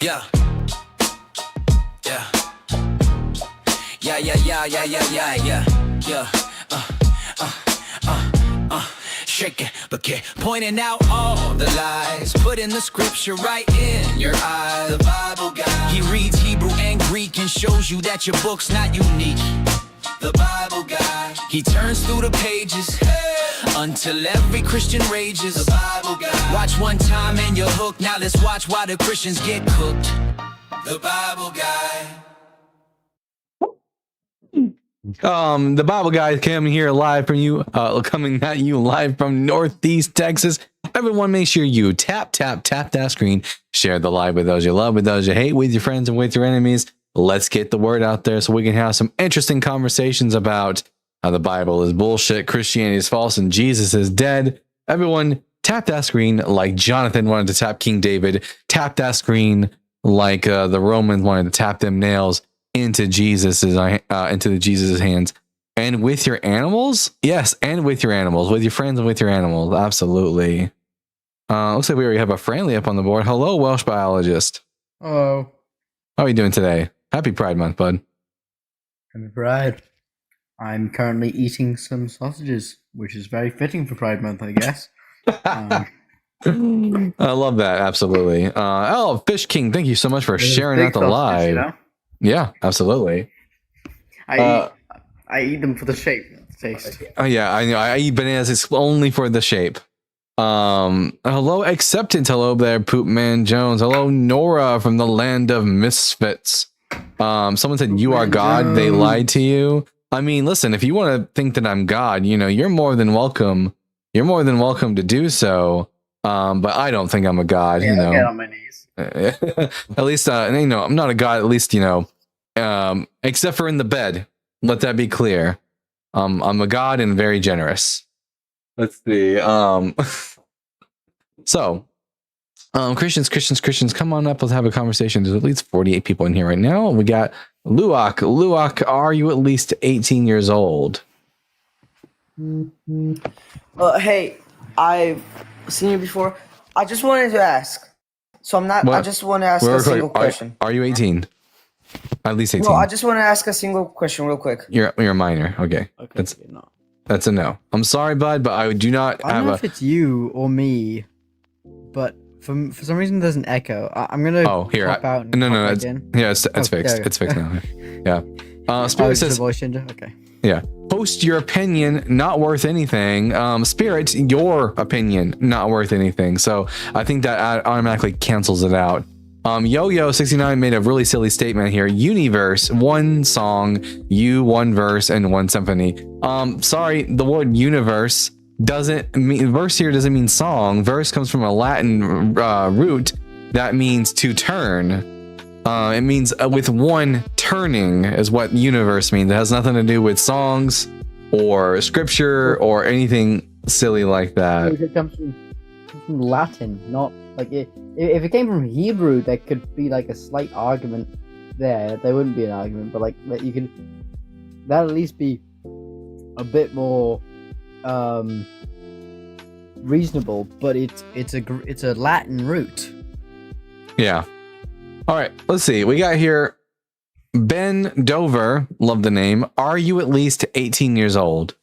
Yeah. Yeah. Yeah, yeah, yeah, yeah, yeah, yeah, yeah. Yeah. Shake it, but keep pointing out all the lies. Putting the scripture right in your eyes. The Bible guy. He reads Hebrew and Greek and shows you that your book's not unique. The Bible guy. He turns through the pages until every Christian rages. The Bible guy. Watch one time and you're hooked. Now let's watch why the Christians get cooked. The Bible guy. The Bible guy coming here live from you, coming at you live from Northeast Texas. Everyone, make sure you tap that screen, share the live with those you love, with those you hate, with your friends and with your enemies. Let's get the word out there so we can have some interesting conversations about how the Bible is bullshit, Christianity is false, and Jesus is dead. Everyone, tap that screen like Jonathan wanted to tap King David. Tap that screen like the Romans wanted to tap them nails into Jesus's hands. And with your animals? Yes, and with your animals, with your friends and with your animals. Absolutely. Looks like we already have a friendly up on the board. Hello, Welsh biologist. Hello. How are you doing today? Happy Pride Month, bud. Happy Pride. I'm currently eating some sausages, which is very fitting for Pride Month, I guess. I love that. Absolutely. Fish King, thank you so much for sharing out the live. You know? Yeah, absolutely. I eat them for the shape, not the taste. Oh yeah, I know. I eat bananas. It's only for the shape. Hello, Acceptance. Hello there, Poop Man Jones. Hello, Nora from the land of misfits. Someone said you are God. They lied to you. I mean, listen, if you want to think that I'm God, you know, you're more than welcome. You're more than welcome to do so. But I don't think I'm a God. Yeah, you know, I get on my knees. At least, you know, I'm not a God. At least, you know, except for in the bed. Let that be clear. I'm a God and very generous. Let's see. So, Christians, come on up. Let's have a conversation. There's at least 48 people in here right now. We got Luak. Luak, are you at least 18 years old? Hey, I've seen you before. I just wanted to ask. So I'm not. What? I just want to ask a single question. Are you 18? At least 18. No, I just want to ask a single question real quick. You're a minor. Okay. That's a no. I'm sorry, bud, but I do not I don't know if it's you or me, but for some reason there's an echo. I'm gonna pop out and no. It's Fixed. It's fixed now. Yeah. Spirit says voice changer. Okay. Yeah. Post your opinion, not worth anything. Spirit, your opinion, not worth anything. So I think that automatically cancels it out. Yo69 made a really silly statement here. Universe, one song, one verse, and one symphony. Sorry, the word universe doesn't mean verse here doesn't mean song. Verse comes from a Latin root that means to turn. It means with one turning is what universe means. It has nothing to do with songs or scripture or anything silly like that. It comes from Latin, not like it. If it came from Hebrew, there could be like a slight argument there. There wouldn't be an argument, but like that you could that at least be a bit more reasonable. But it's a Latin root. Yeah. All right. Let's see. We got here Ben Dover. Love the name. Are you at least 18 years old?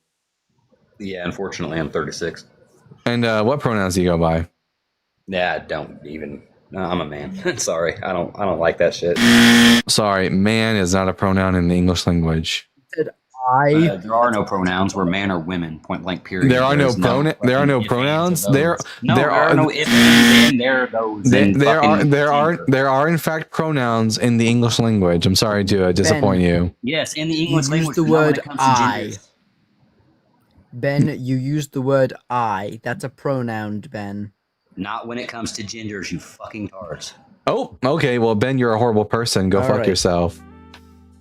Yeah, unfortunately, I'm 36. And what pronouns do you go by? Yeah, don't even. No, I'm a man. Sorry, I don't like that shit. Sorry, man is not a pronoun in the English language. There are no pronouns. We're man or women. Point blank. Period. There are no pronouns. There are no pronouns. There are no ifs and there are those. There are in fact pronouns in the English language. I'm sorry to disappoint you. Yes, in the English language. The word I. Ben, you used the word I. That's a pronoun, Ben. Not when it comes to genders, you fucking tards. Oh, okay. Well, Ben, you're a horrible person. Go fuck yourself.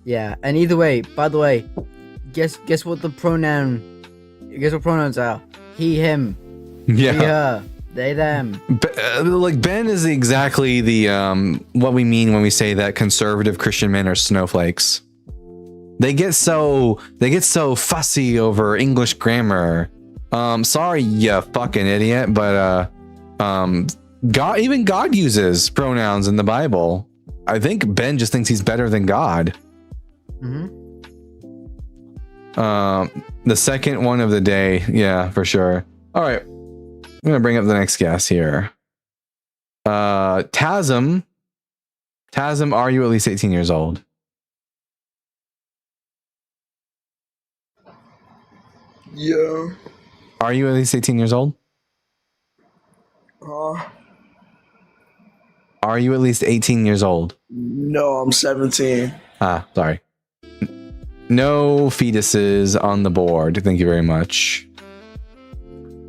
Yeah, and either way, by the way, guess what what pronouns are? He, him. Yeah. She, her. They, them. Like Ben is exactly the what we mean when we say that conservative Christian men are snowflakes. They get so fussy over English grammar. Sorry, you fucking idiot, but God uses pronouns in the Bible. I think Ben just thinks he's better than God. Mm-hmm. The second one of the day. Yeah, for sure. All right. I'm going to bring up the next guest here. Tasm. Tasm, are you at least 18 years old? Yeah. Are you at least 18 years old? Are you at least 18 years old? No, I'm 17. Ah, sorry. No fetuses on the board. Thank you very much.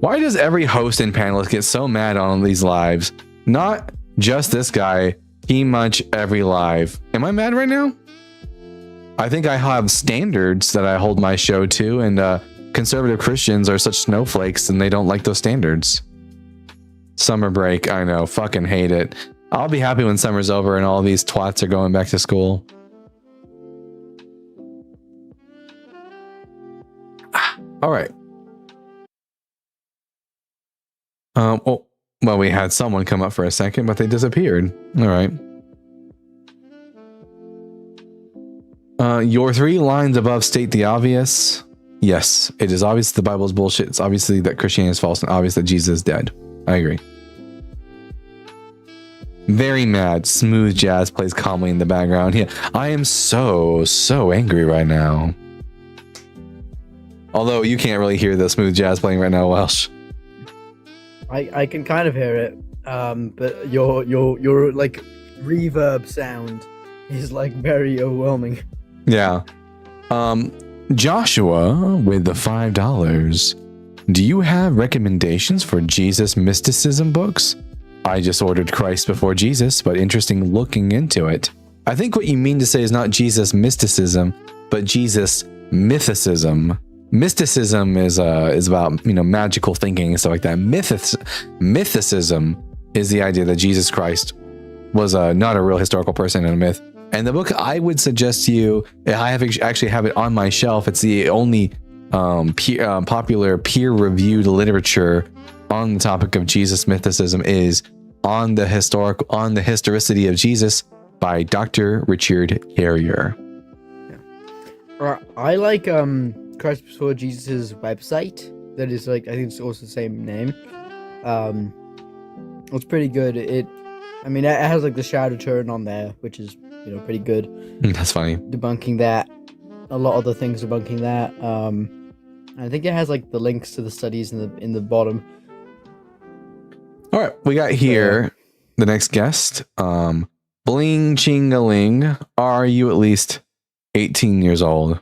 Why does every host and panelist get so mad on these lives? Not just this guy, pretty much every live. Am I mad right now? I think I have standards that I hold my show to, and conservative Christians are such snowflakes and they don't like those standards. Summer break, I know, fucking hate it. I'll be happy when summer's over and all these twats are going back to school. All right. Well, we had someone come up for a second, but they disappeared. All right. Your 3 lines above state the obvious. Yes, it is obvious the Bible's bullshit. It's obviously that Christianity is false and obvious that Jesus is dead. I agree. Very mad. Smooth jazz plays calmly in the background. Yeah, I am so angry right now. Although you can't really hear the smooth jazz playing right now, Welsh. I can kind of hear it, but your like reverb sound is like very overwhelming. Yeah. Joshua with the $5. Do you have recommendations for Jesus mysticism books? I just ordered Christ Before Jesus, but interesting looking into it. I think what you mean to say is not Jesus mysticism, but Jesus mythicism. Mysticism is about, magical thinking and stuff like that. Mythicism is the idea that Jesus Christ was not a real historical person and a myth. And the book I would suggest to you, I actually have it on my shelf. It's the only popular peer-reviewed literature on the topic of Jesus mythicism, is on the historicity of Jesus by Dr. Richard Carrier. I like Christ Before Jesus' website. That is like, I think it's also the same name. It's pretty good. It has like the shadow turn on there, which is pretty good. That's funny. Debunking that, a lot of the things debunking that. I think it has like the links to the studies in the bottom. All right, we got here the next guest. Bling Chingaling, are you at least 18 years old?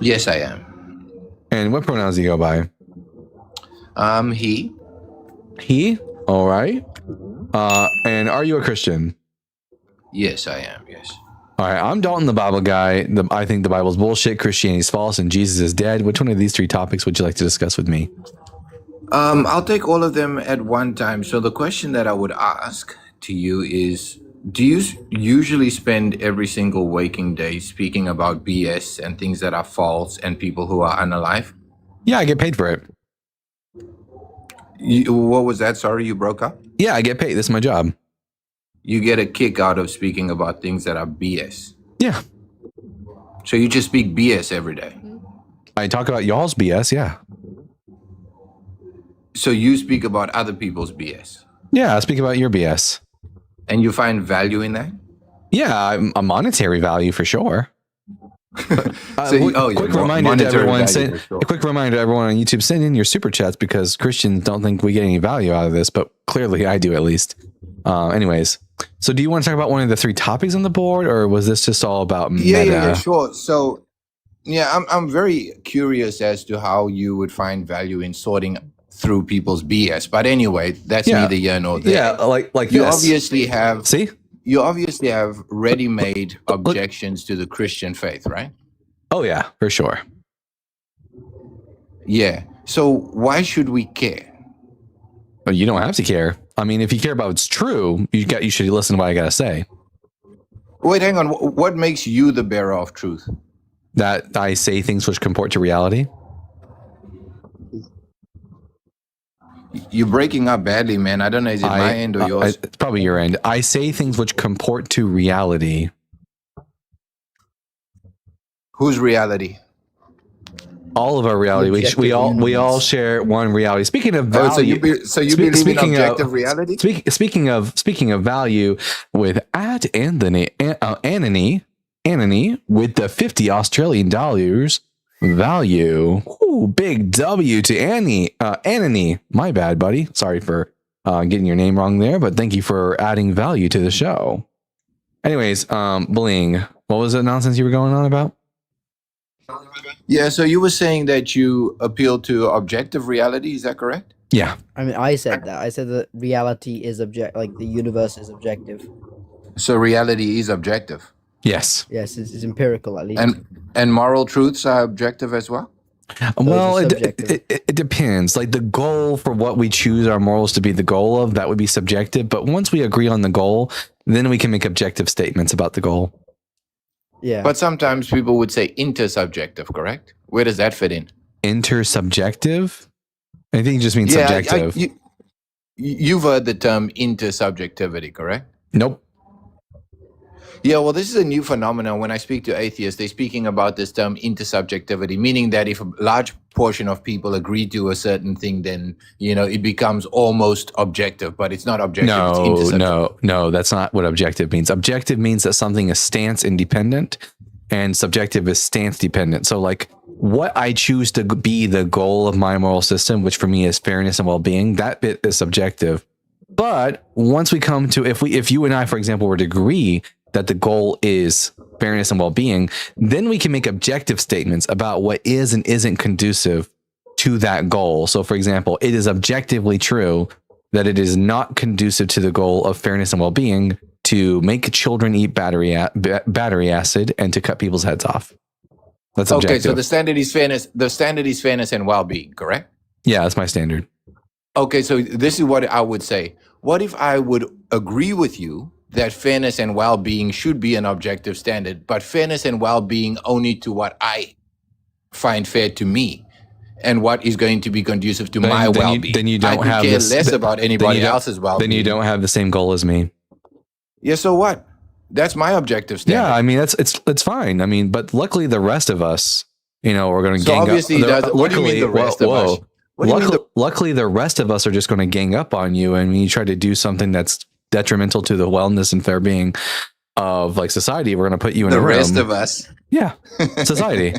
Yes, I am. And what pronouns do you go by? He. He? All right. And are you a Christian? Yes, I am. Yes. All right, I'm Dalton, the Bible guy. I think the Bible's bullshit, Christianity is false, and Jesus is dead. Which one of these 3 topics would you like to discuss with me? I'll take all of them at one time. So the question that I would ask to you is, do you usually spend every single waking day speaking about BS and things that are false and people who are unalive? Yeah, I get paid for it. What was that? Sorry, you broke up? Yeah, I get paid. This is my job. You get a kick out of speaking about things that are BS. Yeah. So you just speak BS every day. I talk about y'all's BS, yeah. So you speak about other people's BS. Yeah, I speak about your BS. And you find value in that? Yeah, a monetary value for sure. Quick reminder to everyone on YouTube, send in your super chats because Christians don't think we get any value out of this, but clearly I do at least. Anyways, so do you want to talk about one of the 3 topics on the board, or was this just all about meta? Yeah, sure. So, I'm very curious as to how you would find value in sorting through people's BS. But anyway, that's neither here nor there. Yeah, like you this. obviously have. See? You obviously have ready-made objections to the Christian faith, right? Oh yeah, for sure. Yeah. So why should we care? Well, you don't have to care. I mean, if you care about what's true, you should listen to what I gotta say. Wait, hang on. What makes you the bearer of truth? That I say things which comport to reality. You're breaking up badly, man. I don't know. Is it my end or yours? It's probably your end. I say things which comport to reality. Whose reality? All of our reality. We all share one reality. Speaking of value, So you believe in objective reality? Speaking of value, with Anthony with the 50 Australian dollars value. Ooh, big W to Anthony. My bad, buddy. Sorry for getting your name wrong there, but thank you for adding value to the show. Anyways, Bling, what was the nonsense you were going on about? Yeah, so you were saying that you appeal to objective reality, is that correct? Yeah. I mean, I said that. I said that reality is like the universe is objective. So reality is objective. Yes. Yes, it's empirical at least. And moral truths are objective as well? Well, Those are subjective. it depends. Like the goal for what we choose our morals to be the goal of, that would be subjective. But once we agree on the goal, then we can make objective statements about the goal. Yeah. But sometimes people would say intersubjective, correct? Where does that fit in? Intersubjective? I think it just means subjective. You've heard the term intersubjectivity, correct? Nope. Yeah, well, this is a new phenomenon. When I speak to atheists, they're speaking about this term intersubjectivity, meaning that if a large portion of people agree to a certain thing, then, it becomes almost objective, but it's not objective. It's intersubjective. No, that's not what objective means. Objective means that something is stance independent and subjective is stance dependent. So like what I choose to be the goal of my moral system, which for me is fairness and well-being, that bit is subjective. But once we come to, if you and I, for example, were to agree that the goal is fairness and well-being, then we can make objective statements about what is and isn't conducive to that goal. So for example, it is objectively true that it is not conducive to the goal of fairness and well-being to make children eat battery acid and to cut people's heads off. That's objective. Okay, so the standard is fairness. The standard is fairness and well-being, correct? Yeah, that's my standard. Okay, so this is what I would say. What if I would agree with you that fairness and well-being should be an objective standard, but fairness and well-being only to what I find fair to me and what is going to be conducive to my well-being? Then you don't I have care less about anybody else's well-being. Then you don't have the same goal as me. Yeah, so what? That's my objective standard. Yeah, I mean it's fine. I mean, but luckily the rest of us, we're going to gang up. Obviously, what do you mean the rest of us? Luckily, the rest of us are just going to gang up on you, and when you try to do something that's detrimental to the wellness and fair being of like society, we're going to put you in a room. The rest of us. Yeah, society.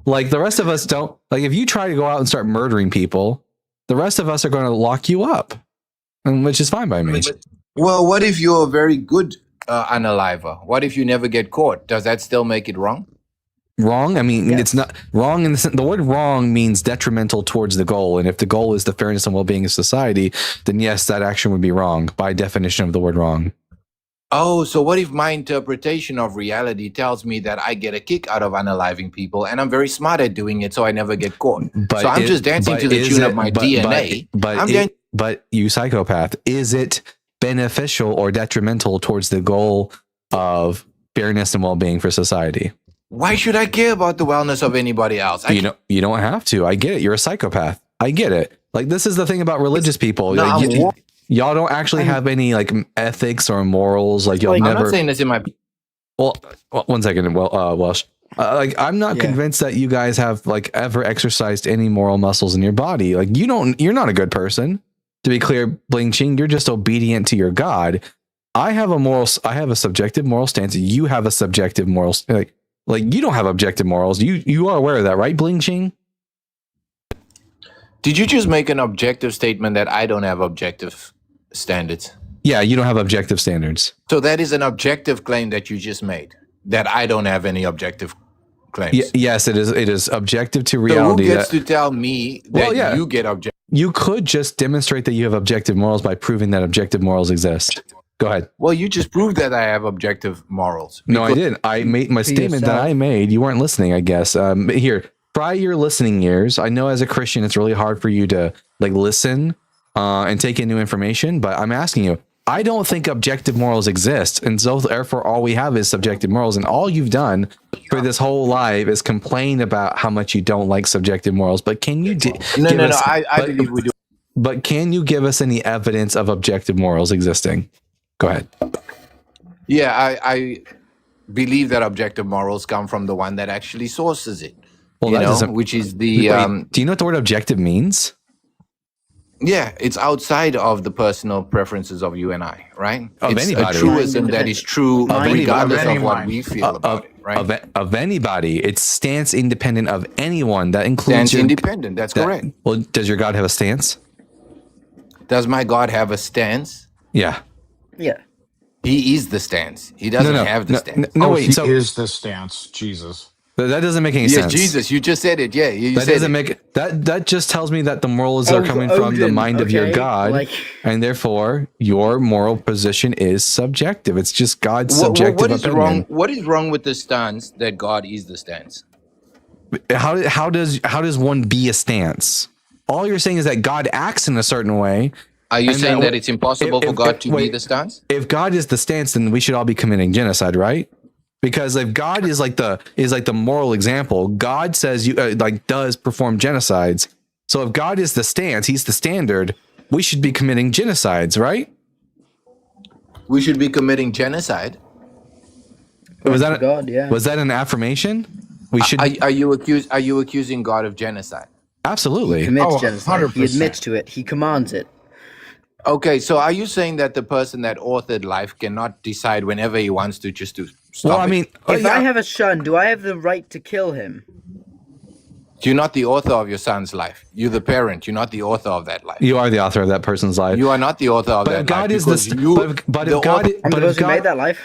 Like the rest of us don't. Like if you try to go out and start murdering people, the rest of us are going to lock you up, and which is fine by me. Well, what if you're a very good unaliver? What if you never get caught? Does that still make it wrong? Wrong? I mean, It's not wrong in the sense, the word wrong means detrimental towards the goal. And if the goal is the fairness and well-being of society, then yes, that action would be wrong by definition of the word wrong. Oh, so what if my interpretation of reality tells me that I get a kick out of unaliving people and I'm very smart at doing it, so I never get caught? So I'm just dancing to the tune of my DNA. But you psychopath, is it beneficial or detrimental towards the goal of fairness and well-being for society? Why should I care about the wellness of anybody else? You don't have to. I get it. You're a psychopath. I get it. Like this is the thing about religious people. Y'all don't actually have any like ethics or morals. Like I'm not saying this in my. Well, 1 second. Welsh. I'm not convinced that you guys have like ever exercised any moral muscles in your body. Like you're not a good person. To be clear, Bling Ching, you're just obedient to your God. I have a subjective moral stance. You have a subjective moral like you don't have objective morals. You are aware of that, right, Bling Ching? Did you just make an objective statement that I don't have objective standards? Yeah, you don't have objective standards. So that is an objective claim that you just made, that I don't have any objective claims. Yes, it is. It is objective to reality. So who gets to tell me that you get objective? You could just demonstrate that you have objective morals by proving that objective morals exist. Go ahead. Well, you just proved that I have objective morals. No, I didn't. I made my statement that I made. You weren't listening, I guess. Here, try your listening ears. I know as a Christian, it's really hard for you to like listen and take in new information, but I'm asking you, I don't think objective morals exist. And so therefore all we have is subjective morals. And all you've done for this whole life is complain about how much you don't like subjective morals. But can you No, I believe we do. but can you give us any evidence of objective morals existing? Go ahead. Yeah, I believe that objective morals come from the one that actually sources it. Well, You that know, doesn't. which is the Wait, do you know what the word objective means? yeah, it's outside of the personal preferences of you and I, right? Of It's anybody. a truism that is true Mind regardless of what anyone. we feel about it, right? Of anybody. It's stance independent of anyone. That includes Stands your, independent. That's that- correct. Well, does your God have a stance? Does my God have a stance? Yeah. Yeah. He is the stance. He doesn't have the stance. No, Oh, wait. he So is the stance, Jesus. that doesn't make any Yes, sense. Jesus. You just said it. Yeah, you That said doesn't it. make that. That just tells me that the morals are coming from the Odin, mind of your okay? God, Like- and therefore your moral position is subjective. It's just God's subjective what is opinion. wrong? What is wrong with the stance that God is the stance? How does one be a stance? All you're saying is that God acts in a certain way. Are you And saying that- that it's impossible for God to be wait. the stance? If God is the stance, then we should all be committing genocide, right? Because if God is like the moral example, God says you does perform genocides. So if God is the stance, He's the standard. We should be committing genocides, right? We should be committing genocide. Was that God, yeah. Was that an affirmation? We should Are you accusing God of genocide? absolutely. Commits Oh, genocide. He 100%. admits to it. He commands it. Okay, so are you saying that the person that authored life cannot decide whenever he wants to just to stop Well, I it? mean, If I have a son, do I have the right to kill him? You're not the author of your son's life. You're the parent. You're not the author of that life. you are the author of that person's life. You are not the author of But that if God life. is the because st- you- but if the God author- I'm but the if person who God made that life.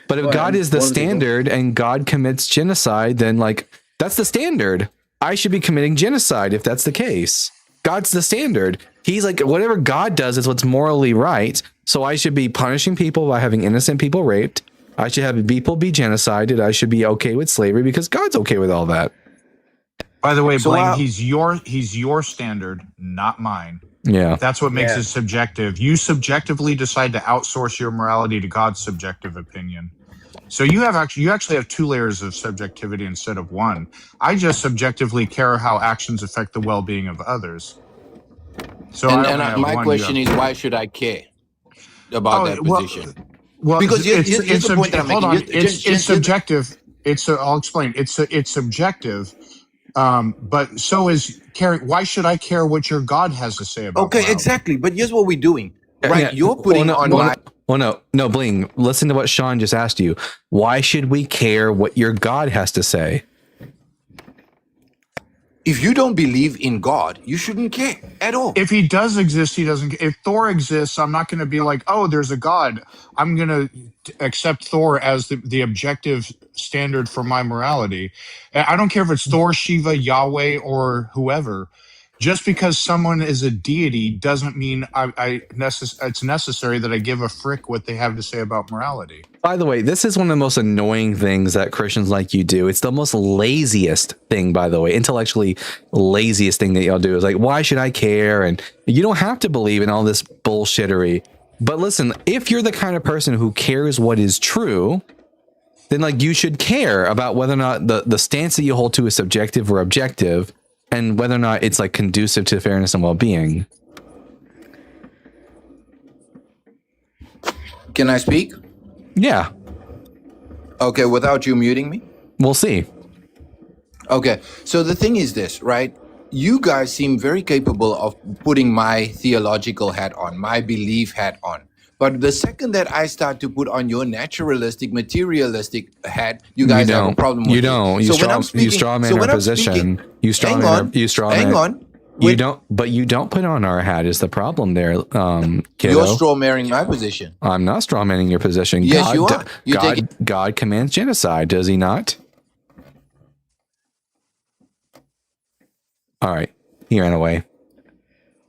But if Well, God I'm is the one of the people. standard and God commits genocide, then like that's the standard. I should be committing genocide if that's the case. God's the standard. He's like whatever God does is what's morally right. So I should be punishing people by having innocent people raped. I should have people be genocided. I should be okay with slavery because God's okay with all that. By the way, So, Blaine, he's your standard, not mine. Yeah. That's what makes Yeah. it subjective. You subjectively decide to outsource your morality to God's subjective opinion. So you actually have two layers of subjectivity instead of one. I just subjectively care how actions affect the well-being of others. So my question is, why should I care about that position? Well, Because here's the point that I'm hold making. on, Just- it's subjective. I'll explain. It's subjective, but so is caring. Why should I care what your God has to say about? Okay, morality? exactly. But here's what we're doing. Right, Yeah. you're putting on my. No, Bling, listen to what Sean just asked you. Why should we care what your God has to say? If you don't believe in God, you shouldn't care at all. If he does exist, he doesn't. If Thor exists, I'm not going to be like, oh, there's a God. I'm going to accept Thor as the objective standard for my morality. I don't care if it's Thor, Shiva, Yahweh, or whoever. Just because someone is a deity doesn't mean it's necessary that I give a frick what they have to say about morality. By the way, this is one of the most annoying things that Christians like you do. It's the most laziest thing, by the way, intellectually laziest thing that y'all do is like, why should I care? And you don't have to believe in all this bullshittery. But listen, if you're the kind of person who cares what is true, then like you should care about whether or not the stance that you hold to is subjective or objective, and whether or not it's like conducive to fairness and well-being. Can I speak? Yeah, Okay, without you muting me? we'll see. Okay, so the thing is this, right? You guys seem very capable of putting my theological hat on, my belief hat on. But the second that I start to put on your naturalistic, materialistic hat, you guys have a problem with You it. don't. You So when I'm speaking- straw man so our when I'm position. speaking- You straw hang man. on, You straw hang man. on. You Wait. don't. But you don't put on our hat. Is the problem there, You're kiddo? straw marrying my position. I'm not straw manning your position. Yes, God, you are. You take God commands genocide. Does he not? All right. He ran away.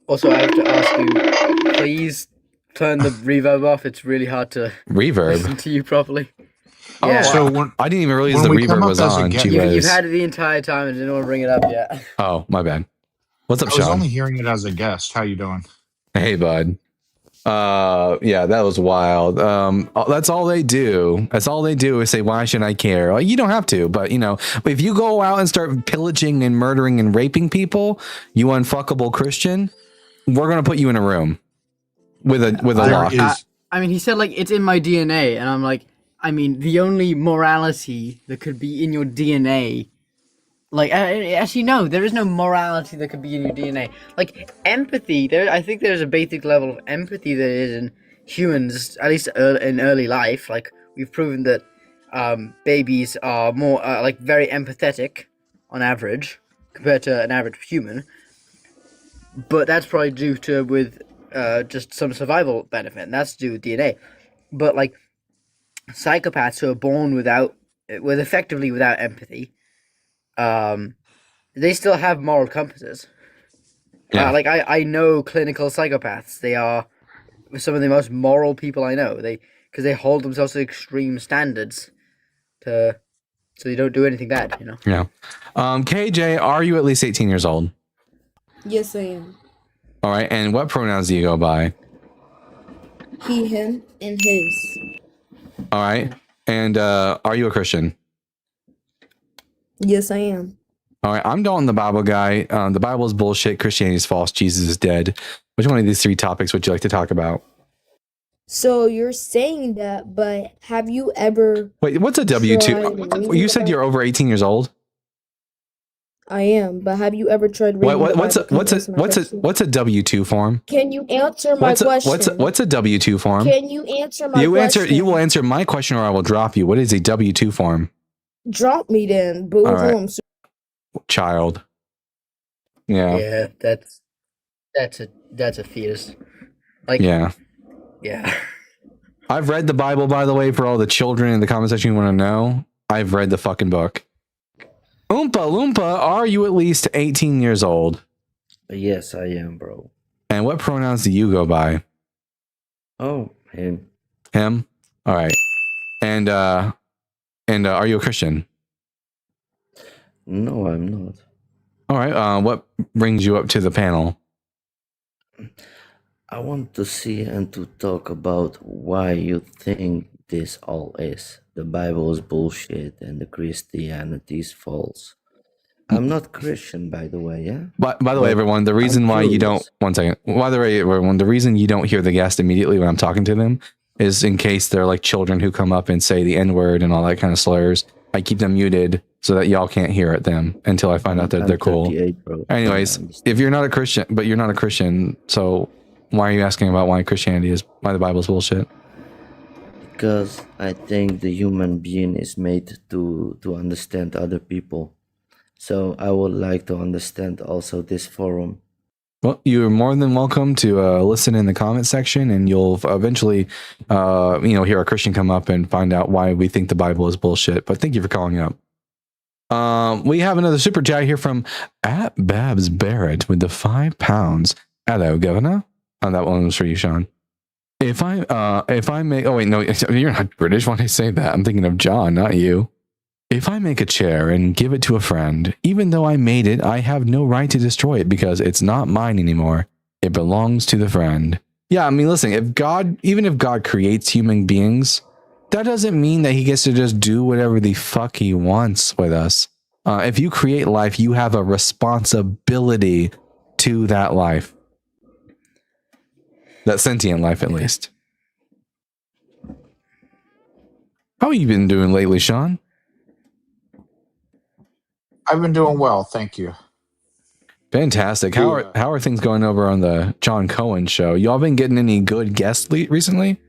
Also, I have to ask you, please turn the reverb off. It's really hard to Reverb. listen to you properly. Oh, Yeah. So when, I didn't even realize When the we come reverb up was as a on. guest- You've Jeez. had it the entire time and didn't want to bring it up yet. Oh, my bad. What's up, I was Sean? only hearing it as a guest. How you doing? Hey, bud. Yeah, that was wild. That's all they do. That's all they do is say, why should I care? Well, you don't have to, but you know, if you go out and start pillaging and murdering and raping people, you unfuckable Christian, we're gonna put you in a room with a There lock. is- I mean, he said like it's in my DNA, and I'm like, I mean, the only morality that could be in your DNA, like, actually, no, there is no morality that could be in your DNA. Like empathy, I think there's a basic level of empathy that is in humans, at least in early life. Like we've proven that babies are more like very empathetic on average compared to an average human. But that's probably due to with just some survival benefit, and that's to do with DNA. But like psychopaths who are born effectively without empathy, they still have moral compasses. Yeah. Like I know clinical psychopaths. They are some of the most moral people I know. Because they hold themselves to extreme standards, so they don't do anything bad. You know. Yeah. KJ, are you at least 18 years old? Yes, I am. All right. And what pronouns do you go by? He, him, and his. All right. And are you a Christian? Yes, I am. All right. I'm Dalton, the Bible guy. The Bible is bullshit. Christianity is false. Jesus is dead. Which one of these three topics would you like to talk about? So you're saying that, but have you ever? Wait, what's a tried W2? reading You said about- you're over 18 years old. I am, but have you ever tried reading? What's a W2 form? Can you answer my question? What's a W2 form? Can you answer my question? You will answer my question, or I will drop you. What is a W2 form? Drop me then, boo. All right. Home. Child. Yeah. Yeah, that's a fetus. Like Yeah. yeah. I've read the Bible, by the way, for all the children in the comment section who want to know. I've read the fucking book. Oompa Loompa, are you at least 18 years old? Yes, I am, bro. And what pronouns do you go by? Oh, him. Him? All right. And are you a Christian? No, I'm not. All right. What brings you up to the panel? I want to see and to talk about why you think this all is. The Bible is bullshit and the Christianity is false. I'm not Christian, by the way, yeah? By the way, everyone, the reason why you don't... One second. By the way, everyone, the reason you don't hear the guest immediately when I'm talking to them is in case they're like children who come up and say the N-word and all that kind of slurs. I keep them muted so that y'all can't hear at them until I find out that I'm they're cool. 38, bro. Anyways, if you're not a Christian, but you're not a Christian, so why are you asking about why why the Bible is bullshit? Because I think the human being is made to understand other people. So I would like to understand also this forum. Well, you're more than welcome to listen in the comment section, and you'll eventually, hear a Christian come up and find out why we think the Bible is bullshit. But thank you for calling up. We have another super chat here from @Babs Barrett with the £5. Hello, Governor. Oh, that one was for you, Sean. If I make, oh wait, no, you're not British when I say that. I'm thinking of John, not you. If I make a chair and give it to a friend, even though I made it, I have no right to destroy it because it's not mine anymore. It belongs to the friend. Yeah, I mean, listen, even if God creates human beings, that doesn't mean that he gets to just do whatever the fuck he wants with us. If you create life, you have a responsibility to that life. That sentient life, at least. How have you been doing lately, Sean? I've been doing well, thank you. Fantastic. How are things going over on the John Cohen show? Y'all been getting any good guests recently?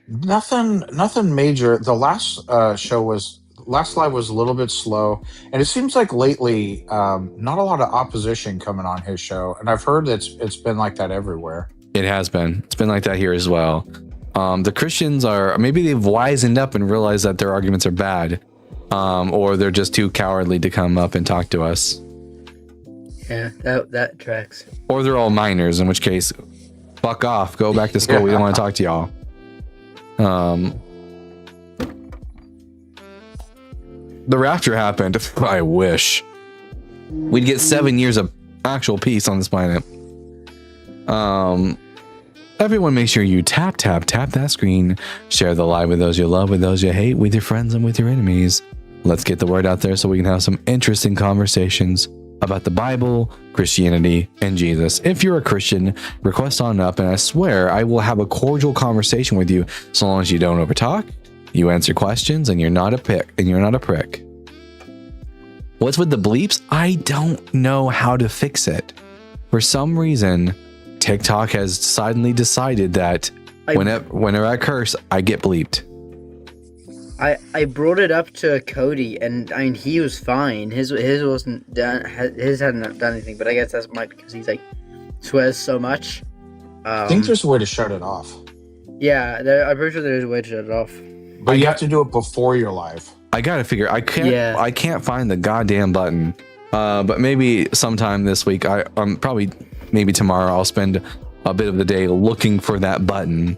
Nothing major. The last last live was a little bit slow, and it seems like lately not a lot of opposition coming on his show, and I've heard that it's been like that everywhere. It has been. It's been like that here as well. The Christians maybe they've wisened up and realized that their arguments are bad, or they're just too cowardly to come up and talk to us. Yeah, that tracks. Or they're all minors, in which case, fuck off. Go back to school. We don't want to talk to y'all. The rapture happened. I wish we'd get 7 years of actual peace on this planet. Everyone, make sure you tap that screen. Share the live with those you love, with those you hate, with your friends and with your enemies. Let's get the word out there so we can have some interesting conversations about the Bible, Christianity, and Jesus. If you're a Christian, request on up, and I swear I will have a cordial conversation with you so long as you don't overtalk, you answer questions, and you're not a prick. What's with the bleeps? I don't know how to fix it. For some reason, TikTok has suddenly decided that whenever I curse, I get bleeped. I brought it up to Cody, and I mean he was fine. His wasn't done. His hadn't done anything, but I guess that's might because he's like swears so much. I think there's a way to shut it off. Yeah, I'm pretty sure there's a way to shut it off. But you have to do it before you're live. I gotta figure. I can't find the goddamn button. But maybe sometime this week. Probably maybe tomorrow. I'll spend a bit of the day looking for that button.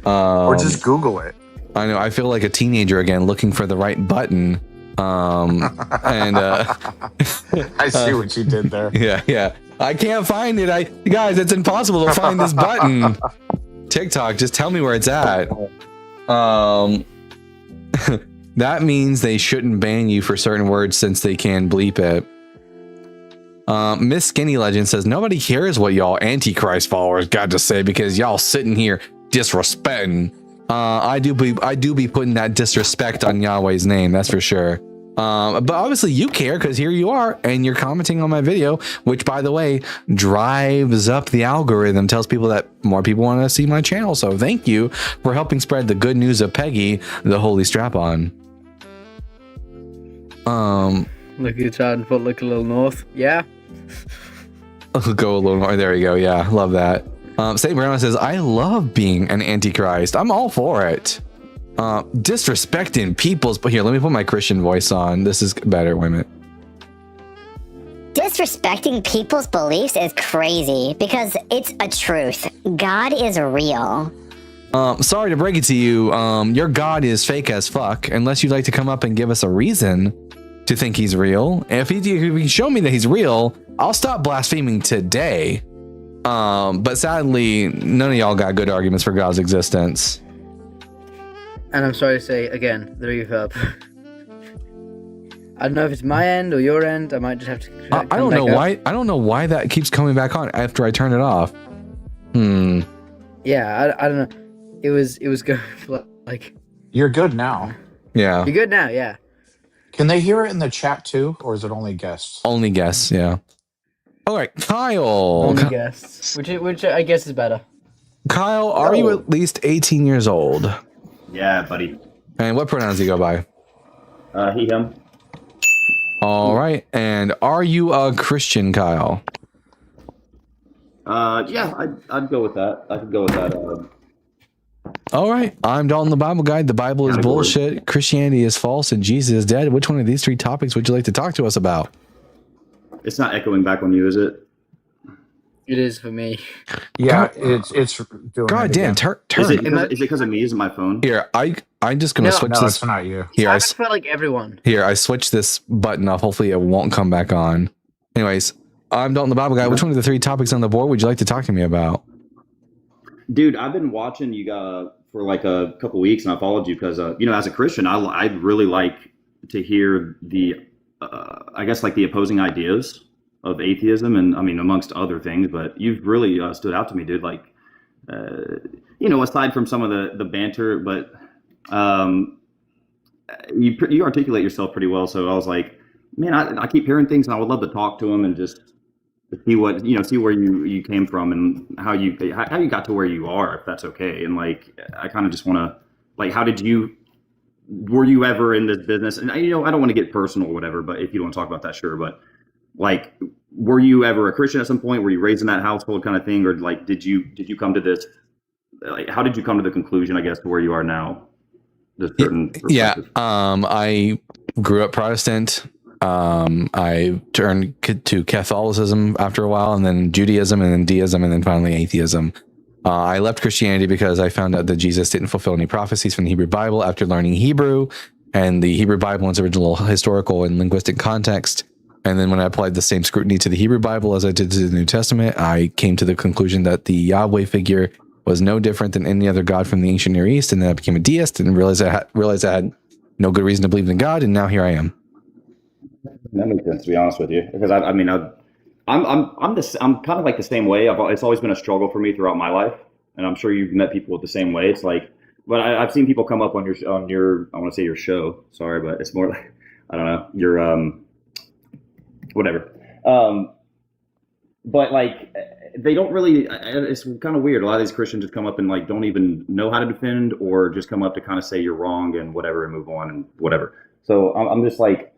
Or just Google it. I know. I feel like a teenager again, looking for the right button. And I see what you did there. Yeah. I can't find it. Guys, it's impossible to find this button. TikTok, just tell me where it's at. That means they shouldn't ban you for certain words since they can bleep it. Miss Skinny Legend says nobody cares what y'all Antichrist followers got to say because y'all sitting here disrespecting. I do be putting that disrespect on Yahweh's name, that's for sure. But obviously you care because here you are and you're commenting on my video, which by the way drives up the algorithm, tells people that more people want to see my channel. So thank you for helping spread the good news of Peggy, the holy strap-on. Look at Chad and look a little north. Yeah. Go a little more. There you go. Yeah, love that. St. Brown says, I love being an Antichrist. I'm all for it. Disrespecting people's, but here, let me put my Christian voice on. This is better. Wait a minute. Disrespecting people's beliefs is crazy because it's a truth. God is real. Sorry to break it to you. Your God is fake as fuck, unless you'd like to come up and give us a reason to think he's real. And if you show me that he's real, I'll stop blaspheming today. But sadly, none of y'all got good arguments for God's existence. And I'm sorry to say again, the reverb. I don't know if it's my end or your end. I might just have to. I don't know why. I don't know why that keeps coming back on after I turn it off. Yeah, I don't know. It was going like. You're good now. Yeah. You're good now. Yeah. Can they hear it in the chat too, or is it only guests? Only guests. Yeah. All right, Kyle. Only guests, which I guess is better. Kyle, are you at least 18 years old? Yeah, buddy. And what pronouns do you go by? He, him. All right. And are you a Christian, Kyle? Yeah, I'd go with that. I could go with that. All right. I'm Dalton, the Bible Guide. The Bible is bullshit. Christianity is false, and Jesus is dead. Which one of these three topics would you like to talk to us about? It's not echoing back on you, is it? It is for me. Yeah, it's doing God damn, turn. Is it because of me? Is it my phone? Here, I'm just gonna switch No, this. it's not you. Here, I felt like everyone. Here, I switched this button off. Hopefully, it won't come back on. Anyways, I'm Dalton, the Bible Guy. Which one of the three topics on the board would you like to talk to me about? Dude, I've been watching you for like a couple weeks, and I followed you because as a Christian, I'd really like to hear the I guess like the opposing ideas of atheism, and I mean amongst other things, but you've really stood out to me, dude. Like, aside from some of the banter, but you articulate yourself pretty well. So I was like, man, I keep hearing things, and I would love to talk to them and just see what see where you came from and how you got to where you are, if that's okay. And like, I kind of just want to like, were you ever in this business? And I don't want to get personal or whatever, but if you don't want to talk about that, sure. But like, were you ever a Christian at some point? Were you raised in that household kind of thing? Or like, did you come to this, like, how did you come to the conclusion, I guess, to where you are now? Yeah. I grew up Protestant. I turned to Catholicism after a while, and then Judaism, and then deism, and then finally atheism. I left Christianity because I found out that Jesus didn't fulfill any prophecies from the Hebrew Bible after learning Hebrew and the Hebrew Bible in its original historical and linguistic context. And then when I applied the same scrutiny to the Hebrew Bible as I did to the New Testament, I came to the conclusion that the Yahweh figure was no different than any other god from the ancient Near East. And then I became a deist and realized I had no good reason to believe in God. And now here I am. That makes sense, to be honest with you, because I mean, I'm kind of like the same way. It's always been a struggle for me throughout my life, and I'm sure you've met people the same way. It's like, but I've seen people come up on your I want to say your show. Sorry, but it's more like I don't know your whatever. But like they don't really. It's kind of weird. A lot of these Christians just come up and like don't even know how to defend, or just come up to kind of say you're wrong and whatever, and move on and whatever. So I'm just like.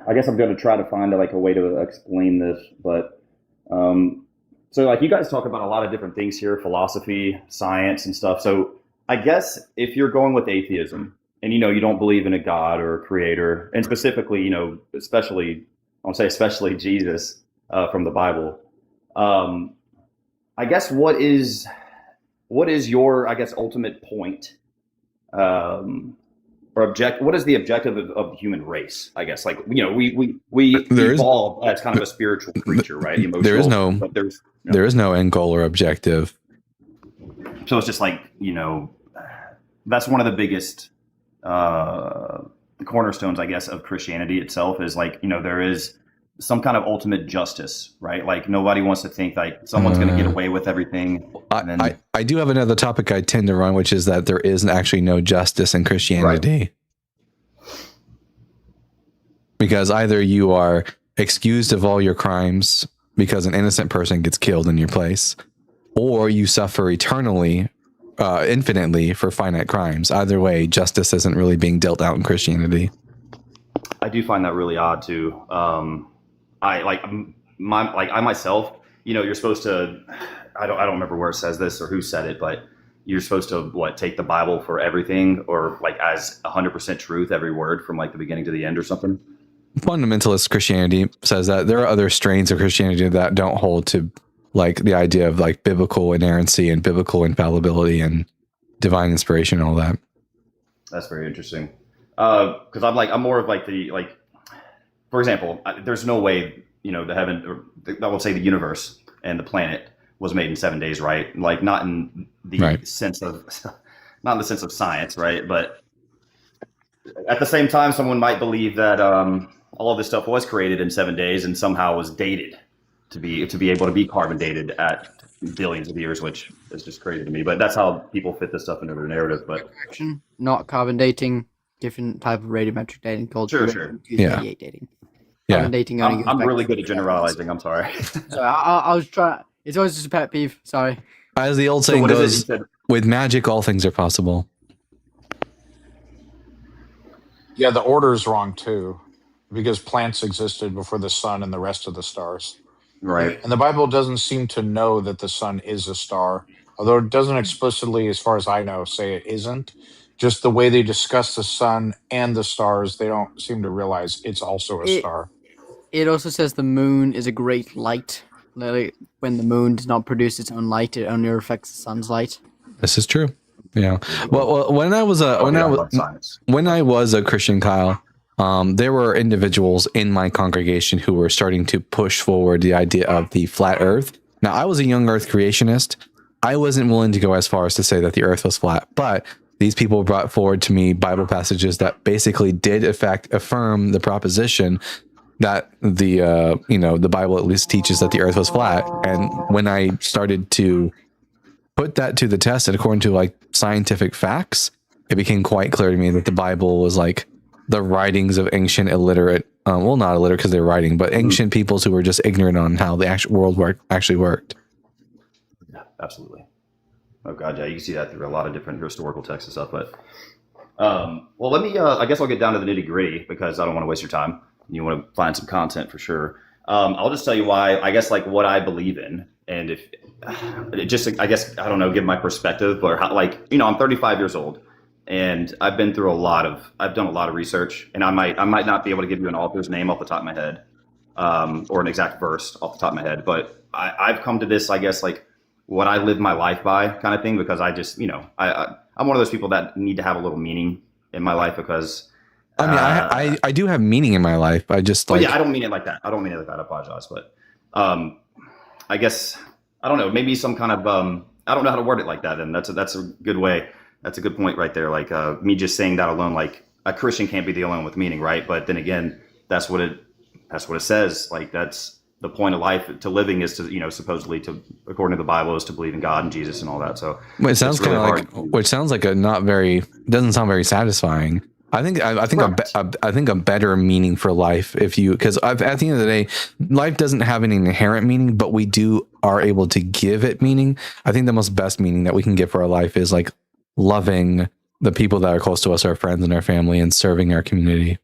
I guess I'm going to try to find like a way to explain this, but so like you guys talk about a lot of different things here, philosophy, science and stuff. So I guess if you're going with atheism and, you don't believe in a God or a creator, and specifically, especially, I'll say especially Jesus from the Bible, I guess what is your, I guess, ultimate point? Or what is the objective of the human race? I guess, like, we evolve as kind of a spiritual creature, right? Emotional, there is no end goal or objective. So it's just like, that's one of the biggest cornerstones, I guess, of Christianity itself is like, there is some kind of ultimate justice, right? Like nobody wants to think like someone's going to get away with everything. I do have another topic I tend to run, which is that there is actually no justice in Christianity. Right. Because either you are excused of all your crimes because an innocent person gets killed in your place, or you suffer eternally, infinitely for finite crimes. Either way, justice isn't really being dealt out in Christianity. I do find that really odd too. I myself, you're supposed to, I don't remember where it says this or who said it, but you're supposed to take the Bible for everything, or like as 100% truth, every word from like the beginning to the end or something. Fundamentalist Christianity says that. There are other strains of Christianity that don't hold to like the idea of like biblical inerrancy and biblical infallibility and divine inspiration and all that. That's very interesting. Because I'm more of like for example, there's no way, the heaven, or I will say the universe and the planet was made in 7 days, right? Like not in the sense of, not in the sense of science, right? But at the same time, someone might believe that all of this stuff was created in 7 days and somehow was dated to be able to be carbon dated at billions of years, which is just crazy to me. But that's how people fit this stuff into their narrative. But not carbon dating, different type of radiometric dating called sure. dating. Yeah, dating I'm really good at generalizing. I'm sorry. So I was trying. It's always just a pet peeve. Sorry. As the old saying goes, with magic, all things are possible. Yeah, the order is wrong too, because plants existed before the sun and the rest of the stars. Right. And the Bible doesn't seem to know that the sun is a star, although it doesn't explicitly, as far as I know, say it isn't. Just the way they discuss the sun and the stars, they don't seem to realize it's also a star. It also says the moon is a great light. Literally, when the moon does not produce its own light, it only reflects the sun's light. This is true. Yeah. Well, when I was a Christian, Kyle, there were individuals in my congregation who were starting to push forward the idea of the flat Earth. Now, I was a young Earth creationist. I wasn't willing to go as far as to say that the Earth was flat, but these people brought forward to me Bible passages that basically did in fact affirm the proposition that the Bible at least teaches that the Earth was flat. And when I started to put that to the test, and according to like scientific facts, it became quite clear to me that the Bible was like the writings of ancient illiterate, well, not illiterate because they're writing, but ancient peoples who were just ignorant on how the actual world actually worked. Yeah, absolutely. Oh God, yeah, you can see that through a lot of different historical texts and stuff. But well, let me. I guess I'll get down to the nitty gritty because I don't want to waste your time. You want to find some content for sure. I'll just tell you why. I guess like what I believe in, and if it just, I guess I don't know, give my perspective or how. Like I'm 35 years old, and I've been through I've done a lot of research, and I might not be able to give you an author's name off the top of my head, or an exact verse off the top of my head, but I've come to this, I guess, like what I live my life by kind of thing, because I just, I'm one of those people that need to have a little meaning in my life because. I mean, I do have meaning in my life. I just like. Yeah, I don't mean it like that. I apologize, but I guess I don't know. Maybe some kind of I don't know how to word it like that. And that's a good way. That's a good point right there. Like me just saying that alone, like a Christian can't be the only one with meaning, right? But then again, that's what it says. Like that's the point of life. To living is to, you know, supposedly to, according to the Bible, is to believe in God and Jesus and all that. So It sounds it's really kind of like, hard. which sounds like a not very, doesn't sound very satisfying. I think a better meaning for life, if you, because at the end of the day, life doesn't have any inherent meaning, but we are able to give it meaning. I think the most best meaning that we can give for our life is like loving the people that are close to us, our friends and our family, and serving our community.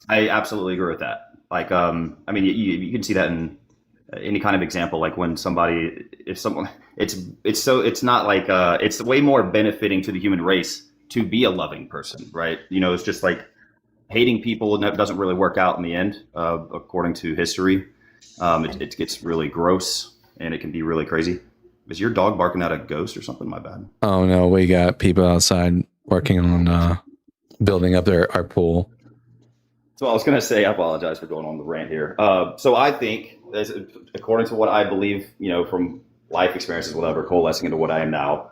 I absolutely agree with that. Like, I mean, you can see that in any kind of example. Like when somebody, if someone, it's not like, it's way more benefiting to the human race to be a loving person, right? You know, it's just like hating people doesn't really work out in the end, according to history. It gets really gross and it can be really crazy. Is your dog barking at a ghost or something? My bad. Oh no, we got people outside working on building up our pool. So I was going to say, I apologize for going on the rant here. So I think, according to what I believe, you know, from life experiences, whatever, coalescing into what I am now,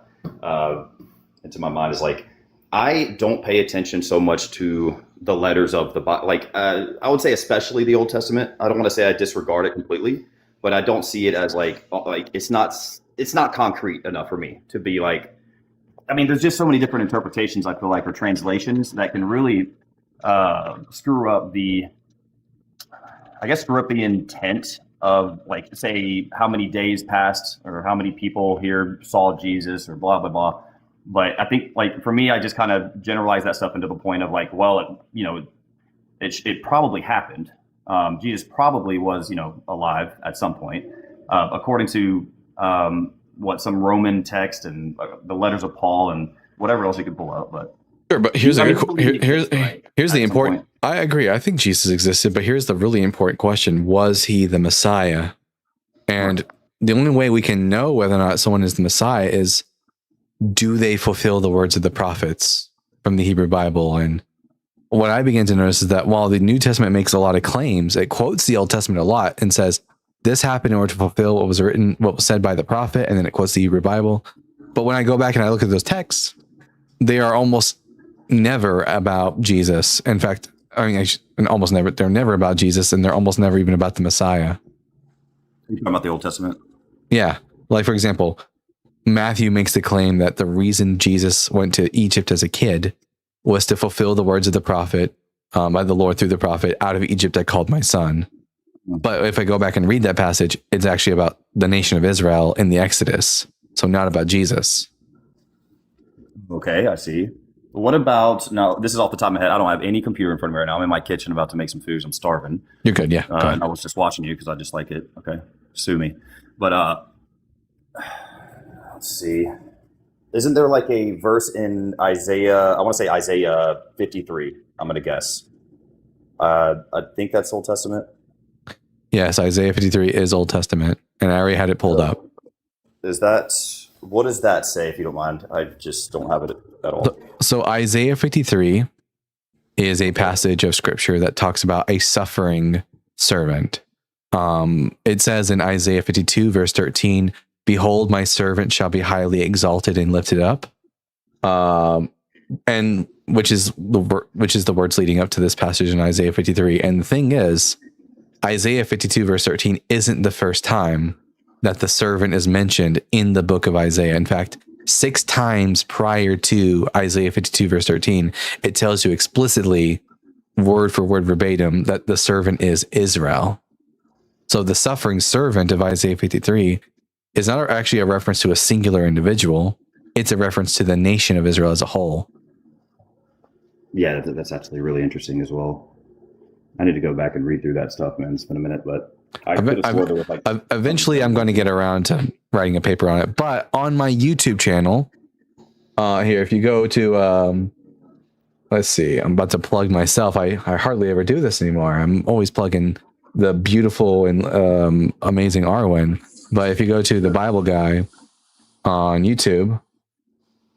into my mind is like, I don't pay attention so much to the letters of the Bible. Like, I would say especially the Old Testament. I don't want to say I disregard it completely, but I don't see it as like it's not concrete enough for me to be like, I mean, there's just so many different interpretations, I feel like, or translations that can really screw up the intent of, like, say how many days passed or how many people here saw Jesus or blah, blah, blah. But I think, like, for me, I just kind of generalize that stuff into the point of like, well, it probably happened. Jesus probably was, alive at some point, according to what some Roman text and the letters of Paul and whatever else you could pull out. But sure, but here's here's the important. I agree. I think Jesus existed, but here's the really important question: was he the Messiah? And the only way we can know whether or not someone is the Messiah is, do they fulfill the words of the prophets from the Hebrew Bible? And what I begin to notice is that while the New Testament makes a lot of claims, it quotes the Old Testament a lot and says this happened in order to fulfill what was written, what was said by the prophet, and then it quotes the Hebrew Bible. But when I go back and I look at those texts, they are almost never about Jesus. In fact, almost never. They're never about Jesus, and they're almost never even about the Messiah. You're talking about the Old Testament? Yeah. Like, for example, Matthew makes the claim that the reason Jesus went to Egypt as a kid was to fulfill the words of the prophet, by the Lord through the prophet, out of Egypt I called my son. But if I go back and read that passage, it's actually about the nation of Israel in the Exodus. So not about Jesus. Okay, I see. What about, now this is off the top of my head, I don't have any computer in front of me right now. I'm in my kitchen about to make some food. I'm starving. You're good, yeah. Go ahead. And I was just watching you because I just like it. Okay, sue me. But let's see. Isn't there like a verse in Isaiah, I want to say Isaiah 53, I'm going to guess. I think that's Old Testament. Yes, Isaiah 53 is Old Testament, and I already had it pulled up. What does that say, if you don't mind? I just don't have it at all. So Isaiah 53 is a passage of scripture that talks about a suffering servant. It says in Isaiah 52, verse 13, "Behold, my servant shall be highly exalted and lifted up," and which is the words leading up to this passage in Isaiah 53. And the thing is, Isaiah 52, verse 13 isn't the first time that the servant is mentioned in the book of Isaiah. In fact, 6 times prior to Isaiah 52, verse 13, it tells you explicitly, word for word verbatim, that the servant is Israel. So the suffering servant of Isaiah 53 is not actually a reference to a singular individual. It's a reference to the nation of Israel as a whole. Yeah, that's actually really interesting as well. I need to go back and read through that stuff, man. It's been a minute, but eventually I'm going to get around to writing a paper on it. But on my YouTube channel, here, if you go to, let's see, I'm about to plug myself. I hardly ever do this anymore. I'm always plugging the beautiful and amazing Arwen. But if you go to the Bible Guy on YouTube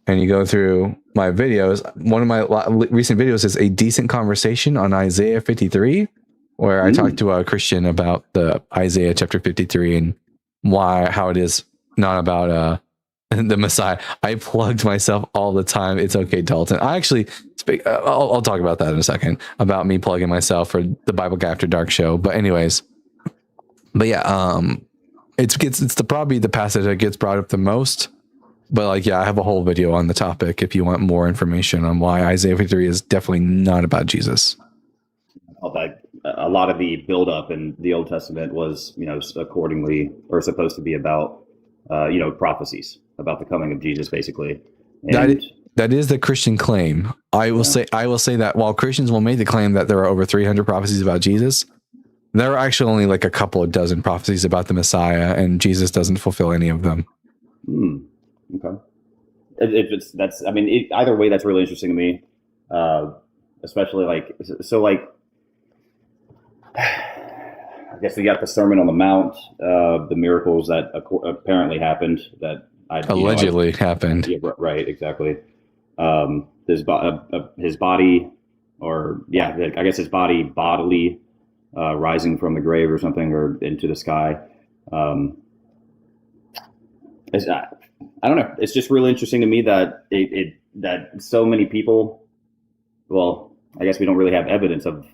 and you go through my videos, one of my recent videos is a decent conversation on Isaiah 53, where I talked to a Christian about the Isaiah chapter 53 and how it is not about the Messiah. I plugged myself all the time. It's okay, Dalton. I actually I'll talk about that in a second, about me plugging myself for the Bible Guy After Dark show. But anyways, it's probably the passage that gets brought up the most. But like, yeah, I have a whole video on the topic if you want more information on why Isaiah 53 is definitely not about Jesus. A lot of the buildup in the Old Testament was, accordingly, or supposed to be about, prophecies about the coming of Jesus, basically. And that is the Christian claim. I will say that while Christians will make the claim that there are over 300 prophecies about Jesus, there are actually only like a couple of dozen prophecies about the Messiah, and Jesus doesn't fulfill any of them. Okay. Either way, that's really interesting to me. Especially I guess we got the Sermon on the Mount, the miracles that apparently happened that allegedly happened. Yeah, right, exactly. His body, I guess his body bodily rising from the grave or something, or into the sky. I don't know. It's just really interesting to me that that so many people. Well, I guess we don't really have evidence of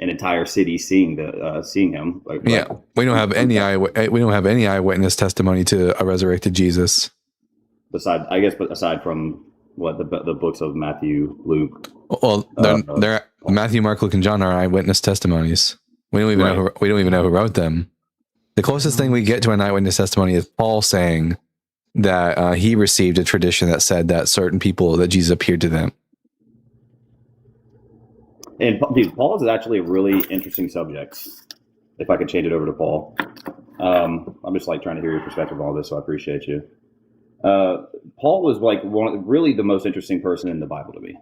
an entire city seeing him. We don't have any eyewitness testimony to a resurrected Jesus. Aside from what the books of Matthew, Luke. Well, they're Matthew, Mark, Luke, and John are eyewitness testimonies. We don't even know who wrote them. The closest thing we get to an eyewitness testimony is Paul saying that he received a tradition that said that certain people, that Jesus appeared to them. And Paul is actually a really interesting subject. If I could change it over to Paul, I'm just trying to hear your perspective on all this, so I appreciate you. Paul was really the most interesting person in the Bible to me,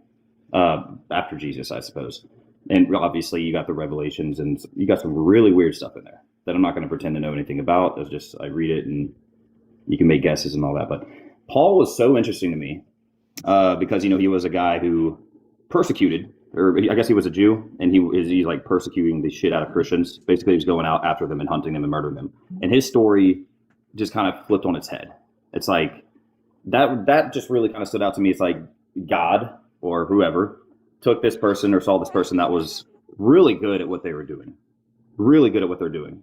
after Jesus, I suppose. And obviously, you got the Revelations, and you got some really weird stuff in there that I'm not going to pretend to know anything about. It's just I read it, and you can make guesses and all that. But Paul was so interesting to me because he was a guy who persecuted. Or I guess he was a Jew, and he's persecuting the shit out of Christians. Basically, he was going out after them and hunting them and murdering them. And his story just kind of flipped on its head. It's like that just really kind of stood out to me. It's like God or whoever took this person or saw this person that was really good at what they were doing, really good at what they're doing,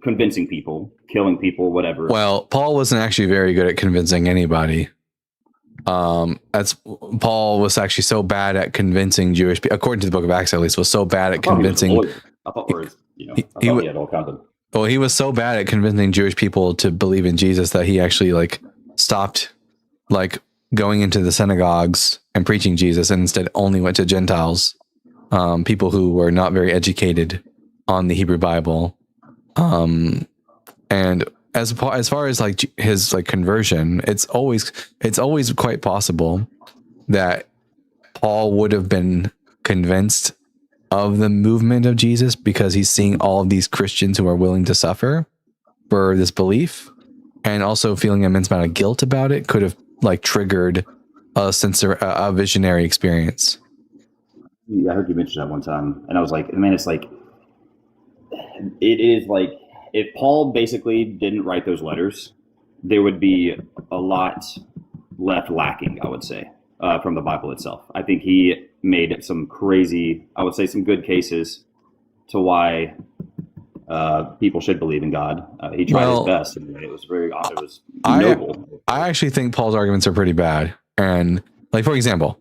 convincing people, killing people, whatever. Well, Paul wasn't actually very good at convincing anybody. That's Paul was actually so bad at convincing Jewish people, according to the book of Acts, at least, was so bad at convincing. He was so bad at convincing Jewish people to believe in Jesus that he actually stopped going into the synagogues and preaching Jesus, and instead only went to Gentiles, people who were not very educated on the Hebrew Bible. And as far as his conversion, it's always quite possible that Paul would have been convinced of the movement of Jesus because he's seeing all of these Christians who are willing to suffer for this belief, and also feeling an immense amount of guilt about it could have triggered a visionary experience. Yeah, I heard you mention that one time, and I was like, man, it is if Paul basically didn't write those letters, there would be a lot left lacking, I would say, from the Bible itself. I think he made some some good cases to why people should believe in God. He tried his best. It was noble. I actually think Paul's arguments are pretty bad. And for example,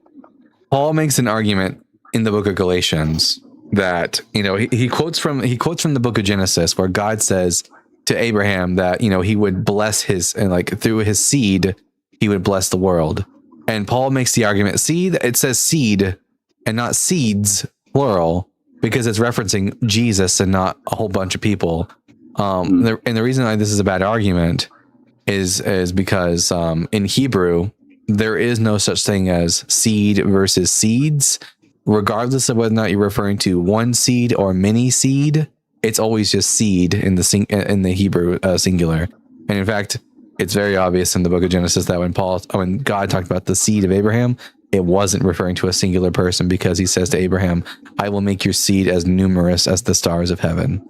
Paul makes an argument in the book of Galatians that he quotes from the book of Genesis, where God says to Abraham that he would bless his, and through his seed he would bless the world. And Paul makes the argument, it says seed and not seeds plural, because it's referencing Jesus and not a whole bunch of people. And the reason why this is a bad argument is because in Hebrew there is no such thing as seed versus seeds. Regardless of whether or not you're referring to one seed or many seed, it's always just seed in the Hebrew singular. And in fact, it's very obvious in the book of Genesis that when God talked about the seed of Abraham, it wasn't referring to a singular person, because he says to Abraham, "I will make your seed as numerous as the stars of heaven."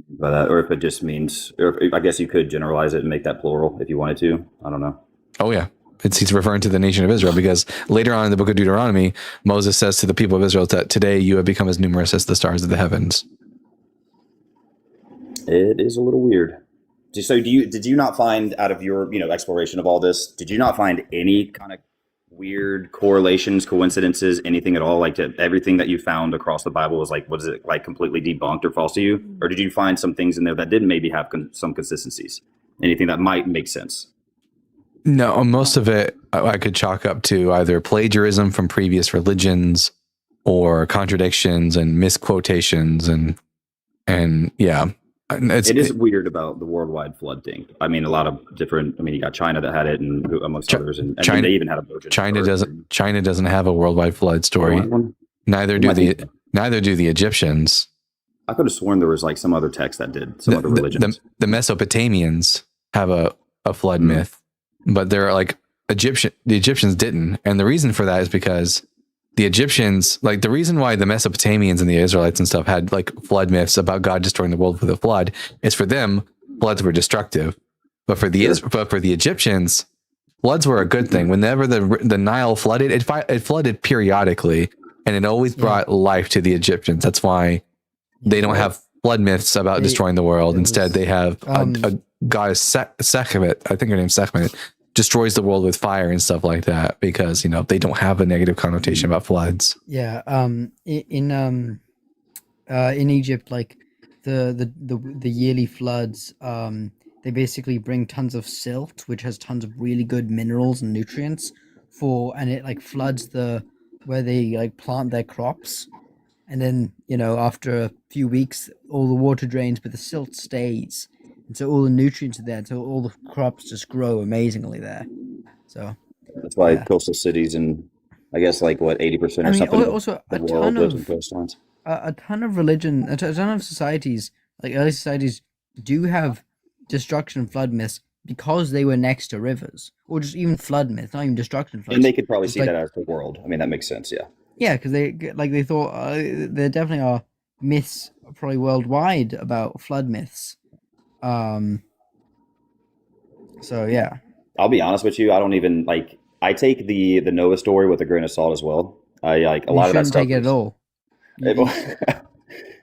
By that, or if it just means, I guess you could generalize it and make that plural if you wanted to. I don't know. Oh yeah. he's referring to the nation of Israel, because later on in the book of Deuteronomy, Moses says to the people of Israel that today you have become as numerous as the stars of the heavens. It is a little weird. So did you not find, out of your, exploration of all this, did you not find any kind of weird correlations, coincidences, anything at all? Like everything that you found across the Bible was it completely debunked or false to you? Or did you find some things in there that did maybe have some consistencies? Anything that might make sense? No, most of it I could chalk up to either plagiarism from previous religions or contradictions and misquotations and yeah. It is weird about the worldwide flood thing. I mean, a lot of different. I mean, you got China that had it, and amongst others, and China, they even had a virgin. China doesn't have a worldwide flood story. Neither do the Egyptians. I could have sworn there was like some other text that did some other religions. The Mesopotamians have a flood myth, but they're like the Egyptians didn't, and the reason for that is because the Egyptians, like the reason why the Mesopotamians and the Israelites and stuff had like flood myths about God destroying the world with a flood is for them, floods were destructive. But for the Egyptians, floods were a good thing. Whenever the Nile flooded, it flooded periodically, and it always brought life to the Egyptians. That's why they don't have flood myths about destroying the world. Instead, they have a goddess Sekhmet, I think her name's Sekhmet, destroys the world with fire and stuff like that, because they don't have a negative connotation about floods. Yeah. In Egypt, like the yearly floods, they basically bring tons of silt, which has tons of really good minerals and nutrients and it like floods where they like plant their crops, and then after a few weeks all the water drains, but the silt stays. And so all the nutrients are there, so all the crops just grow amazingly there. So that's why coastal cities and I guess 80% or something. Also a ton of religion, a ton of societies, like early societies, do have destruction and flood myths because they were next to rivers, or just even flood myths, not even destruction floods. And they could probably see that as the world. I mean, that makes sense. Yeah. Yeah, because they thought there definitely are myths probably worldwide about flood myths. So yeah, I'll be honest with you. I don't even I take the Noah story with a grain of salt as well. I like a lot of that stuff. Take it at all.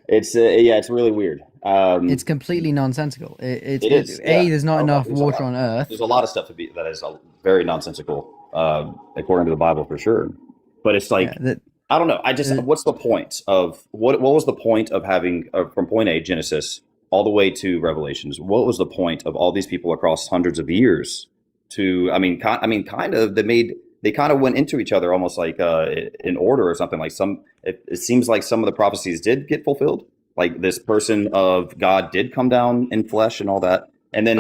It's it's really weird. It's completely nonsensical. It is. There's not enough water on Earth. There's a lot of stuff that is very nonsensical, according to the Bible for sure. But it's I don't know. What's the point of what was the point of having from point A, Genesis, all the way to Revelations? What was the point of all these people across hundreds of years? They kind of went into each other almost like in order or something. It seems like some of the prophecies did get fulfilled. Like this person of God did come down in flesh and all that, and then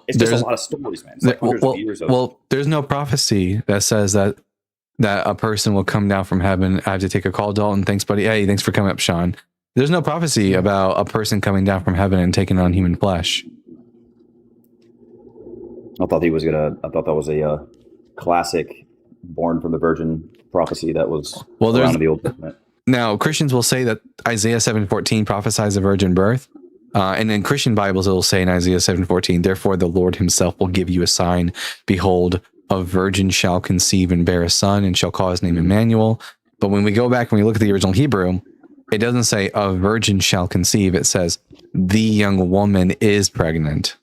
it's just a lot of stories, man. It's like hundreds of years of. There's no prophecy that says that a person will come down from heaven. I have to take a call, Dalton. Thanks, buddy. Hey, thanks for coming up, Sean. There's no prophecy about a person coming down from heaven and taking on human flesh. I thought that was a classic born from the virgin prophecy that was around in the Old Testament. Now, Christians will say that Isaiah 7:14 prophesies a virgin birth. And in Christian Bibles, it will say in Isaiah 7:14, therefore the Lord himself will give you a sign. Behold, a virgin shall conceive and bear a son and shall call his name Emmanuel. But when we go back and we look at the original Hebrew, it doesn't say a virgin shall conceive. It says the young woman is pregnant.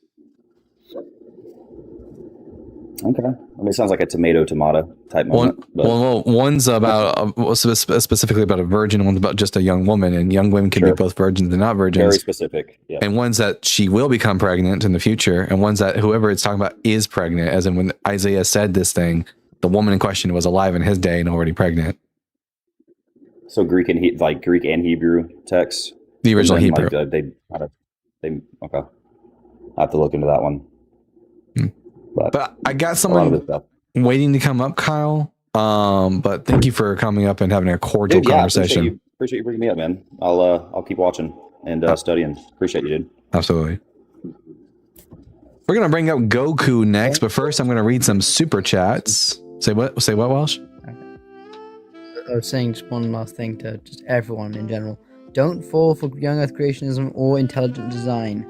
Okay. I mean, it sounds like a tomato type moment. One's about specifically about a virgin. One's about just a young woman, and young women can be both virgins and not virgins. Very specific. Yeah. And one's that she will become pregnant in the future, and one's that whoever it's talking about is pregnant. As in, when Isaiah said this thing, the woman in question was alive in his day and already pregnant. So Greek and Hebrew texts. The original Hebrew. Okay. I have to look into that one. But I got someone waiting to come up, Kyle. But thank you for coming up and having a cordial conversation. Appreciate you bringing me up, man. I'll keep watching and studying. Appreciate you, dude. Absolutely. We're gonna bring up Goku next, but first I'm gonna read some super chats. Say what, Welsh? I was saying just one last thing to just everyone in general. Don't fall for young Earth creationism or intelligent design.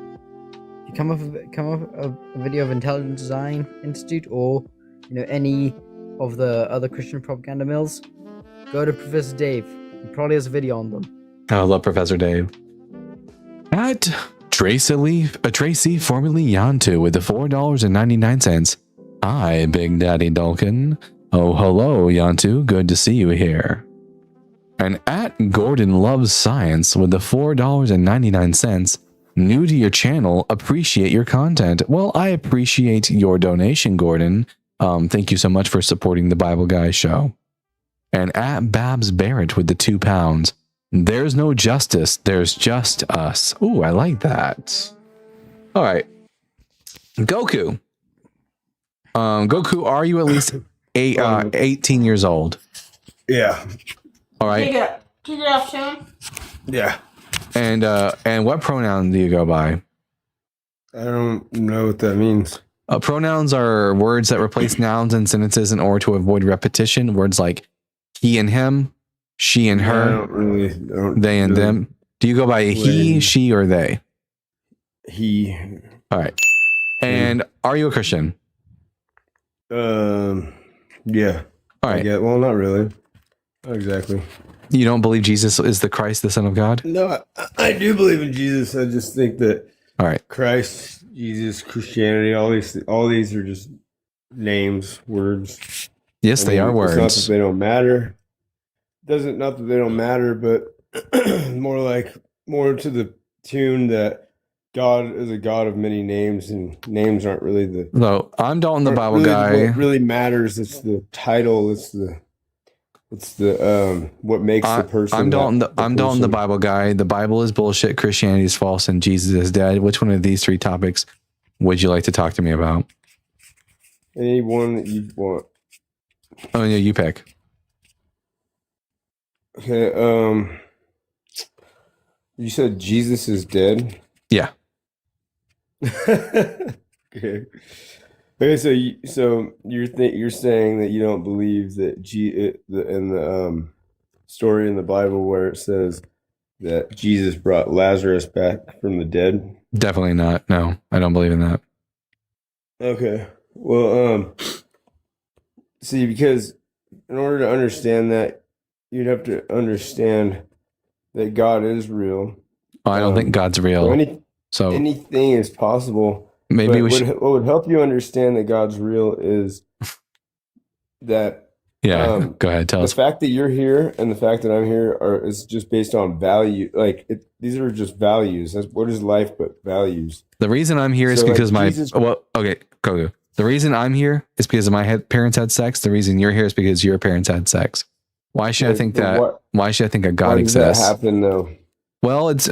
If you come up a video of Intelligent Design Institute or any of the other Christian propaganda mills, go to Professor Dave. He probably has a video on them. I love Professor Dave. At Tracy, formerly Yantu, with the $4.99. Hi, Big Daddy Dulkin. Oh, hello, Yantu. Good to see you here. And at Gordon Loves Science with the $4.99. New to your channel, appreciate your content. Well, I appreciate your donation, Gordon. Thank you so much for supporting the Bible Guy show. And at Babs Barrett with the £2. There's no justice, there's just us. Ooh, I like that. All right. Goku. Goku, are you at least 18 years old? Yeah. All right. Kick it off, Sean. Yeah. And what pronoun do you go by? I don't know what that means. Pronouns are words that replace nouns and sentences in order to avoid repetition. Words like he and him, she and her, I don't they and them. Do you go by he, she, or they? He. All right. And are you a Christian? Yeah. All right. Yeah. Well, not really. Not exactly. You don't believe Jesus is the Christ, the Son of God? No, I do believe in Jesus. I just think that All right. Christ, Jesus, Christianity, all these are just names, words. Yes, they are It's not words. that they don't matter. Not that they don't matter, but more to the tune that God is a God of many names, and names aren't really the. So I'm Dalton the Bible really Guy. What really matters, it's the title. It's the what makes the person. I'm Dalton. I'm Dalton the person. Bible Guy. The Bible is bullshit. Christianity is false, and Jesus is dead. Which one of these three topics would you like to talk to me about? Any one that you want. Oh yeah, you pick. Okay. You said Jesus is dead. Yeah. Okay. Okay. So you're saying that you don't believe that in the story in the Bible where it says that Jesus brought Lazarus back from the dead? Definitely not. No, I don't believe in that. Okay. Well, see, because in order to understand that, you'd have to understand that God is real. I don't think God's real. So anything is possible. Maybe But we what would help you understand that God's real is that Yeah, go ahead. Tell the us. fact that you're here and the fact that I'm here is just based on value. Like these are just values. What is life but values? The reason I'm here is So, like, because my Jesus- okay, go. The reason I'm here is because my parents had sex. The reason you're here is because your parents had sex. Why should I Like, think then that? what- Why should I think a God Why does that exists? happen though? Well, it's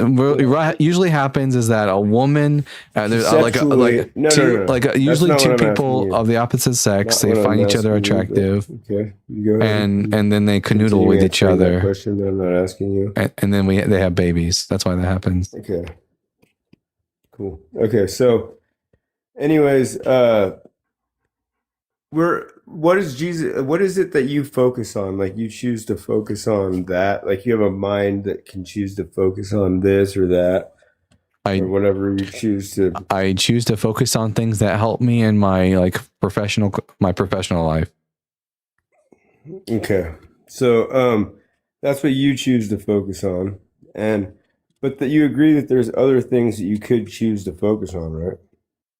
usually happens is that a woman, there's Conceptually- No, no. That's usually not two what I'm asking people you. of the opposite sex, Not they what find I'm each other asking you, but- attractive, Okay, you go ahead. and then they canoodle Continue with each answering that other, question that I'm not asking you. and then they have babies. That's why that happens. Okay. Cool. Okay, so anyways, what is it that you focus on? Like you choose to focus on that? Like you have a mind that can choose to focus on this or that or whatever you choose to. I choose to focus on things that help me in my professional life. Okay. So that's what you choose to focus on. But that you agree that there's other things that you could choose to focus on, right?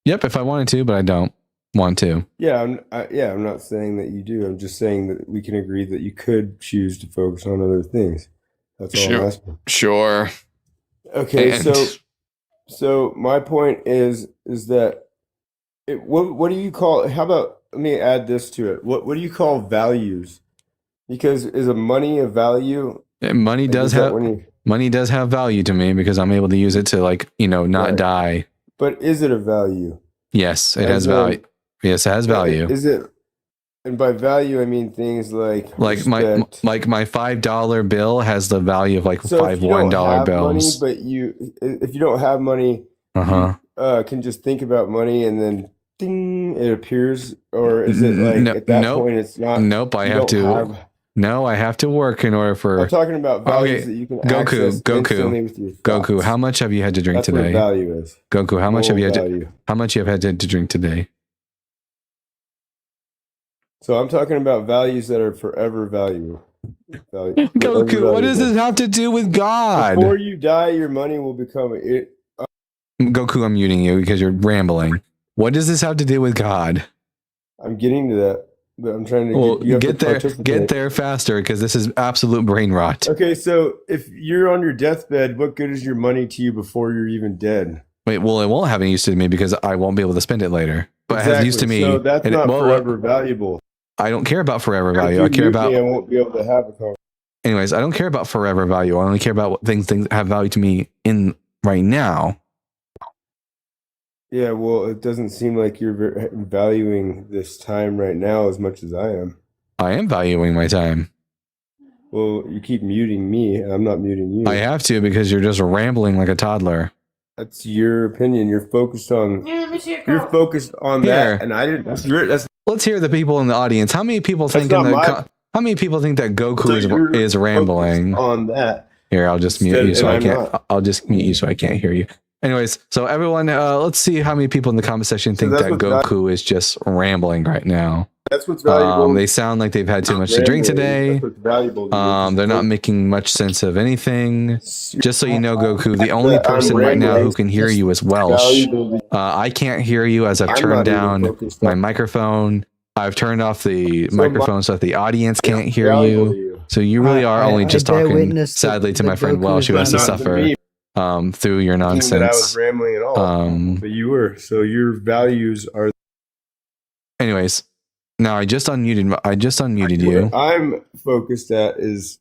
Yep, if I wanted to, but I don't want to. Yeah, I'm not saying that you do. I'm just saying that we can agree that you could choose to focus on other things. That's all I'm asking. Sure. Okay, so my point is that what do you call? How about let me add this to it. What do you call values? Because is money a value? Money does have value to me because I'm able to use it to not Right. die. But is it a value? Yes, it has As in- value. Yes, it has value. Is it? And by value, I mean things like My respect. my $5 bill has the value of So five if you don't $1 have bills. money, if you don't have money, can just think about money and then ding, it appears, or is it like at that nope. point it's not? Nope, I you have don't to. No, I have to work in order for. I'm talking about values Okay, that you can access instantly with your Goku. thoughts. How much have you had to drink That's what today? value is. Goku, how much have you had Moral value. How much you have had to drink today? So I'm talking about values that are forever value. Goku, what does this have to do with God? Before you die, your money will become it. Goku, I'm muting you because you're rambling. What does this have to do with God? I'm getting to that, but I'm trying to get there faster because this is absolute brain rot. Okay, so if you're on your deathbed, what good is your money to you before you're even dead? Wait, well, it won't have any use to me because I won't be able to spend it later. But it has use to me. So that's not forever valuable. I don't care about forever value. I care about. I won't be able to have a conversation. Anyways, I don't care about forever value. I only care about what things have value to me in right now. Yeah, well, it doesn't seem like you're valuing this time right now as much as I am. I am valuing my time. Well, you keep muting me, and I'm not muting you. I have to because you're just rambling like a toddler. That's your opinion. You're focused on. You're focused on Here. that, and I didn't. That's Let's hear the people in the audience. How many people think how many people think that Goku is rambling on that? Here, I'll just mute you so I can't. I'll just mute you so I can't hear you. Anyways, so everyone, let's see how many people in the comment section think that Goku is just rambling right now. That's what's valuable. They sound like they've had too much to drink today. That's what's valuable. They're not making much sense of anything. Just so you know, Goku, the only person right now who can hear you is Welsh. I can't hear you as I've turned down my microphone. I've turned off the microphone so that the audience can't hear you. So you really are only just talking, sadly, to my friend Welsh, who has to suffer through your nonsense. That I was rambling at all, but you were. So your values are. Anyways, now I just unmuted you. What I'm focused at is.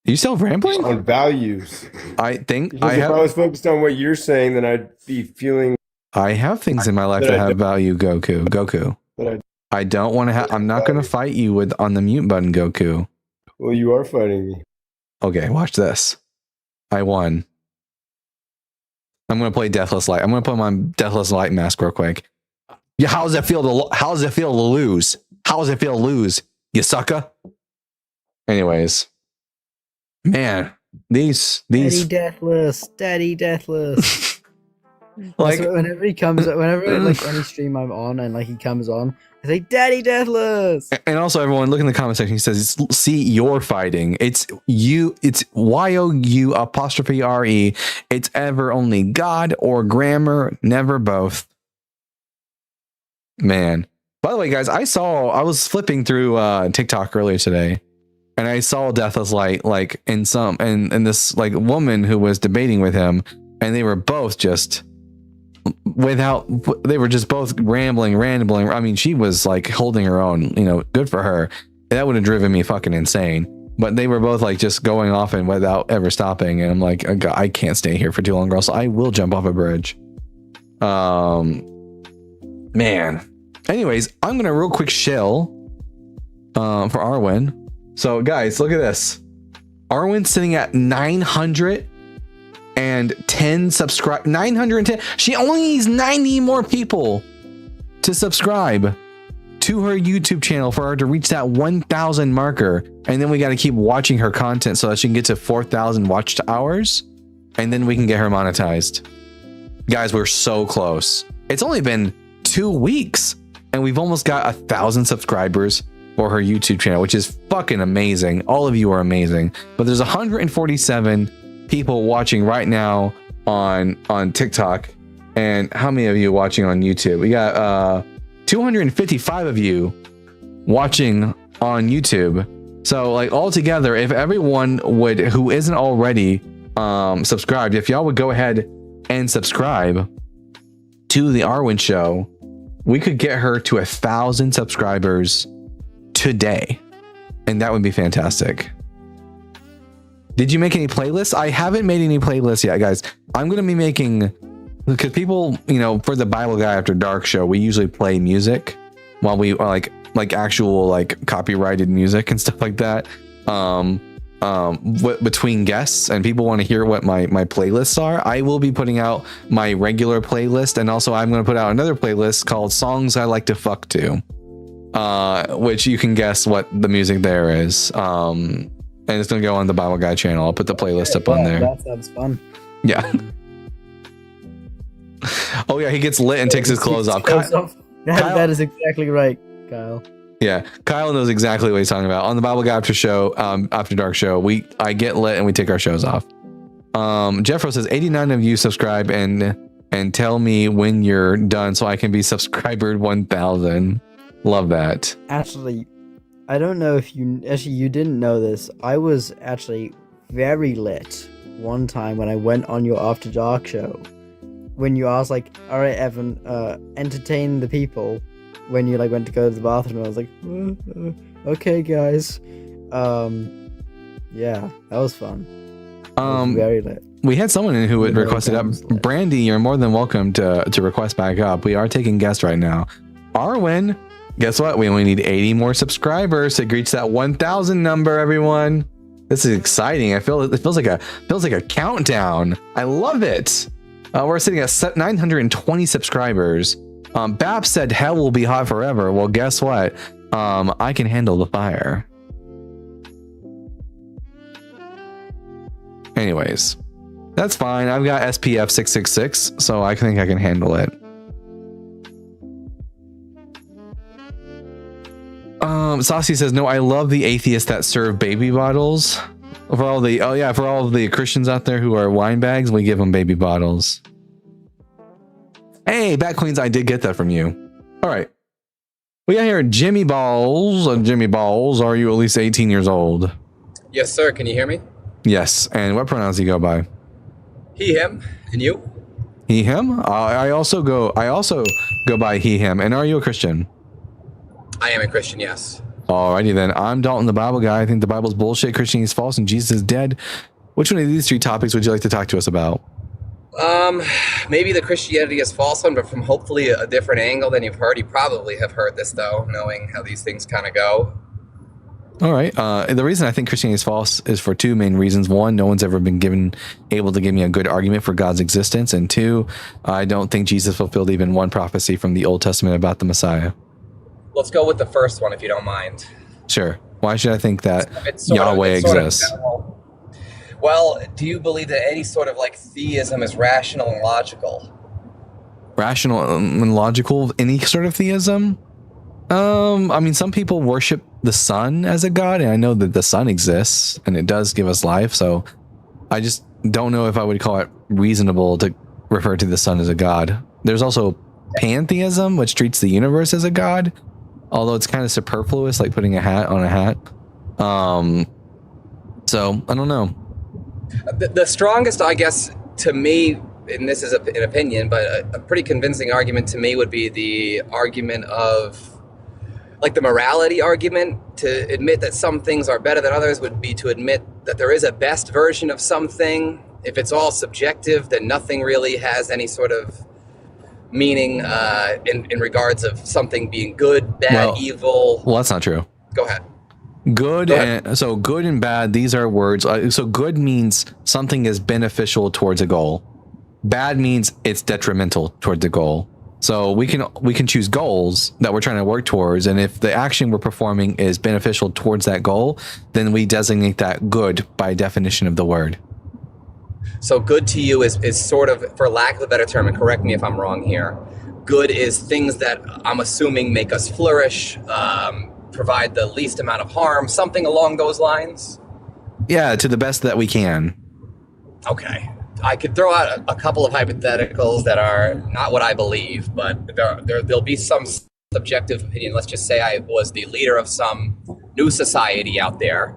Are you still rambling on values? I think if I was focused on what you're saying, then I'd be feeling. I have things in my life that have value, Goku. But I don't want to I'm not going to fight you on the mute button, Goku. Well, you are fighting me. Okay, watch this. I won. I'm going to play Deathless Light. I'm going to put my Deathless Light mask real quick. Yeah, how does it feel to lose? How does it feel to lose, you sucker? Anyways. Man, these Daddy Deathless. Like whenever he comes, whenever like any stream I'm on and like he comes on, I say Daddy Deathless. And also, everyone, look in the comment section. He says, "See, you're fighting. It's you. It's YOU''RE. It's ever only God or grammar, never both." Man. By the way, guys, I was flipping through TikTok earlier today, and I saw Deathless Light like in this like woman who was debating with him, and they were both just. They were just both rambling. I mean, she was like holding her own, good for her. That would have driven me fucking insane. But they were both like just going off and without ever stopping. And I'm like, I can't stay here for too long, girl. So I will jump off a bridge. Man. Anyways, I'm going to real quick shill for Arwen. So guys, look at this. Arwen's sitting at 910 subscribe. 910. She only needs 90 more people to subscribe to her YouTube channel for her to reach that 1,000 marker. And then we got to keep watching her content so that she can get to 4,000 watch hours. And then we can get her monetized. Guys, we're so close. It's only been 2 weeks and we've almost got 1,000 subscribers for her YouTube channel, which is fucking amazing. All of you are amazing. But there's 147 people watching right now on TikTok. And how many of you watching on YouTube? We got 255 of you watching on YouTube. So like all together, if everyone would, who isn't already subscribed, if y'all would go ahead and subscribe to the Arwen Show, we could get her to 1,000 subscribers today. And that would be fantastic. Did you make any playlists? I haven't made any playlists yet, guys. I'm going to be making, because people, for the Bible Guy After Dark show, we usually play music while we are like actual like copyrighted music and stuff like that. Between guests, and people want to hear what my playlists are. I will be putting out my regular playlist, and also I'm going to put out another playlist called Songs I Like to Fuck To, which you can guess what the music there is. And it's going to go on the Bible Guy channel. I'll put the playlist up on there. That sounds fun. Yeah. Oh yeah, he gets lit and takes his clothes off. That is exactly right, Kyle. Yeah, Kyle knows exactly what he's talking about. On the Bible Guy After Dark show, I get lit and we take our shows off. Jeffro says 89 of you subscribe and tell me when you're done so I can be subscriber 1000. Love that. Actually, I don't know if you didn't know this. I was actually very lit one time when I went on your After Dark show. When you asked like, all right, Evan, entertain the people. When you like went to go to the bathroom, I was like, okay, guys. Yeah, that was fun. Very lit. We had someone in who had requested up. Brandy, you're more than welcome to request back up. We are taking guests right now. Arwen, guess what? We only need 80 more subscribers to reach that 1,000 number. Everyone, this is exciting. It feels like a countdown. I love it. We're sitting at 920 subscribers. Bab said hell will be hot forever. Well, guess what? I can handle the fire. Anyways, that's fine. I've got SPF 666, so I think I can handle it. Saucy says, no, I love the atheists that serve baby bottles. For all of the Christians out there who are wine bags, we give them baby bottles. Hey, Bat Queens, I did get that from you. All right. We got here Jimmy Balls. Jimmy Balls, are you at least 18 years old? Yes, sir. Can you hear me? Yes. And what pronouns do you go by? He, him. And you? He, him? I also go by he, him. And are you a Christian? I am a Christian, yes. Alrighty then. I'm Dalton, the Bible guy. I think the Bible's bullshit, Christianity is false, and Jesus is dead. Which one of these three topics would you like to talk to us about? Maybe the Christianity is false one, but from hopefully a different angle than you've heard. You probably have heard this, though, knowing how these things kind of go. All right. The reason I think Christianity is false is for two main reasons. One, no one's ever been able to give me a good argument for God's existence. And two, I don't think Jesus fulfilled even one prophecy from the Old Testament about the Messiah. Let's go with the first one, if you don't mind. Sure. Why should I think that Yahweh exists? Well, do you believe that any sort of like theism is rational and logical? Rational and logical? Any sort of theism? I mean, some people worship the sun as a god, and I know that the sun exists and it does give us life. So I just don't know if I would call it reasonable to refer to the sun as a god. There's also pantheism, which treats the universe as a god, although it's kind of superfluous, like putting a hat on a hat. So I don't know. The strongest, I guess, to me, and this is an opinion, but a pretty convincing argument to me would be the argument of, like the morality argument. To admit that some things are better than others would be to admit that there is a best version of something. If it's all subjective, then nothing really has any sort of meaning in regards of something being good, bad, evil. Well, that's not true. Go ahead. Good and bad, these are words. So good means something is beneficial towards a goal. Bad means it's detrimental towards the goal. So we can choose goals that we're trying to work towards, and if the action we're performing is beneficial towards that goal, then we designate that good by definition of the word. So good to you is sort of, for lack of a better term, and correct me if I'm wrong here, good is things that I'm assuming make us flourish, provide the least amount of harm, something along those lines? Yeah, to the best that we can. Okay. I could throw out a couple of hypotheticals that are not what I believe, but there'll be some subjective opinion. Let's just say I was the leader of some new society out there,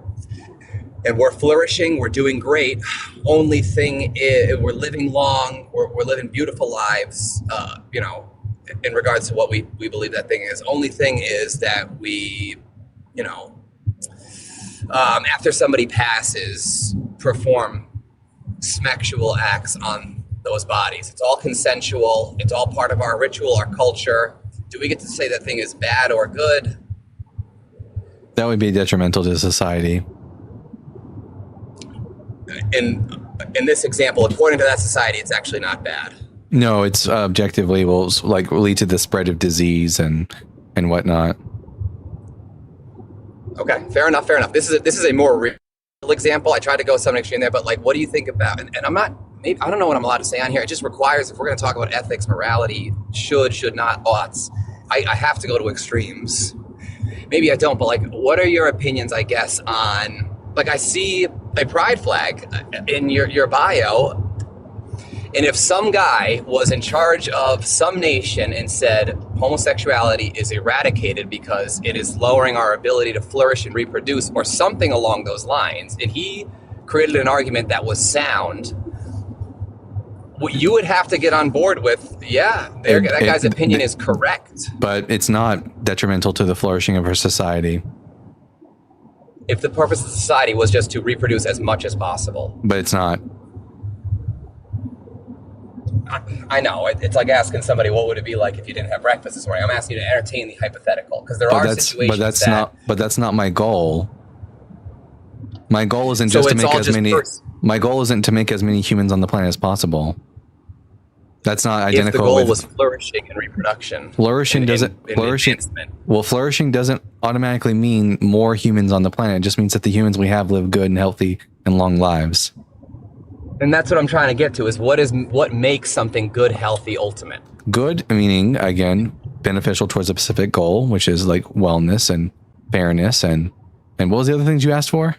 and we're flourishing, we're doing great. Only thing is, we're living long, we're living beautiful lives, in regards to what we believe that thing is. Only thing is that we, after somebody passes, perform sexual acts on those bodies. It's all consensual. It's all part of our ritual, our culture. Do we get to say that thing is bad or good? That would be detrimental to society. In this example, according to that society, it's actually not bad. No, it's objectively will lead to the spread of disease and whatnot. Okay, fair enough. This is a more real example. I tried to go some extreme there, but like, what do you think about? And I'm not. Maybe I don't know what I'm allowed to say on here. It just requires, if we're going to talk about ethics, morality, should not, oughts. I have to go to extremes. maybe I don't, but like, what are your opinions, I guess, on, like, I see a pride flag in your bio, and if some guy was in charge of some nation and said homosexuality is eradicated because it is lowering our ability to flourish and reproduce, or something along those lines, and he created an argument that was sound, what you would have to get on board with, that guy's opinion is correct. But it's not detrimental to the flourishing of our society. If the purpose of society was just to reproduce as much as possible. But it's not. I know, it's like asking somebody what would it be like if you didn't have breakfast this morning. I'm asking you to entertain the hypothetical, because there are situations but that's not my goal. My goal isn't just to make as many. My goal isn't to make as many humans on the planet as possible. That's not identical. If the goal was flourishing and reproduction. Flourishing doesn't automatically mean more humans on the planet. It just means that the humans we have live good and healthy and long lives. And that's what I'm trying to get to, is what makes something good, healthy, ultimate? Good meaning, again, beneficial towards a specific goal, which is like wellness and fairness and what was the other things you asked for?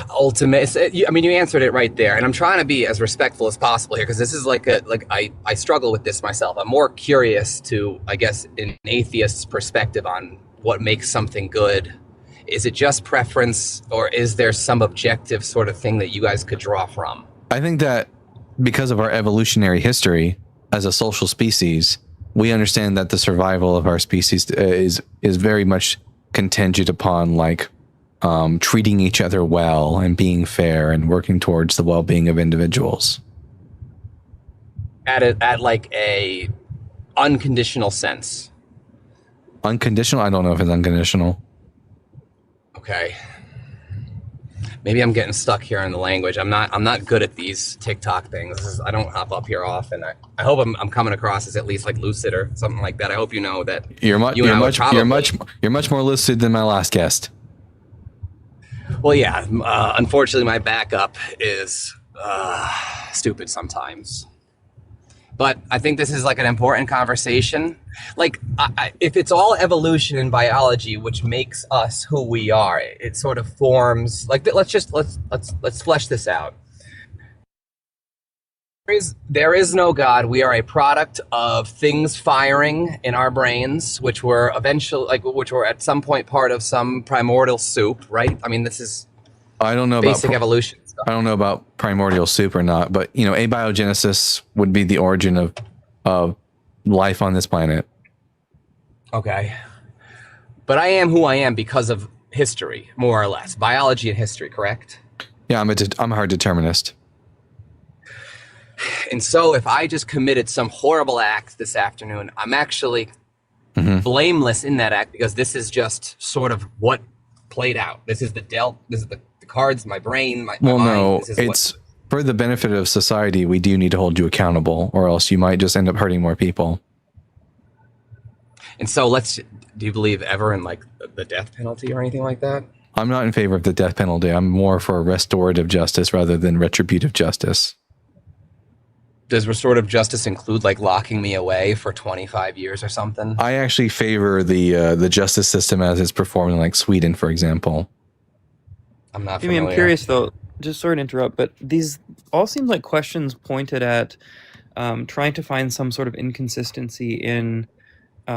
Ultimate. I mean, you answered it right there, and I'm trying to be as respectful as possible here, because this is I struggle with this myself. I'm more curious to, I guess, an atheist's perspective on what makes something good. Is it just preference, or is there some objective sort of thing that you guys could draw from? I think that because of our evolutionary history as a social species, we understand that the survival of our species is very much contingent upon treating each other well and being fair and working towards the well-being of individuals. At like a unconditional sense. Unconditional? I don't know if it's unconditional. Okay. Maybe I'm getting stuck here in the language. I'm not good at these TikTok things. I don't hop up here often. I hope I'm coming across as at least like lucid or something like that. I hope you know that you're much more lucid than my last guest. Well, yeah. Unfortunately, my backup is stupid sometimes. But I think this is like an important conversation. Like, if it's all evolution and biology, which makes us who we are, it sort of forms. Like, let's flesh this out. There is no God. We are a product of things firing in our brains, which were which were at some point part of some primordial soup, right? I mean, this is basic evolution. I don't know about primordial soup or not, but abiogenesis would be the origin of life on this planet. Okay. But I am who I am because of history, more or less. Biology and history, correct? Yeah, I'm a hard determinist. And so if I just committed some horrible act this afternoon, I'm actually blameless in that act, because this is just sort of what played out. This is the cards, my brain, my mind. No, it's for the benefit of society. We do need to hold you accountable, or else you might just end up hurting more people. And so do you believe ever in like the death penalty or anything like that? I'm not in favor of the death penalty. I'm more for restorative justice rather than retributive justice. Does restorative justice include like locking me away for 25 years or something? I actually favor the justice system as it's performed in like Sweden, for example. I'm not Jimmy, familiar. I'm curious though, just sorry to interrupt, but these all seem like questions pointed at trying to find some sort of inconsistency in the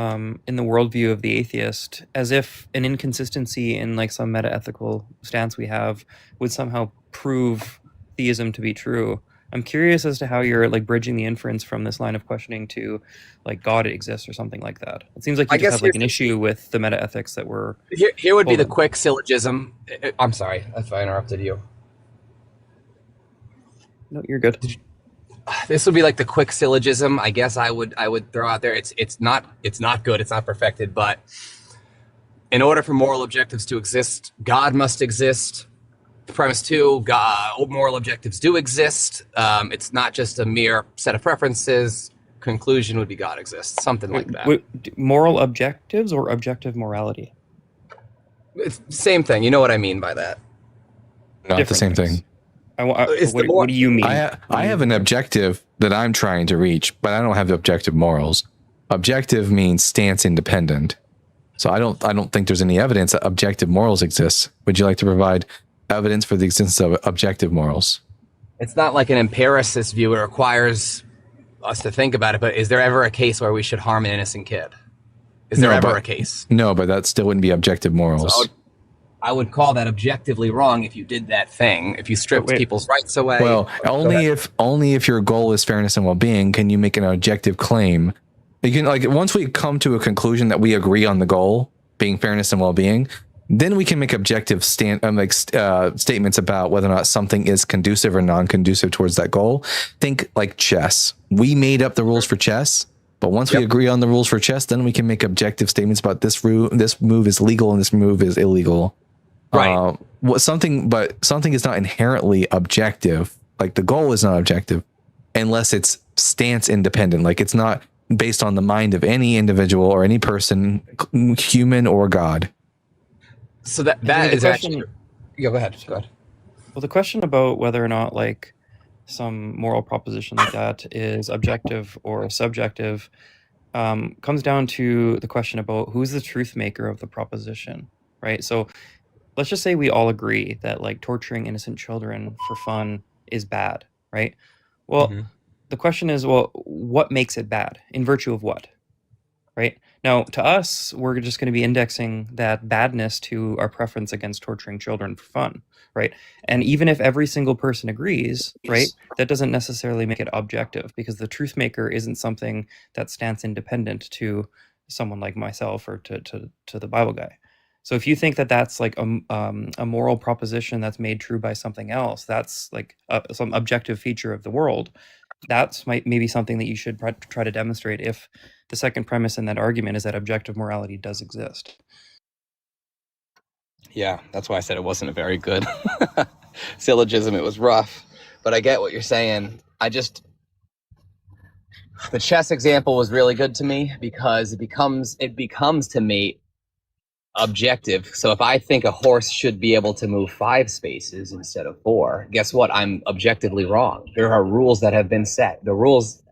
worldview of the atheist, as if an inconsistency in like some meta-ethical stance we have would somehow prove theism to be true. I'm curious as to how you're like bridging the inference from this line of questioning to like God exists or something like that. It seems like you just have like an issue with the meta-ethics that we're... Here would be the quick syllogism. I'm sorry if I interrupted you. No, you're good. This would be like the quick syllogism, I guess I would throw out there. It's not good, it's not perfected, but in order for moral objectives to exist, God must exist. Premise 2, moral objectives do exist. It's not just a mere set of preferences. Conclusion would be God exists, something like that. Moral objectives or objective morality? It's the same thing. You know what I mean by that. Not the same thing. What do you mean? I have an objective that I'm trying to reach, but I don't have the objective morals. Objective means stance independent. So I don't think there's any evidence that objective morals exist. Would you like to provide evidence for the existence of objective morals? It's not like an empiricist view. It requires us to think about it. But is there ever a case where we should harm an innocent kid? Is there ever a case? No, but that still wouldn't be objective morals. So I would call that objectively wrong if you did that thing. If you stripped people's rights away. Well, only if your goal is fairness and well-being can you make an objective claim. You can, like, once we come to a conclusion that we agree on the goal being fairness and well-being, then we can make objective statements about whether or not something is conducive or non-conducive towards that goal. Think like chess. We made up the rules for chess, but once we agree on the rules for chess, then we can make objective statements about this move is legal and this move is illegal. Right. Something is not inherently objective. Like the goal is not objective unless it's stance independent. Like it's not based on the mind of any individual or any person, human or God. So that is actually. Yeah, go ahead. Go ahead. Well, the question about whether or not like some moral proposition like that is objective or subjective comes down to the question about who's the truth maker of the proposition, right? So let's just say we all agree that like torturing innocent children for fun is bad, right? Well, the question is, well, what makes it bad? In virtue of what? Right? Now, to us, we're just going to be indexing that badness to our preference against torturing children for fun, right? And even if every single person agrees, right, that doesn't necessarily make it objective because the truth maker isn't something that stands independent to someone like myself or to the Bible guy. So if you think that that's like a moral proposition that's made true by something else, that's like some objective feature of the world, that's maybe something that you should try to demonstrate if the second premise in that argument is that objective morality does exist. Yeah, that's why I said it wasn't a very good syllogism. It was rough, but I get what you're saying. The chess example was really good to me because it becomes to me objective. So if I think a horse should be able to move 5 spaces instead of 4, guess what? I'm objectively wrong. There are rules that have been set. The rules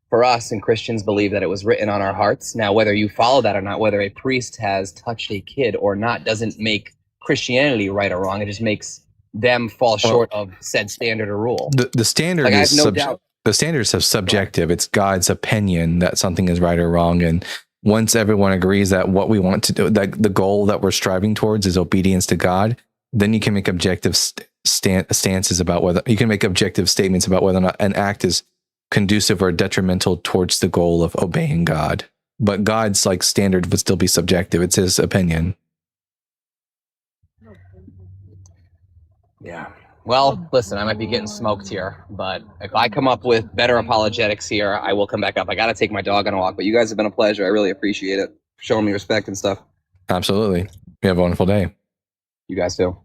for us and Christians believe that it was written on our hearts. Now, whether you follow that or not, whether a priest has touched a kid or not, doesn't make Christianity right or wrong. It just makes them fall short of said standard or rule. The standard Like, I is have no doubt. the standards are subjective. It's God's opinion that something is right or wrong, and once everyone agrees that what we want to do, that the goal that we're striving towards is obedience to God, then you can make objective stances about whether you can make objective statements about whether or not an act is conducive or detrimental towards the goal of obeying God. But God's like standard would still be subjective. It's his opinion. Yeah. Well, listen, I might be getting smoked here, but if I come up with better apologetics here, I will come back up. I got to take my dog on a walk, but you guys have been a pleasure. I really appreciate it. Showing me respect and stuff. Absolutely. You have a wonderful day. You guys too.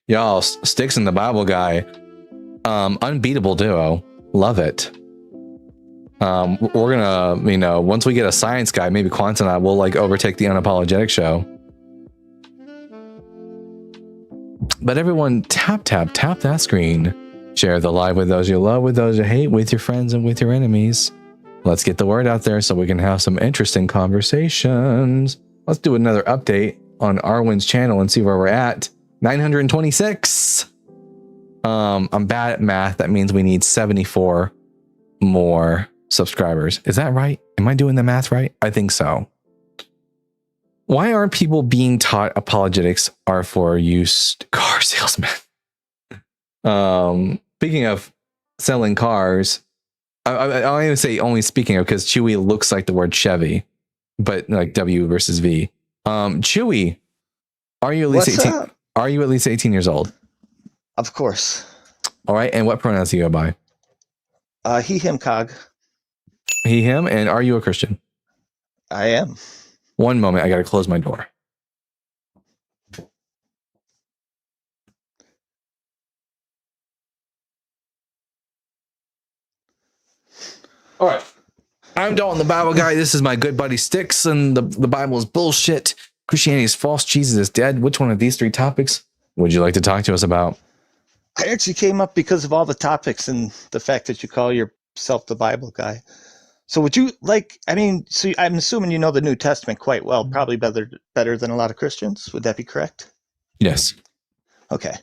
Y'all, Sticks and the Bible Guy, unbeatable duo. Love it. We're gonna, once we get a science guy, maybe Quant and I will like overtake the Unapologetic Show. But everyone, tap that screen. Share the live with those you love, with those you hate, with your friends and with your enemies. Let's get the word out there so we can have some interesting conversations. Let's do another update on Arwen's channel and see where we're at. 926. I'm bad at math. That means we need 74 more subscribers. Is that right? Am I doing the math right? I think so. Why aren't people being taught apologetics are for used car salesmen? Speaking of selling cars, I'll even say only speaking of, because Chewy looks like the word Chevy, but like W versus V. Chewy, are you at least 18? Are you at least 18 years old? Of course. All right. And what pronouns do you go by? He, him, cog. He, him. And are you a Christian? I am. One moment. I got to close my door. All right. I'm Dalton the Bible Guy. This is my good buddy Sticks, and the Bible is bullshit. Christianity is false. Jesus is dead. Which one of these 3 topics would you like to talk to us about? I actually came up because of all the topics and the fact that you call yourself the Bible Guy. So would you like? I mean, so I'm assuming you know the New Testament quite well, probably better than a lot of Christians. Would that be correct? Yes. Okay.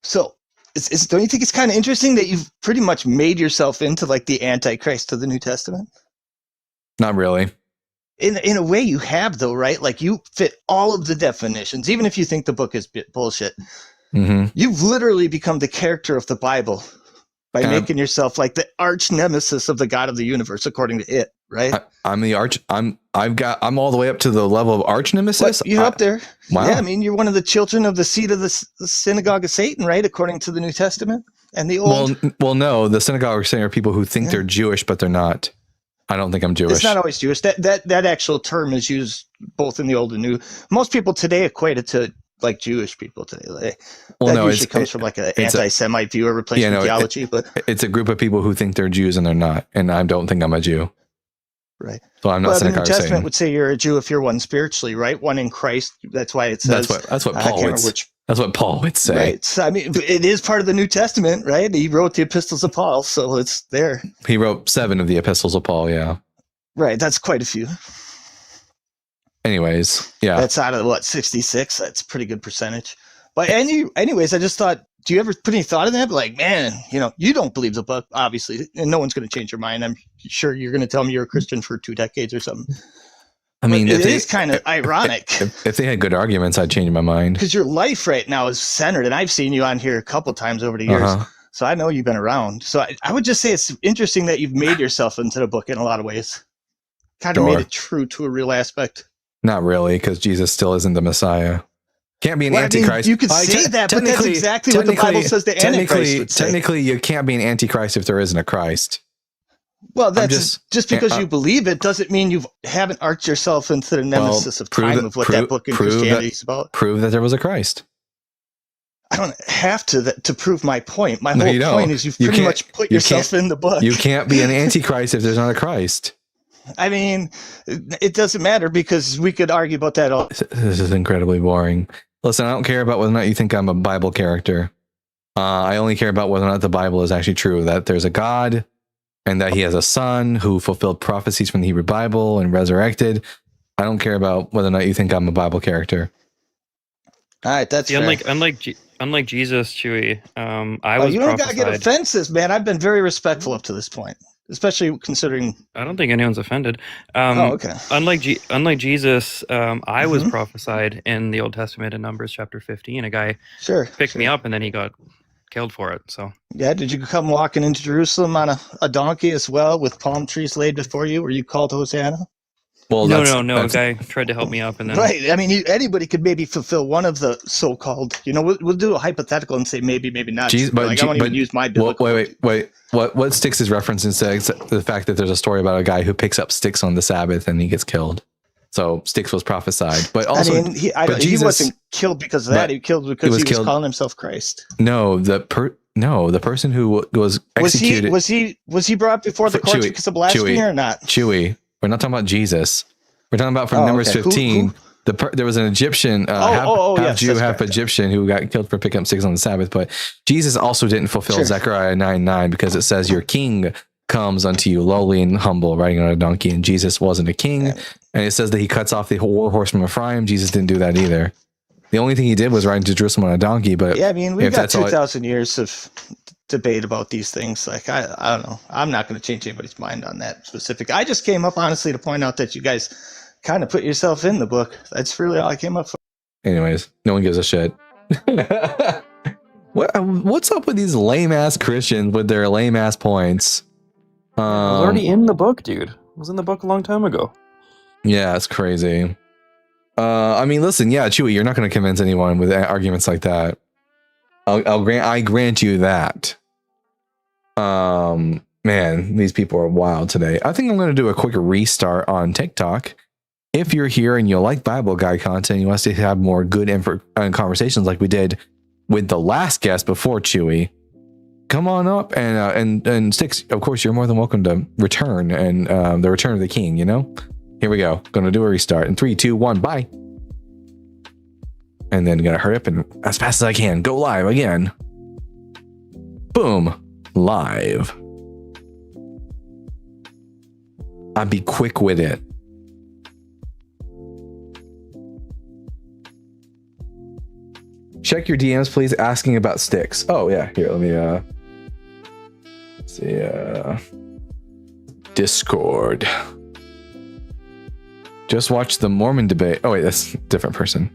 So, don't you think it's kind of interesting that you've pretty much made yourself into like the Antichrist of the New Testament? Not really. In a way, you have though, right? Like you fit all of the definitions, even if you think the book is bullshit. Mm-hmm. You've literally become the character of the Bible by making yourself like the arch nemesis of the God of the universe, according to it, right? I'm all the way up to the level of arch nemesis. But you're up there. Wow. Yeah, I mean, you're one of the children of the seed of the synagogue of Satan, right? According to the New Testament and the Old. Well, no, the synagogue of Satan are people who think they're Jewish, but they're not. I don't think I'm Jewish. It's not always Jewish. That actual term is used both in the Old and New. Most people today equate it to like Jewish people today. That usually comes from like an anti-Semite view or replacement theology. But it's a group of people who think they're Jews and they're not, and I don't think I'm a Jew. Right. So I'm not well, the New synagogue of Satan. Testament would say you're a Jew if you're one spiritually, right? One in Christ. That's why it says. That's what Paul would. That's what Paul would say. Right. So, I mean, it is part of the New Testament, right? He wrote the epistles of Paul, so it's there. He wrote 7 of the epistles of Paul. Yeah. Right. That's quite a few. Anyways, yeah. That's out of what, 66? That's a pretty good percentage. But anyways, I just thought, do you ever put any thought in that? Like, man, you don't believe the book, obviously, and no one's going to change your mind. I'm sure you're going to tell me you're a Christian for 2 decades or something. I mean, it is kind of ironic. If they had good arguments, I'd change my mind. Because your life right now is centered, and I've seen you on here a couple times over the years, so I know you've been around. So I would just say it's interesting that you've made yourself into the book in a lot of ways. Kind of made it true to a real aspect. Not really, because Jesus still isn't the Messiah. Can't be an Antichrist. You could say that, but that's exactly what the Bible says the Antichrist would say. Technically, you can't be an Antichrist if there isn't a Christ. Well, that's just because you believe it doesn't mean you haven't arched yourself into the nemesis of time of what that book in Christianity is about. Prove that there was a Christ. I don't have to prove my point. My whole point is you've pretty much put yourself in the book. You can't be an Antichrist if there's not a Christ. I mean, it doesn't matter because we could argue about that all. This is incredibly boring. Listen, I don't care about whether or not you think I'm a Bible character. I only care about whether or not the Bible is actually true, that there's a God and that he has a son who fulfilled prophecies from the Hebrew Bible and resurrected. I don't care about whether or not you think I'm a Bible character. All right, that's fair. Unlike Jesus, Chewie, you don't gotta get offensive, man. I've been very respectful up to this point, especially considering. I don't think anyone's offended. Okay. Unlike Jesus, I was prophesied in the Old Testament in Numbers chapter 15. A guy picked me up and then he got killed for it. So yeah, did you come walking into Jerusalem on a donkey as well with palm trees laid before you? Were you called Hosanna? Well, no. A guy tried to help me up, and then right. I mean, anybody could maybe fulfill one of the so-called. We'll do a hypothetical and say maybe not. I won't even use my biblical. Wait. What Styx is referencing is the fact that there's a story about a guy who picks up sticks on the Sabbath and he gets killed. So Styx was prophesied, but also he wasn't killed because of that. He killed because he was calling himself Christ. No, the person who was executed was he brought before the court because of blasphemy or not? Chewie, we're not talking about Jesus. We're talking about from Numbers 15. Who? There was an Egyptian, half Jew, half Egyptian, who got killed for picking up sticks on the Sabbath. But Jesus also didn't fulfill Zechariah 9:9 because it says your king comes unto you lowly and humble, riding on a donkey. And Jesus wasn't a king. And it says that he cuts off the war horse from Ephraim. Jesus didn't do that either. The only thing he did was ride into Jerusalem on a donkey. But yeah, I mean, we've got 2,000 years of debate about these things. Like, I don't know. I'm not going to change anybody's mind on that specific. I just came up, honestly, to point out that you guys kind of put yourself in the book. That's really all I came up for. Anyways, no one gives a shit. What's up with these lame-ass Christians with their lame-ass points? I was already in the book, dude. I was in the book a long time ago. Yeah, it's crazy. I mean, listen, yeah, Chewie, you're not going to convince anyone with arguments like that. I grant you that. Man, these people are wild today. I think I'm going to do a quick restart on TikTok. If you're here and you like Bible Guy content, you want us to have more good conversations like we did with the last guest before Chewie, come on up and Styx, of course, you're more than welcome to return and the return of the king, Here we go. Gonna do a restart in 3, 2, 1, bye. And then gonna hurry up and as fast as I can go live again. Boom, live. I'd be quick with it. Check your DMs, please, asking about sticks. Oh, yeah. Here, let me see. Discord. Just watch the Mormon debate. Oh, wait, that's a different person.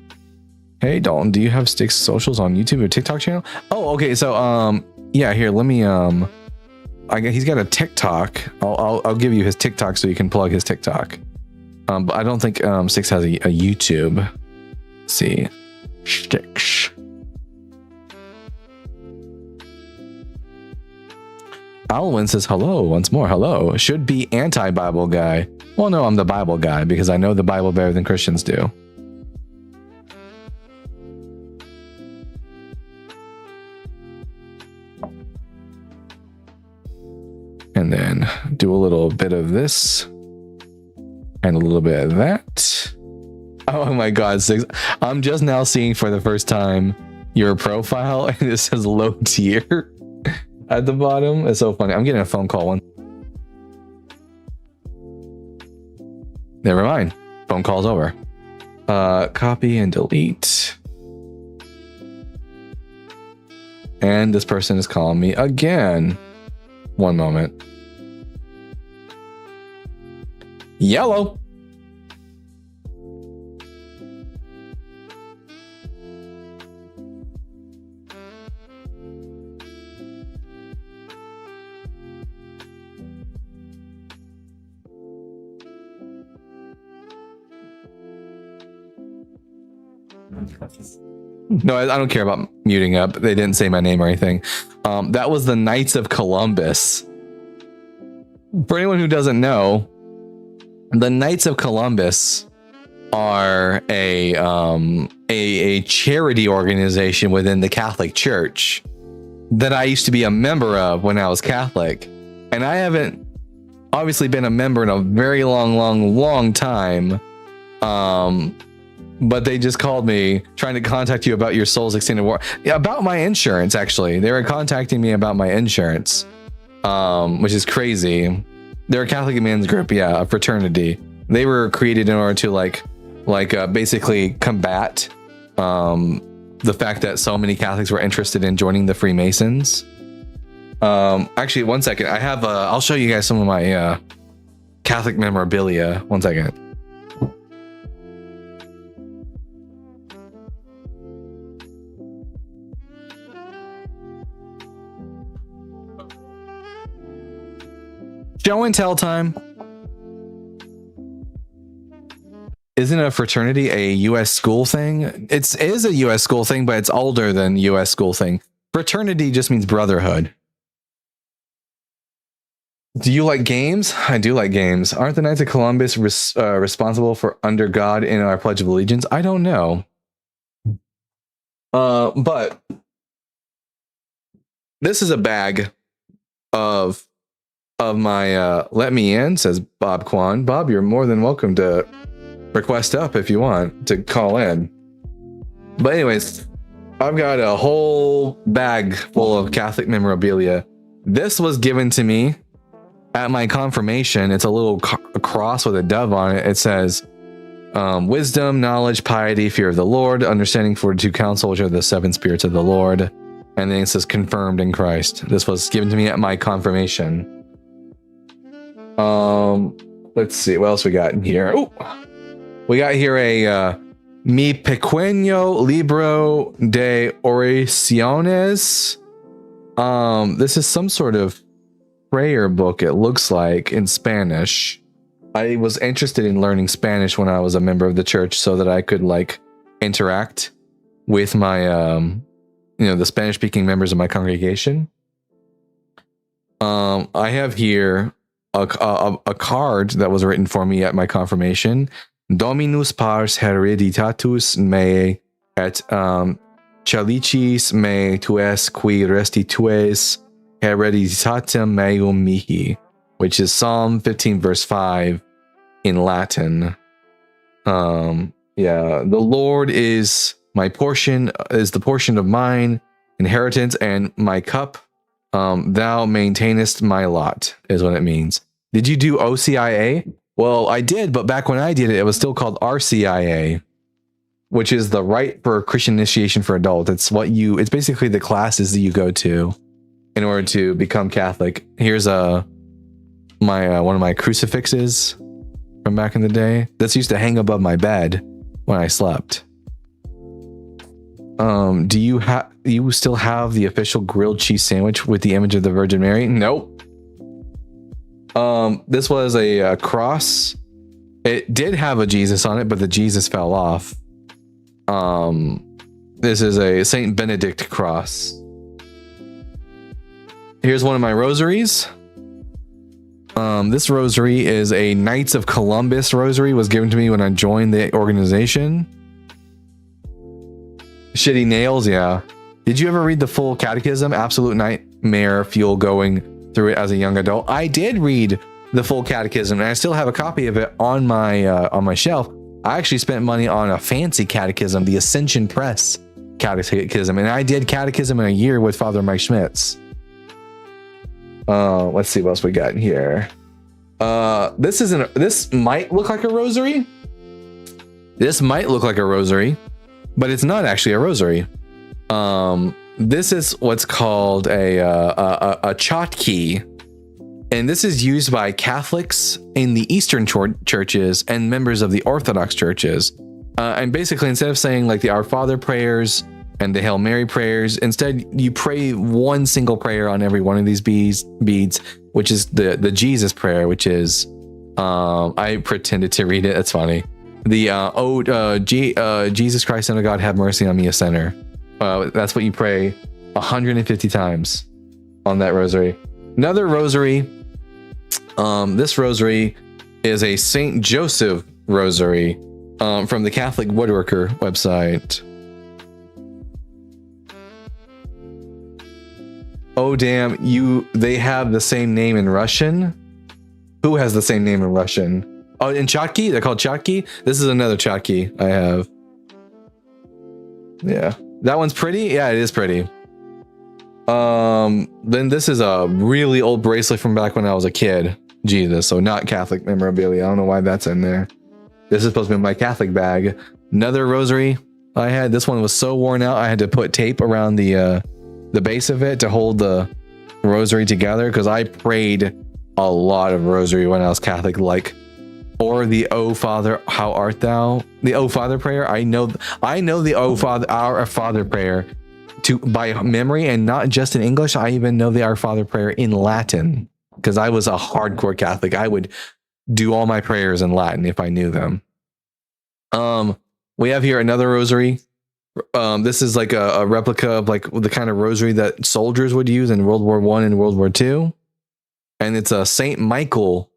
Hey, Dalton, do you have Sticks socials on YouTube or TikTok channel? Oh, okay. So, yeah, here, let me, he's got a TikTok. I'll give you his TikTok so you can plug his TikTok. But I don't think Sticks has a YouTube. Let's see. Sticks. Alwyn says hello once more. Hello. Should be anti-Bible guy. Well, no, I'm the Bible guy because I know the Bible better than Christians do. And then do a little bit of this and a little bit of that. Oh my God, Six. I'm just now seeing for the first time your profile and it says low tier at the bottom. It's so funny. I'm getting a phone call one. Never mind. Phone call's over. Copy and delete. And this person is calling me again. One moment. Yellow. No, I don't care about muting up. They didn't say my name or anything. That was the Knights of Columbus. For anyone who doesn't know, the Knights of Columbus are a charity organization within the Catholic Church that I used to be a member of when I was Catholic. And I haven't obviously been a member in a very long time. But they just called me trying to contact you about your Souls Extended War. Yeah, about my insurance, actually. They were contacting me about my insurance, which is crazy. They're a Catholic men's group, yeah, a fraternity. They were created in order to basically combat the fact that so many Catholics were interested in joining the Freemasons. Actually, one second. I have I'll show you guys some of my Catholic memorabilia. One second. Show and tell time. Isn't a fraternity a U.S. school thing? It is a U.S. school thing, but it's older than U.S. school thing. Fraternity just means brotherhood. Do you like games? I do like games. Aren't the Knights of Columbus responsible for under God in our Pledge of Allegiance? I don't know. But this is a bag of my let me in, says Bob Kwan. Bob, you're more than welcome to request up if you want to call in. But anyways, I've got a whole bag full of Catholic memorabilia. This was given to me at my confirmation. It's a little cross with a dove on it. It says wisdom, knowledge, piety, fear of the Lord, understanding, fortitude, counsel, which are the seven spirits of the Lord. And then it says confirmed in Christ. This was given to me at my confirmation. Let's see what else we got in here. Ooh, we got here a Mi Pequeño Libro de Oraciones. This is some sort of prayer book, it looks like, in Spanish. I was interested in learning Spanish when I was a member of the church so that I could like interact with my the Spanish speaking members of my congregation. I have here a card that was written for me at my confirmation. Dominus pars hereditatus me et chalicis me tues qui restitues hereditatem meum mihi, which is Psalm 15 verse 5 in Latin. The Lord is my portion, is the portion of mine inheritance and my cup. Thou maintainest my lot, is what it means. Did you do OCIA? Well, I did, but back when I did it, it was still called RCIA, which is the Rite for Christian Initiation for Adults. It's basically the classes that you go to in order to become Catholic. Here's one of my crucifixes from back in the day. This used to hang above my bed when I slept. Do you still have the official grilled cheese sandwich with the image of the Virgin Mary? Nope. This was a cross. It did have a Jesus on it, but the Jesus fell off. This is a Saint Benedict cross. Here's one of my rosaries. This rosary is a Knights of Columbus rosary. Was given to me when I joined the organization. Shitty nails, yeah. Did you ever read the full catechism? Absolute nightmare fuel going through it as a young adult. I did read the full catechism, and I still have a copy of it on my shelf. I actually spent money on a fancy catechism, the Ascension Press catechism, and I did catechism in a year with Father Mike Schmitz. Let's see what else we got in here. This might look like a rosary. This might look like a rosary, but it's not actually a rosary. This is what's called a chotki, and this is used by Catholics in the Eastern churches and members of the Orthodox churches. And basically, instead of saying like the Our Father prayers and the Hail Mary prayers, instead you pray one single prayer on every one of these beads, which is the Jesus prayer, which is I pretended to read it. That's funny. Jesus Christ, Son of God, have mercy on me, a sinner. That's what you pray 150 times on that rosary. Another rosary. This rosary is a Saint Joseph rosary from the Catholic Woodworker website. Oh damn! They have the same name in Russian. Who has the same name in Russian? Oh, in Chotki, they're called Chotki. This is another Chotki I have. Yeah, that one's pretty. Yeah, it is pretty. Then this is a really old bracelet from back when I was a kid. Jesus, so not Catholic memorabilia. I don't know why that's in there. This is supposed to be my Catholic bag. Another rosary I had. This one was so worn out, I had to put tape around the base of it to hold the rosary together, because I prayed a lot of rosary when I was Catholic, or the "O Father, how art thou?" The "O Father" prayer. I know the "O Father, our Father" prayer by memory, and not just in English. I even know the "Our Father" prayer in Latin, because I was a hardcore Catholic. I would do all my prayers in Latin if I knew them. We have here another rosary. This is like a replica of like the kind of rosary that soldiers would use in World War I and World War II. And it's a Saint Michael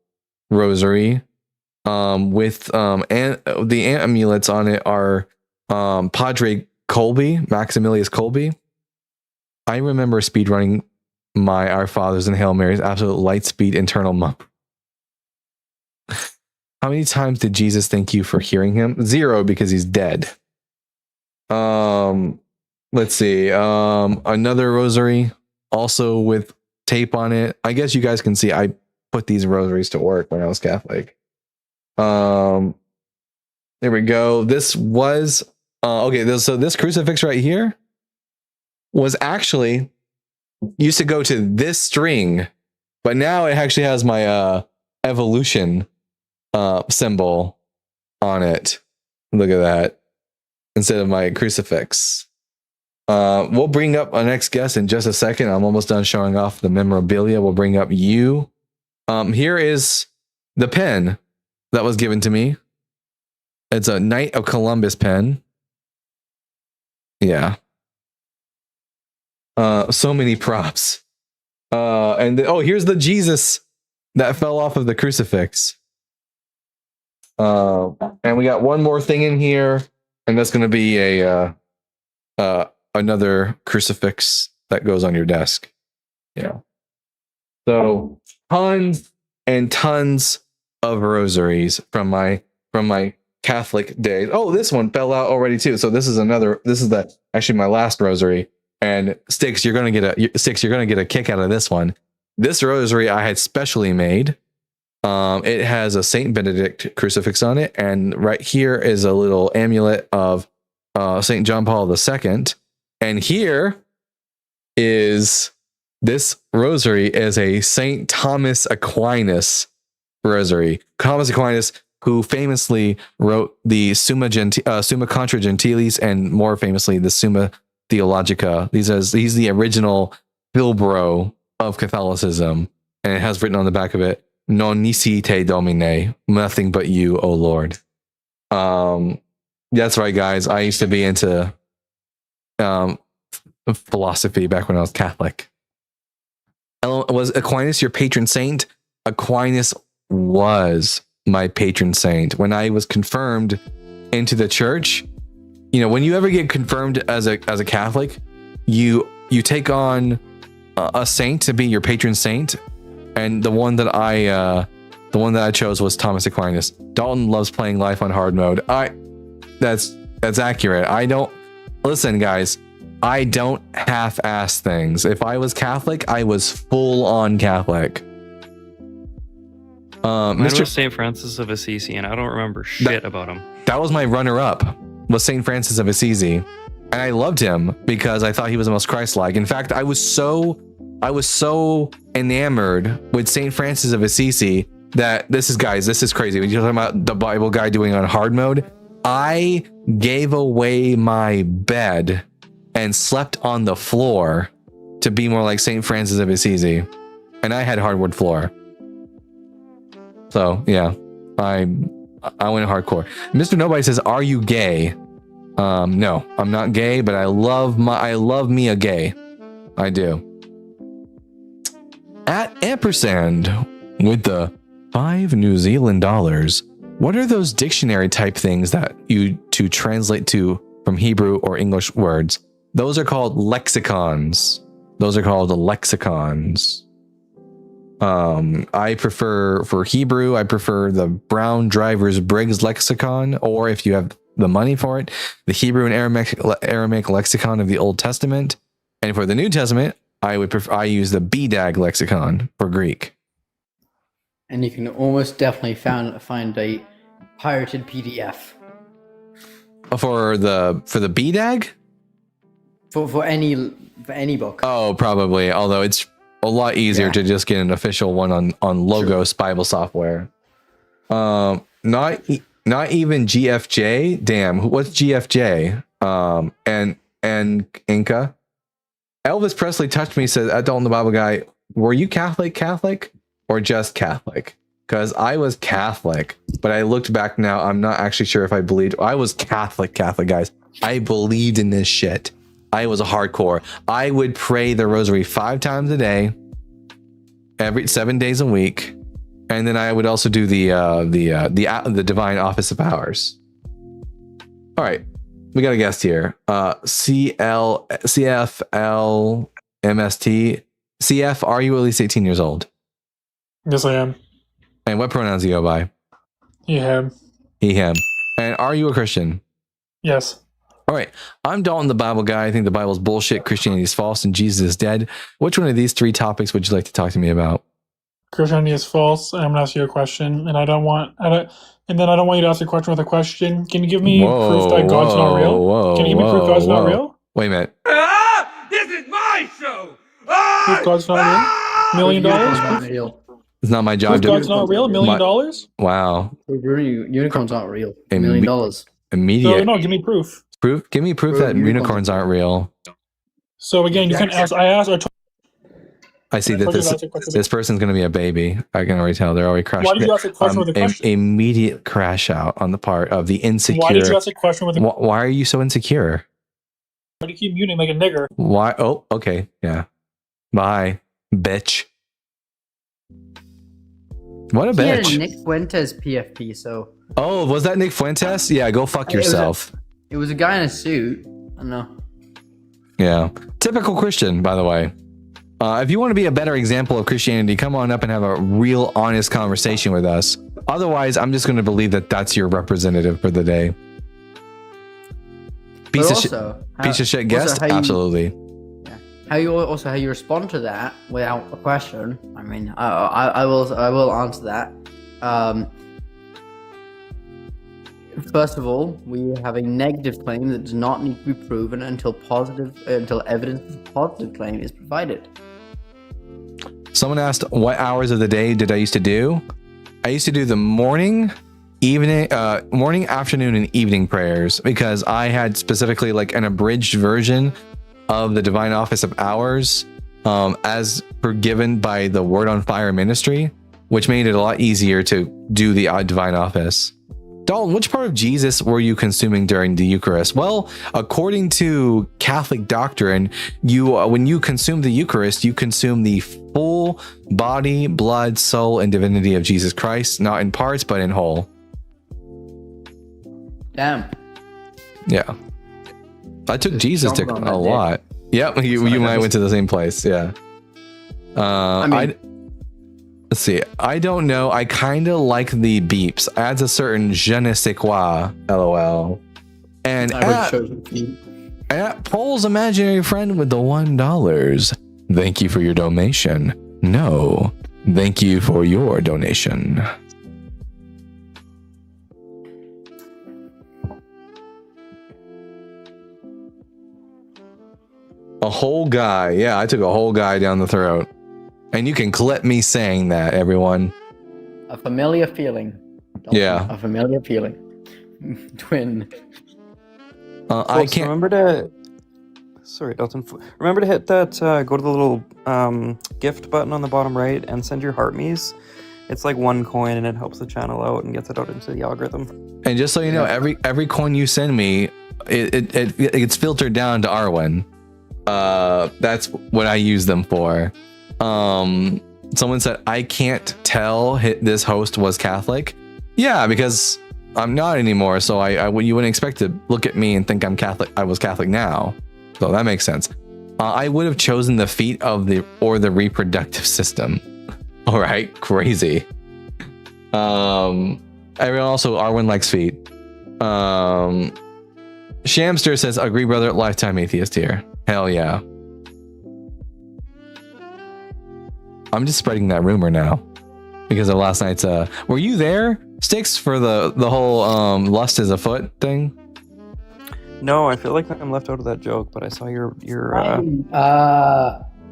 rosary with the amulets on it are Padre Colby, Maximilius Colby. I remember speedrunning my Our Fathers and Hail Marys, absolute light speed internal mump. How many times did Jesus thank you for hearing him? 0, because he's dead. Let's see. Another rosary, also with tape on it. I guess you guys can see I put these rosaries to work when I was Catholic. There we go. This was okay. So this crucifix right here was actually used to go to this string, but now it actually has my evolution symbol on it. Look at that, instead of my crucifix. We'll bring up our next guest in just a second. I'm almost done showing off the memorabilia. We'll bring up you. Here is the pen that was given to me. It's a Knight of Columbus pen. Yeah. So many props. Here's the Jesus that fell off of the crucifix. And we got one more thing in here, and that's going to be another crucifix that goes on your desk. Yeah. So tons and tons of rosaries from my Catholic days. Oh, this one fell out already too. So this is actually my last rosary. And Sticks, you're gonna get a kick out of this one. This rosary I had specially made It has a Saint Benedict crucifix on it, and right here is a little amulet of Saint John Paul II. And here is this rosary is a Saint Thomas Aquinas rosary. Thomas Aquinas, who famously wrote the Summa Contra Gentiles, and more famously the Summa Theologica. He's the original Bilbro of Catholicism, and it has written on the back of it, "Non nisi te Domine," nothing but you, O Lord. That's right, guys. I used to be into philosophy back when I was Catholic. Was Aquinas your patron saint? Aquinas was my patron saint. When I was confirmed into the church, when you ever get confirmed as a Catholic, you take on a saint to be your patron saint, and the one that I chose was Thomas Aquinas. Dalton loves playing life on hard mode. That's accurate. Listen, guys. I don't half-ass things. If I was Catholic, I was full-on Catholic. Mine was St. Francis of Assisi, and I don't remember shit about him. That was my runner-up, was St. Francis of Assisi. And I loved him because I thought he was the most Christ-like. In fact, I was so enamored with St. Francis of Assisi that this is crazy. When you're talking about the Bible guy doing on hard mode, I gave away my bed and slept on the floor to be more like St. Francis of Assisi. And I had hardwood floor. So yeah, I went hardcore. Mr. Nobody says, "Are you gay?" No, I'm not gay, but I love me a gay. I do. At ampersand with the 5 New Zealand dollars. What are those dictionary type things that you to translate to from Hebrew or English words? Those are called lexicons. I prefer, for Hebrew, I prefer the Brown Drivers Briggs lexicon, or if you have the money for it, the Hebrew and Aramaic lexicon of the Old Testament. And for the New Testament, I use the BDAG lexicon for Greek. And you can almost definitely find a pirated PDF For the BDAG? For any book. Oh, probably. Although it's a lot easier to just get an official one on Logos Bible software. Not even GFJ. Damn, what's GFJ? And Inca. Elvis Presley touched me. Said, "I told the Bible guy, were you Catholic, or just Catholic?" Because I was Catholic, but I looked back now. I'm not actually sure if I believed. I was Catholic, guys. I believed in this shit. I was a hardcore. I would pray the rosary 5 times a day, every 7 days a week, and then I would also do the Divine Office of Powers. All right, we got a guest here. CFLMST. CF, are you at least 18 years old? Yes, I am. And what pronouns do you go by? He, him. He, him. And are you a Christian? Yes. All right. I'm Dalton, the Bible guy. I think the Bible's bullshit, Christianity is false, and Jesus is dead. Which one of these 3 topics would you like to talk to me about? Christianity is false, and I'm gonna ask you a question, and I don't want you to ask a question with a question. Can you give me proof that God's not real? Can you give me proof God's not real? Wait a minute. This is my show! Proof God's not real? $1 million? It's not my job. Proof God's not real? $1 million? Wow. Unicorns aren't real. $1 million. Immediate. No, give me proof. Give me proof that unicorns aren't real. So again, you can ask. I see that this person's going to be a baby. I can already tell. They're already crashing. Why did you ask a question with a question? Immediate crash out on the part of the insecure. Why did you ask a question with a question? Why are you so insecure? Why do you keep muting like a nigger? Why? Oh, okay. Yeah. Bye, bitch. What a bitch. He had a Nick Fuentes PFP, so. Oh, was that Nick Fuentes? Yeah, go fuck yourself. It was a guy in a suit. I don't know. Yeah. Typical Christian, by the way. If you want to be a better example of Christianity, come on up and have a real honest conversation with us. Otherwise, I'm just going to believe that that's your representative for the day. Piece of shit guest? Absolutely. How you respond to that without a question? I mean, I will answer that. First of all, we have a negative claim that does not need to be proven until evidence of a positive claim is provided. Someone asked what hours of the day did I used to do? I used to do the morning, afternoon, and evening prayers because I had specifically like an abridged version of the Divine Office of Hours as given by the Word on Fire ministry, which made it a lot easier to do the Divine Office. Dalton, which part of Jesus were you consuming during the Eucharist? Well, according to Catholic doctrine, when you consume the Eucharist, you consume the full body, blood, soul, and divinity of Jesus Christ, not in parts, but in whole. Damn. Yeah. I took Jesus to a lot. Yep, you might went to the same place. Yeah. Let's see. I don't know. I kind of like the beeps. Adds a certain je ne sais quoi. LOL. And at Paul's imaginary friend with the $1. Thank you for your donation. No. Thank you for your donation. A whole guy. Yeah, I took a whole guy down the throat. And you can clip me saying that, everyone. A familiar feeling. Dalton. Yeah. A familiar feeling. Twin. I can't remember to. Sorry, Dalton. Remember to hit that. Go to the little gift button on the bottom right and send your heart me's. It's like 1 coin and it helps the channel out and gets it out into the algorithm. And just so you know, every coin you send me, it gets filtered down to Arwen. That's what I use them for. Someone said I can't tell this host was Catholic. Yeah, because I'm not anymore. So you wouldn't expect to look at me and think I'm Catholic. I was Catholic now, so that makes sense. I would have chosen the feet of the reproductive system. All right, crazy. Everyone also Arwen likes feet. Shamster says agree, brother. Lifetime atheist here. Hell yeah. I'm just spreading that rumor now because of last night's were you there, Styx, for the whole lust is afoot thing? No, I feel like I'm left out of that joke, but I saw your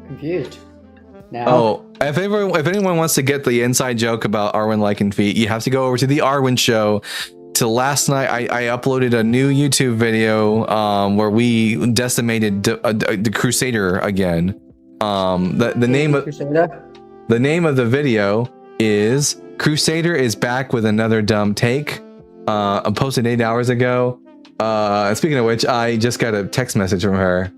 confused now. Oh, if anyone wants to get the inside joke about Arwen liking feet, you have to go over to the Arwen show. To last night, I uploaded a new YouTube video where we decimated the Crusader again. The name of Crusader? The name of the video is Crusader is back with another dumb take. I posted 8 hours ago. Speaking of which, I just got a text message from her.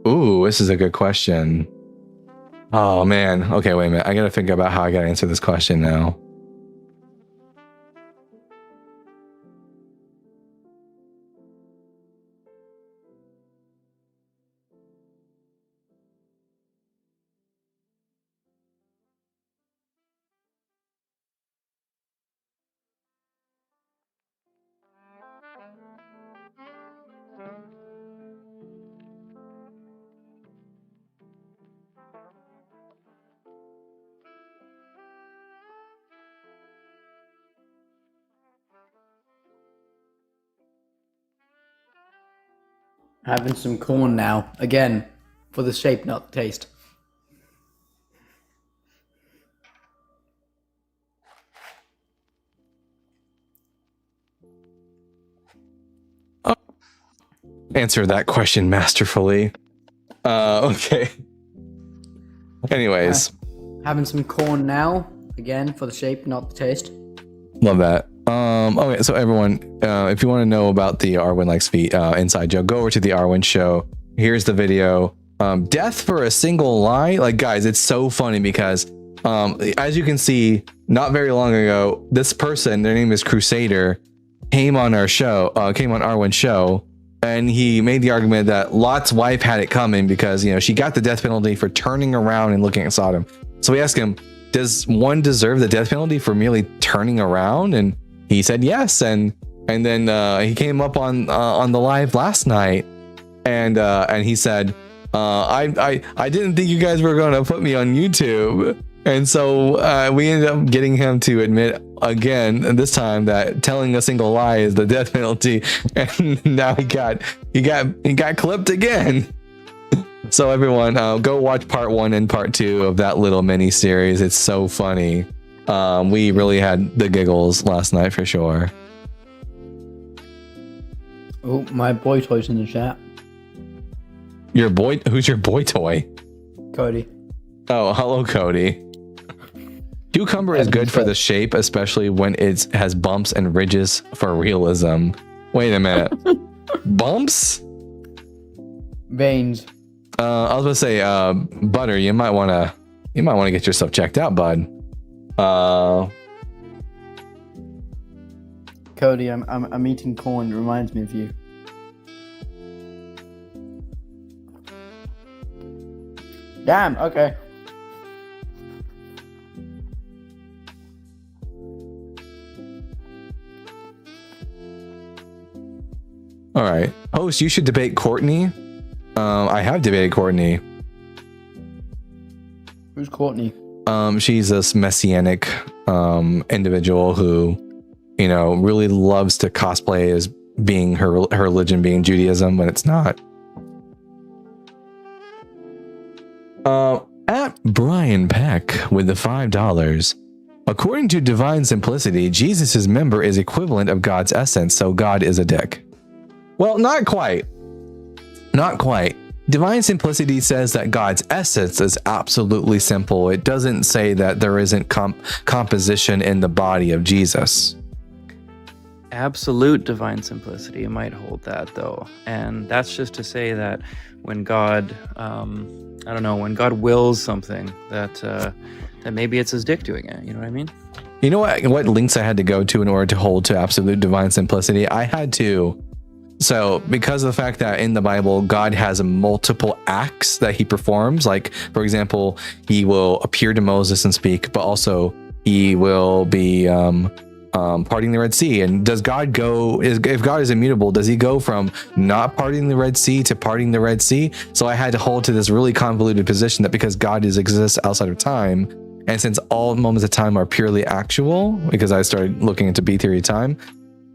Ooh, this is a good question. Oh man. Okay, wait a minute. I gotta think about how I gotta answer this question now. Having some corn now. Again, for the shape, not the taste. Answer that question masterfully. Okay. Anyways. Having some corn now. Again, for the shape, not the taste. Love that. Okay, so everyone, if you want to know about the Arwen Likes Feet inside joke, go over to the Arwen show. Here's the video. Death for a single lie. Like, guys, it's so funny because as you can see, not very long ago, this person, their name is Crusader, came on our show, came on Arwen's show, and he made the argument that Lot's wife had it coming because, you know, she got the death penalty for turning around and looking at Sodom. So we asked him, does one deserve the death penalty for merely turning around? And he said yes. And then he came up on the live last night, and he said, I didn't think you guys were going to put me on YouTube. And so we ended up getting him to admit again, and this time, that telling a single lie is the death penalty. And now he got clipped again. So everyone, go watch part 1 and part 2 of that little mini series. It's so funny. We really had the giggles last night for sure. Oh, my boy toy's in the chat. Your boy? Who's your boy toy? Cody. Oh, hello, Cody. Cucumber is good for the shape, especially when it has bumps and ridges for realism. Wait a minute. Bumps? Veins. I was gonna say, Butter, you might wanna get yourself checked out, bud. Cody, I'm eating corn. It reminds me of you. Damn. Okay. All right, host, you should debate Courtney. I have debated Courtney. Who's Courtney? She's this messianic individual who, you know, really loves to cosplay as being her religion being Judaism when it's not. At Brian Peck with the $5. According to Divine Simplicity, Jesus' member is equivalent of God's essence, so God is a dick. Well, not quite. Not quite. Divine Simplicity says that God's essence is absolutely simple. It doesn't say that there isn't composition in the body of Jesus. Absolute divine simplicity might hold that, though. And that's just to say that when God, I don't know, when God wills something, that maybe it's his dick doing it. You know what I mean? You know what links I had to go to in order to hold to absolute divine simplicity? I had to. So because of the fact that in the Bible, God has multiple acts that he performs, like, for example, he will appear to Moses and speak, but also he will be parting the Red Sea. And does God go, if God is immutable, does he go from not parting the Red Sea to parting the Red Sea? So I had to hold to this really convoluted position that because God exists outside of time, and since all moments of time are purely actual, because I started looking into B theory of time,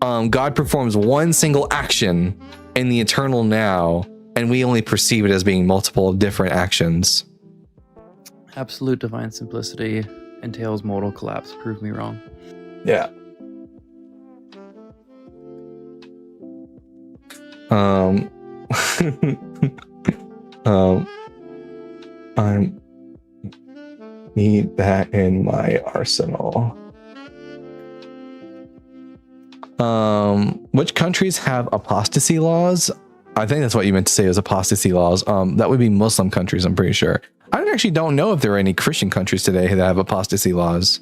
God performs one single action in the eternal now, and we only perceive it as being multiple different actions. Absolute divine simplicity entails modal collapse. Prove me wrong. Yeah. I need that in my arsenal. Which countries have apostasy laws? I think that's what you meant to say is apostasy laws. That would be Muslim countries, I'm pretty sure. I actually don't know if there are any Christian countries today that have apostasy laws,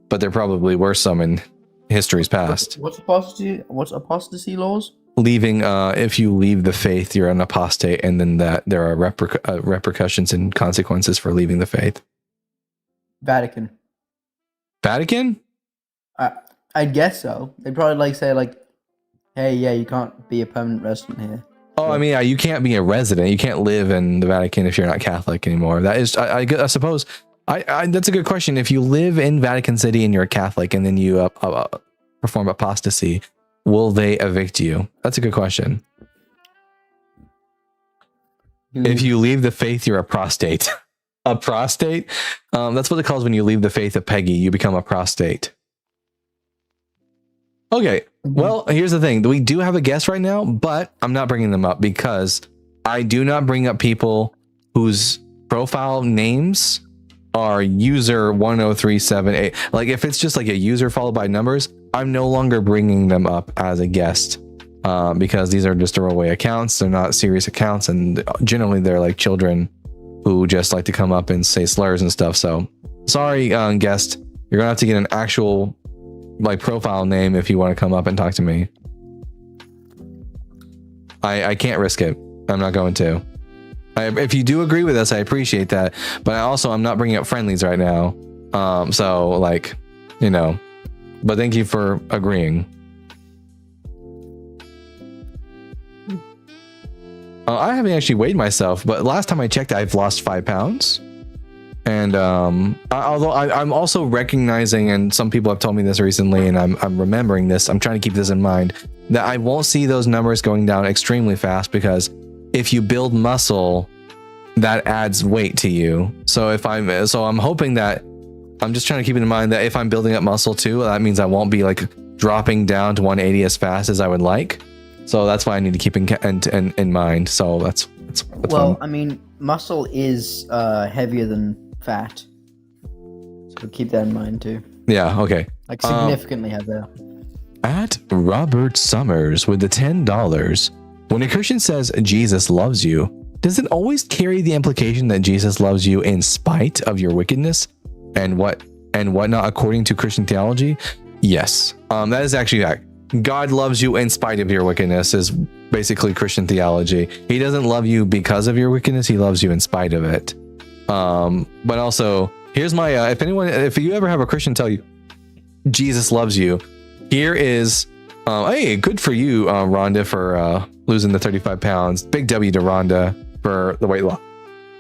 but there probably were some in history's past. What's apostasy? What's apostasy laws? Leaving, if you leave the faith, you're an apostate, and then that there are repercussions and consequences for leaving the faith. Vatican. Vatican? I guess so. They'd probably like say like, hey, yeah, you can't be a permanent resident here. Oh, I mean, you can't be a resident. You can't live in the Vatican if you're not Catholic anymore. That is, I suppose, that's a good question. If you live in Vatican City and you're a Catholic and then you perform apostasy, will they evict you? That's a good question. If you leave the faith, you're a prostate. A prostate? That's what it calls when you leave the faith of Peggy. You become a prostate. Okay, well, here's the thing. We do have a guest right now, but I'm not bringing them up because I do not bring up people whose profile names are user 103788. Like if it's just like a user followed by numbers, I'm no longer bringing them up as a guest because these are just throwaway accounts. They're not serious accounts, and generally they're like children who just like to come up and say slurs and stuff. So sorry, guest, you're gonna have to get an actual like profile name if you want to come up and talk to me. I can't risk it. I'm not going to. If you do agree with us, I appreciate that, but I'm not bringing up friendlies right now. So like, you know, but thank you for agreeing. I haven't actually weighed myself, but last time I checked, I've lost 5 pounds. And although I'm also recognizing, and some people have told me this recently, and I'm remembering this, I'm trying to keep this in mind, that I won't see those numbers going down extremely fast, because if you build muscle, that adds weight to you. So I'm hoping that, I'm just trying to keep it in mind that if I'm building up muscle too, that means I won't be like dropping down to 180 as fast as I would like. So that's why I need to keep in mind. So that's well, I mean, muscle is heavier than fat, so keep that in mind too. Yeah. Okay. Like significantly heavier. At Robert Summers with the $10. When a Christian says Jesus loves you, does it always carry the implication that Jesus loves you in spite of your wickedness and whatnot according to Christian theology? Yes. That is actually that. God loves you in spite of your wickedness is basically Christian theology. He doesn't love you because of your wickedness. He loves you in spite of it. But also, here's my, if you ever have a Christian tell you Jesus loves you, here is, hey, good for you, Rhonda, for losing the 35 pounds. Big W to Rhonda for the weight loss.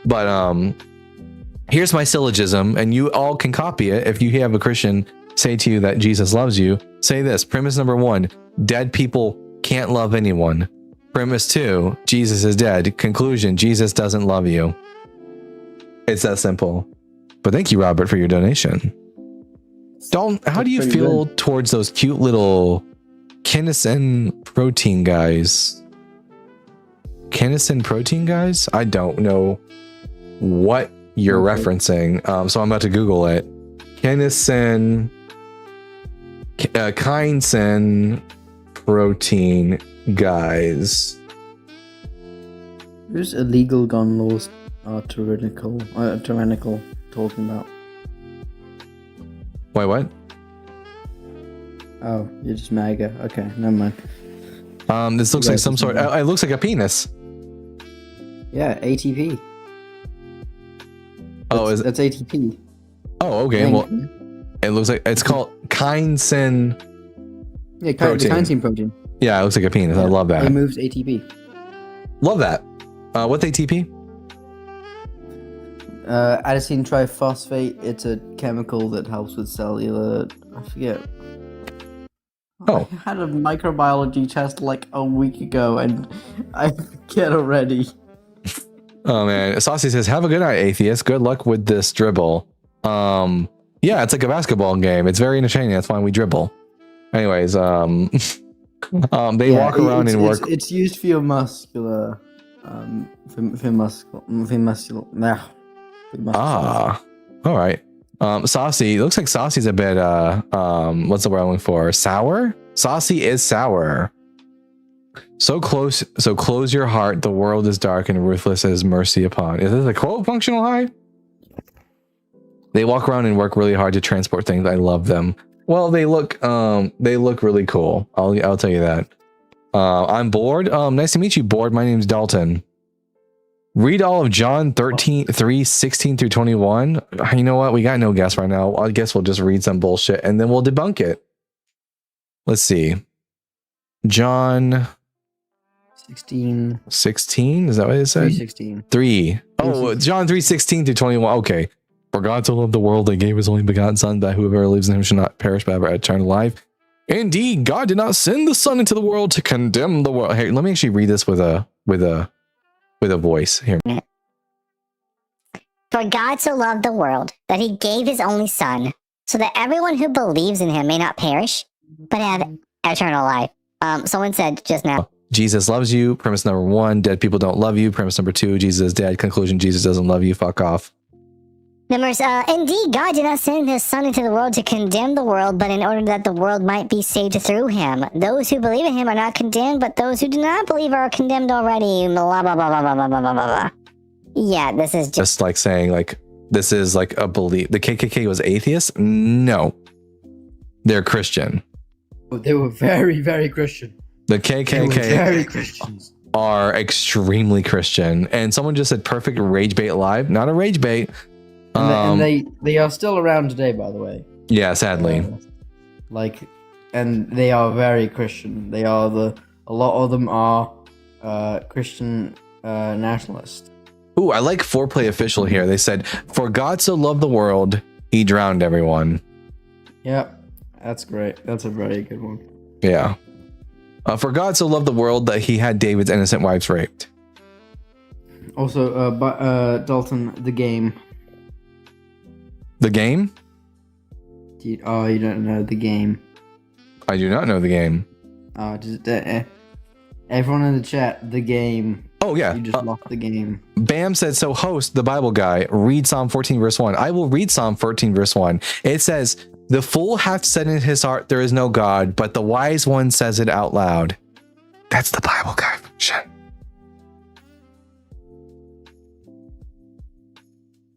But here's my syllogism, and you all can copy it. If you have a Christian say to you that Jesus loves you, say this. Premise number 1, dead people can't love anyone. Premise 2, Jesus is dead. Conclusion, Jesus doesn't love you. It's that simple. But thank you, Robert, for your donation. How do you feel towards those cute little Kinnison protein guys? Kinnison protein guys? I don't know what you're referencing. So I'm about to Google it. Kinnison protein guys. Who's illegal gun laws are tyrannical talking about? Wait, what? Oh, you're just MAGA. Okay, never mind. This looks like some sort. It looks like a penis. Yeah, ATP. That's ATP. Oh, okay. Well, it looks like it's called Kinesin. Yeah, the kinesin protein. Yeah, it looks like a penis. I love that. It moves ATP. Love that. What's ATP? Adenosine triphosphate. It's a chemical that helps with cellular. I forget. Oh. I had a microbiology test like a week ago, and I forget already. Oh man, Saucy says, "Have a good night, atheist. Good luck with this dribble." Yeah, it's like a basketball game. It's very entertaining. That's why we dribble. Anyways, they walk around and work. It's used for your muscular, all right. Saucy, looks like Saucy's a bit what's the word I'm looking for? Sour? Saucy is sour. So close your heart, the world is dark and ruthless as mercy upon. Is this a quote, Functional High? They walk around and work really hard to transport things. I love them. Well, they look really cool. I'll tell you that. I'm bored. Nice to meet you, bored. My name's Dalton. Read all of John 3:16 through 21. You know what? We got no guess right now. I guess we'll just read some bullshit and then we'll debunk it. Let's see. John 16. Is that what it said? 3:16. 3. Oh, John 3:16 through 21. Okay. For God so loved the world, that gave his only begotten Son, that whoever lives in him shall not perish but have eternal life. Indeed, God did not send the Son into the world to condemn the world. Hey, let me actually read this with a voice here. For God so loved the world that he gave his only Son, so that everyone who believes in him may not perish, but have eternal life. Someone said just now. Jesus loves you. Premise number 1, dead people don't love you. Premise number 2, Jesus is dead. Conclusion, Jesus doesn't love you. Fuck off. Numbers, indeed, God did not send his Son into the world to condemn the world, but in order that the world might be saved through him. Those who believe in him are not condemned, but those who do not believe are condemned already. Blah, blah, blah, blah, blah, blah, blah, blah, blah. Yeah, this is just like saying, like, this is like a belief. The KKK was atheist? No. They're Christian. They were very, very Christian. The KKK are extremely Christian. And someone just said perfect rage bait live. Not a rage bait. And they are still around today, by the way. Yeah, sadly. And they are very Christian. They are a lot of them are Christian nationalist. Ooh, I like Foreplay Official here. They said, "For God so loved the world, he drowned everyone." Yep, that's great. That's a very good one. Yeah. For God so loved the world that he had David's innocent wives raped. Also, Dalton, the game. The game? You don't know the game. I do not know the game. Everyone in the chat, the game. Oh, yeah. You just lost the game. Bam said, so host, the Bible guy, read Psalm 14 verse 1. I will read Psalm 14 verse 1. It says, the fool hath said in his heart, there is no God, but the wise one says it out loud. That's the Bible guy. Shit.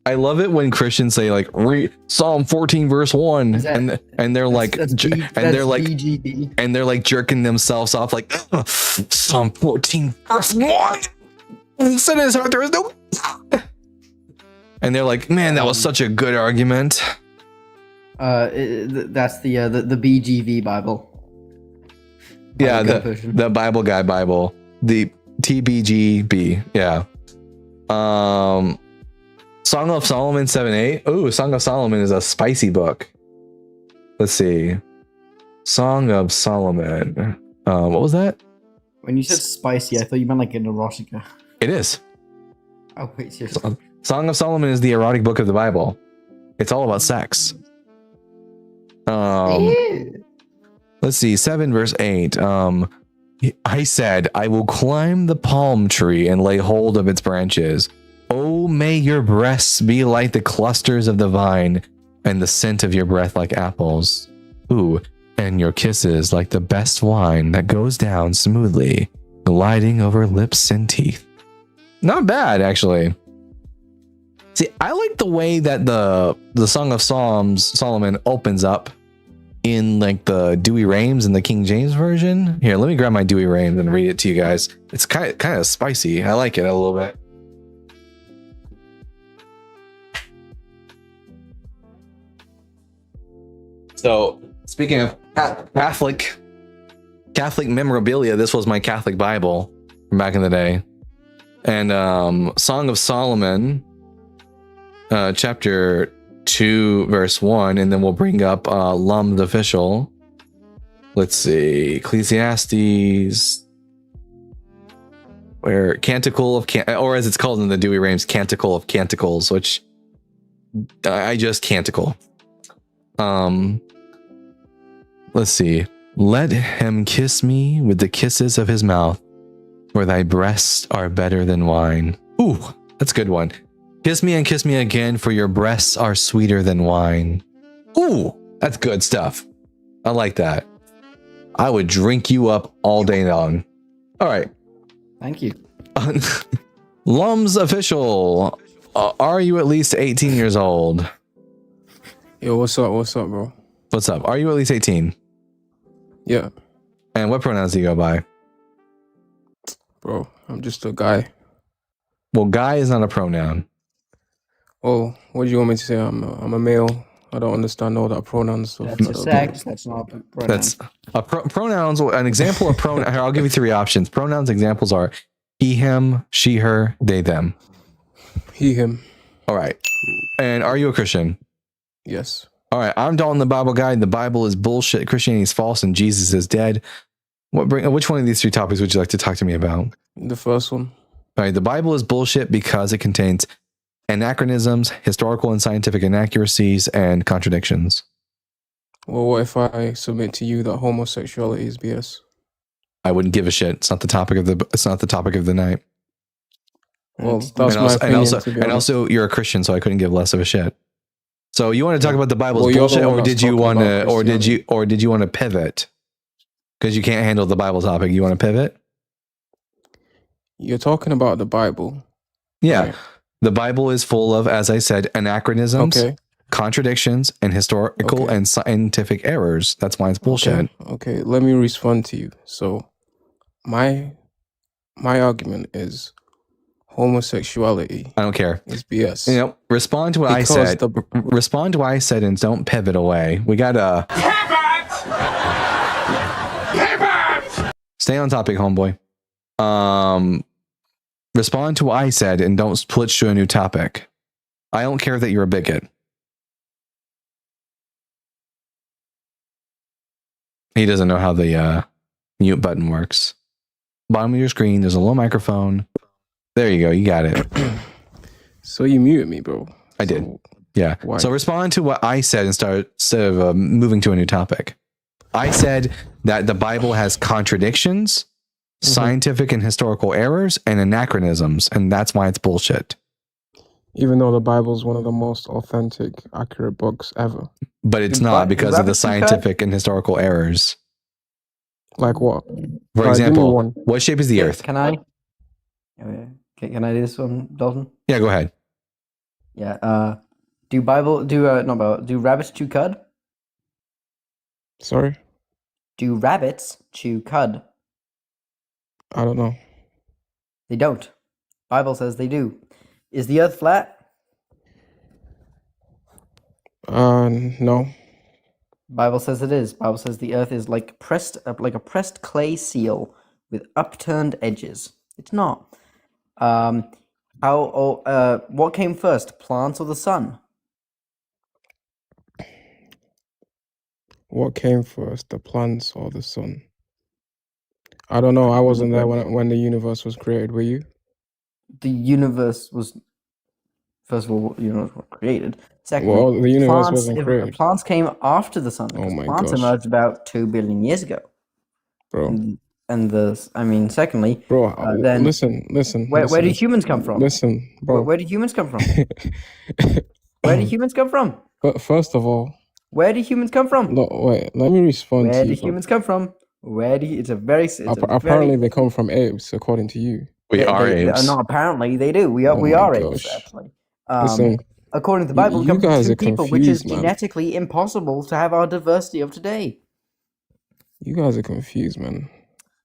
I love it when Christians say like read Psalm 14 verse 1 and they're like BGB. and they're like jerking themselves off like Psalm 14 verse 1. He said in his heart there is no and they're like, man, that was such a good argument. That's the BGV Bible. Yeah, the Bible guy Bible, the TBGB. Yeah. Song of Solomon 7:8. Ooh, Song of Solomon is a spicy book. Let's see. Song of Solomon. What was that? When you said spicy, I thought you meant like an erotica. It is. Oh wait, seriously. Song of Solomon is the erotic book of the Bible. It's all about sex. Let's see, 7 verse 8. I said, I will climb the palm tree and lay hold of its branches. Oh, may your breasts be like the clusters of the vine, and the scent of your breath like apples. Ooh, and your kisses like the best wine that goes down smoothly, gliding over lips and teeth. Not bad, actually. See, I like the way that the Song of Solomon opens up in like the Dewey Rheims and the King James version. Here, let me grab my Dewey Rheims and read it to you guys. It's kind of spicy. I like it a little bit. So, speaking of Catholic memorabilia, this was my Catholic Bible from back in the day. And Song of Solomon, chapter 2, verse 1, and then we'll bring up Lum's Official. Let's see, Ecclesiastes, where Canticle of or as it's called in the Dewey Rheims, Canticle of Canticles, which I just Canticle. Let's see. Let him kiss me with the kisses of his mouth, for thy breasts are better than wine. Ooh, that's a good one. Kiss me and kiss me again, for your breasts are sweeter than wine. Ooh, that's good stuff. I like that. I would drink you up all day long. All right. Thank you. Lum's Official. Are you at least 18 years old? Yo, what's up? What's up, bro? What's up? Are you at least 18? Yeah. And what pronouns do you go by? Bro, I'm just a guy. Well, guy is not a pronoun. Oh, what do you want me to say? I'm a male. I don't understand all that pronouns stuff. That's a sex. That's not a pronoun. That's pronouns. An example of pronoun. Here, I'll give you 3 options. Pronouns examples are he, him, she, her, they, them. He, him. All right. And are you a Christian? Yes. All right. I'm Dalton, the Bible guy. The Bible is bullshit. Christianity is false, and Jesus is dead. Which one of these 3 topics would you like to talk to me about? The first one. All right. The Bible is bullshit because it contains anachronisms, historical and scientific inaccuracies, and contradictions. Well, what if I submit to you that homosexuality is BS? I wouldn't give a shit. It's not the topic of the night. Well, that's my opinion. And also, you're a Christian, so I couldn't give less of a shit. So you want to talk about the Bible's Well, bullshit, you're the one or did that's you talking want about to, or did you want to pivot? Because you can't handle the Bible topic. You want to pivot? You're talking about the Bible. Yeah. Right. The Bible is full of, as I said, anachronisms, contradictions, and historical and scientific errors. That's why it's bullshit. Okay, let me respond to you. So, my argument is homosexuality. I don't care. Is BS. You know, respond to what I said. Respond to what I said, and don't pivot away. We gotta stay on topic, homeboy. Respond to what I said and don't switch to a new topic. I don't care that you're a bigot. He doesn't know how the mute button works. Bottom of your screen, there's a little microphone. There you go. You got it. So you muted me, bro. I did. Yeah. Why? So respond to what I said instead of moving to a new topic. I said that the Bible has contradictions, scientific and historical errors, and anachronisms, and that's why it's bullshit. Even though the Bible is one of the most authentic, accurate books ever. But it's not because of the scientific and historical errors. Like what? For example, what shape is the Earth? Can I? Can I do this one, Dalton? Yeah, go ahead. Yeah. Do rabbits chew cud? Sorry? Do rabbits chew cud? I don't know. They don't. Bible says they do. Is the Earth flat? No. Bible says it is. Bible says the Earth is like a pressed clay seal with upturned edges. It's not. What came first, plants or the sun? What came first, the plants or the sun? I don't know. I wasn't there when the universe was created. Were you? The universe was, first of all, universe was created. Secondly, Well, the universe wasn't created. plants came after the sun. Because my plants gosh. emerged about 2 billion years ago. Bro. Secondly, Bro, then listen. Where do listen. humans come from? Listen, bro. Where do humans come from? Where do humans come from? But first of all, Where do humans come from? look, wait, let me respond Where to do you. bro. humans come from? Apparently, they come from apes, according to you. No, apparently they do. We are my apes, gosh. actually. Listen, According to the Bible, we you come from guys two are people, which is confused, man. genetically impossible to have our diversity of today. You guys are confused, man.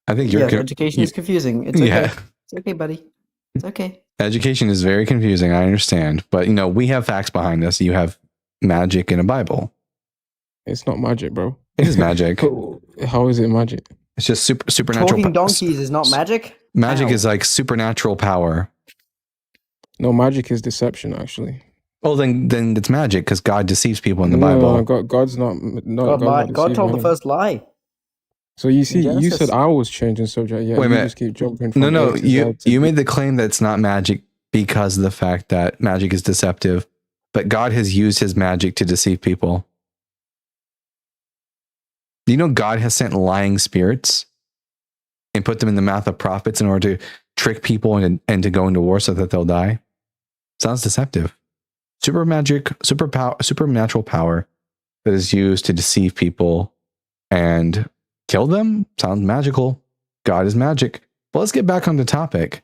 I think you're education is confusing. It's okay. Yeah. It's okay, buddy. It's okay. Education is very confusing. I understand, but we have facts behind us. You have magic in a Bible. It's not magic, bro. It is magic. How is it magic? It's just supernatural. Talking donkeys is not magic? Magic How? is like supernatural power. No, magic is deception, actually. Well, then it's magic because God deceives people in the No, Bible. God's not. God told the first lie. So you see, you Genesis. said I was changing subject. Yeah, Wait a you minute. just keep jumping. From No. A to You Z to you B. made the claim that it's not magic because of the fact that magic is deceptive, but God has used His magic to deceive people. Do you know God has sent lying spirits and put them in the mouth of prophets in order to trick people and to go into war so that they'll die? Sounds deceptive. Supernatural power that is used to deceive people and kill them sounds magical. God is magic. But let's get back on the topic.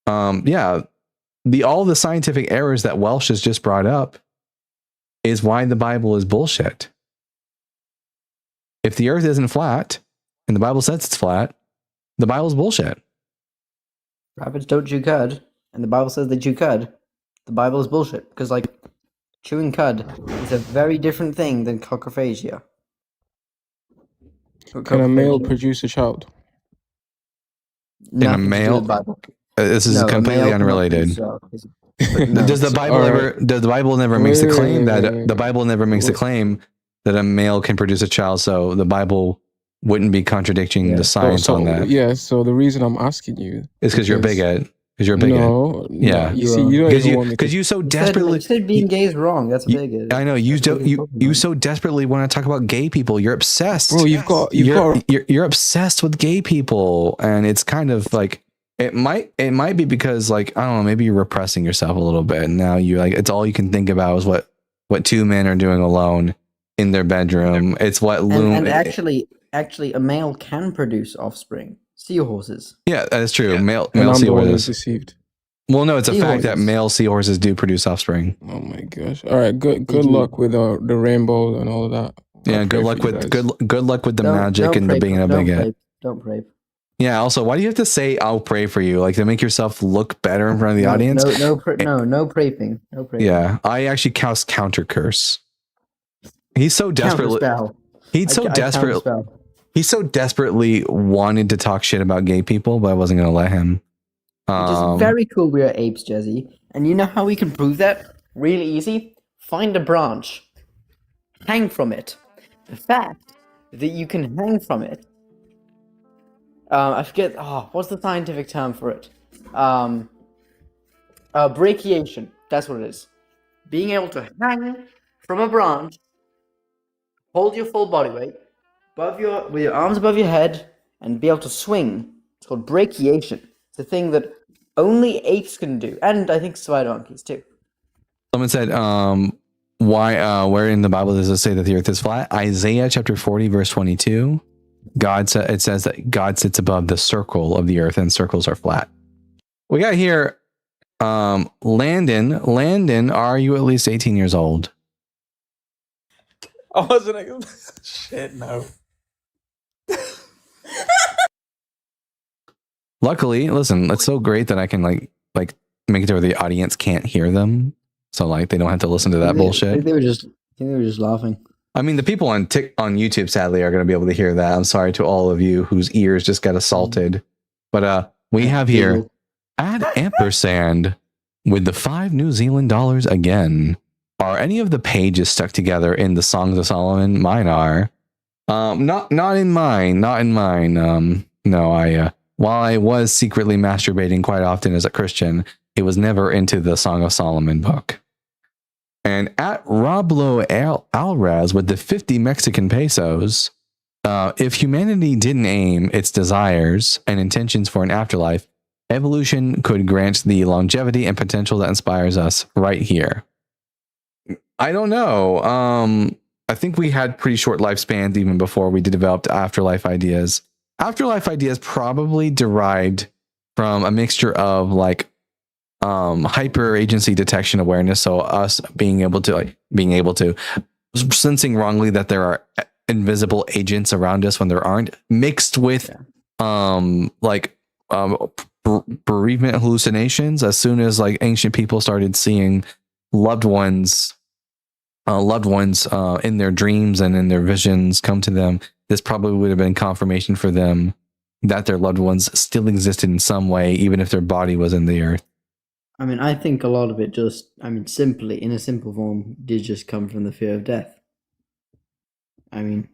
All the scientific errors that Welsh has just brought up is why the Bible is bullshit. If the earth isn't flat and the Bible says it's flat, the Bible's bullshit. Rabbits don't chew cud, and the Bible says they chew cud. The Bible is bullshit because, chewing cud is a very different thing than cocrophagia. Can a male produce a child? In a male, this is completely unrelated. Does the Bible never makes the claim that the Bible never makes the claim that a male can produce a child? So the Bible wouldn't be contradicting the science on that. Yeah. So the reason I'm asking you is because you're a bigot. Because you're a bigot. No. Yeah. You see, you don't even want me because you so You desperately. said being gay is wrong. That's big. I know you so desperately want to talk about gay people. You're obsessed. Bro, you're obsessed with gay people, and it's kind of like it might be because I don't know, maybe you're repressing yourself a little bit, and now you it's all you can think about is what two men are doing alone in their bedroom. It's what and actually, a male can produce offspring. Seahorses. Yeah, that is true. Male the one that's seahorses. deceived. Well, no, it's a fact that Seahorses. male seahorses do produce offspring. Oh my gosh! All right, good luck with the rainbow and all of that. Yeah, good luck with good luck with the magic and the being a bigot. Don't pray. Yeah. Also, why do you have to say "I'll pray for you" to make yourself look better in front of the audience? No praying. No praying. Yeah, I actually cast counter curse. He's so desperately. Counterspell. He's so I desperate. counterspell. He so desperately wanted to talk shit about gay people, but I wasn't going to let him. It is very cool we are apes, Jesse. And you know how we can prove that? Really easy. Find a branch. Hang from it. The fact that you can hang from it. I forget. What's the scientific term for it? Brachiation. That's what it is. Being able to hang from a branch, hold your full body weight with your arms above your head, and be able to swing. It's called brachiation. It's a thing that only apes can do, and I think spider monkeys too. Someone said, where in the Bible does it say that the earth is flat? Isaiah chapter 40, verse 22. It says that God sits above the circle of the earth and circles are flat. We got here, Landon. Landon, are you at least 18 years old? I wasn't. Shit, no. Luckily, listen, it's so great that I can like make it to where the audience can't hear them. So like they don't have to listen to that bullshit. I think they were just laughing. I mean, the people on YouTube, sadly, are going to be able to hear that. I'm sorry to all of you whose ears just got assaulted. But we have here add ampersand with the $5 New Zealand again. Are any of the pages stuck together in the Songs of Solomon? Mine are. Not in mine. Not in mine. No, while I was secretly masturbating quite often as a Christian, it was never into the Song of Solomon book. And at Roblo Alraz with the 50 Mexican pesos, if humanity didn't aim its desires and intentions for an afterlife, evolution could grant the longevity and potential that inspires us right here. I don't know. I think we had pretty short lifespans even before we developed afterlife ideas. Afterlife ideas probably derived from a mixture of like hyper agency detection awareness, so us being able to sensing wrongly that there are invisible agents around us when there aren't, mixed with bereavement hallucinations. As soon as like ancient people started seeing loved ones in their dreams and in their visions come to them, this probably would have been confirmation for them that their loved ones still existed in some way, even if their body was in the earth. I mean, I think a lot of it simply, in a simple form, did just come from the fear of death. I mean,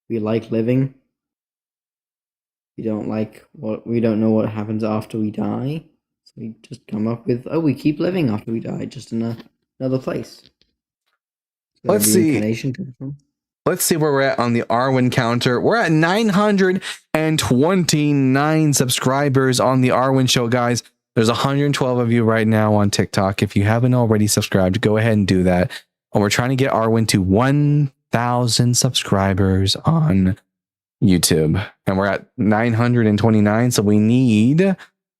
we like living. We don't know what happens after we die. So we just come up with, we keep living after we die, just in another place. Let's see. Let's see where we're at on the Arwen counter. We're at 929 subscribers on the Arwen show, guys. There's 112 of you right now on TikTok. If you haven't already subscribed, go ahead and do that. And we're trying to get Arwen to 1,000 subscribers on YouTube. And we're at 929, so we need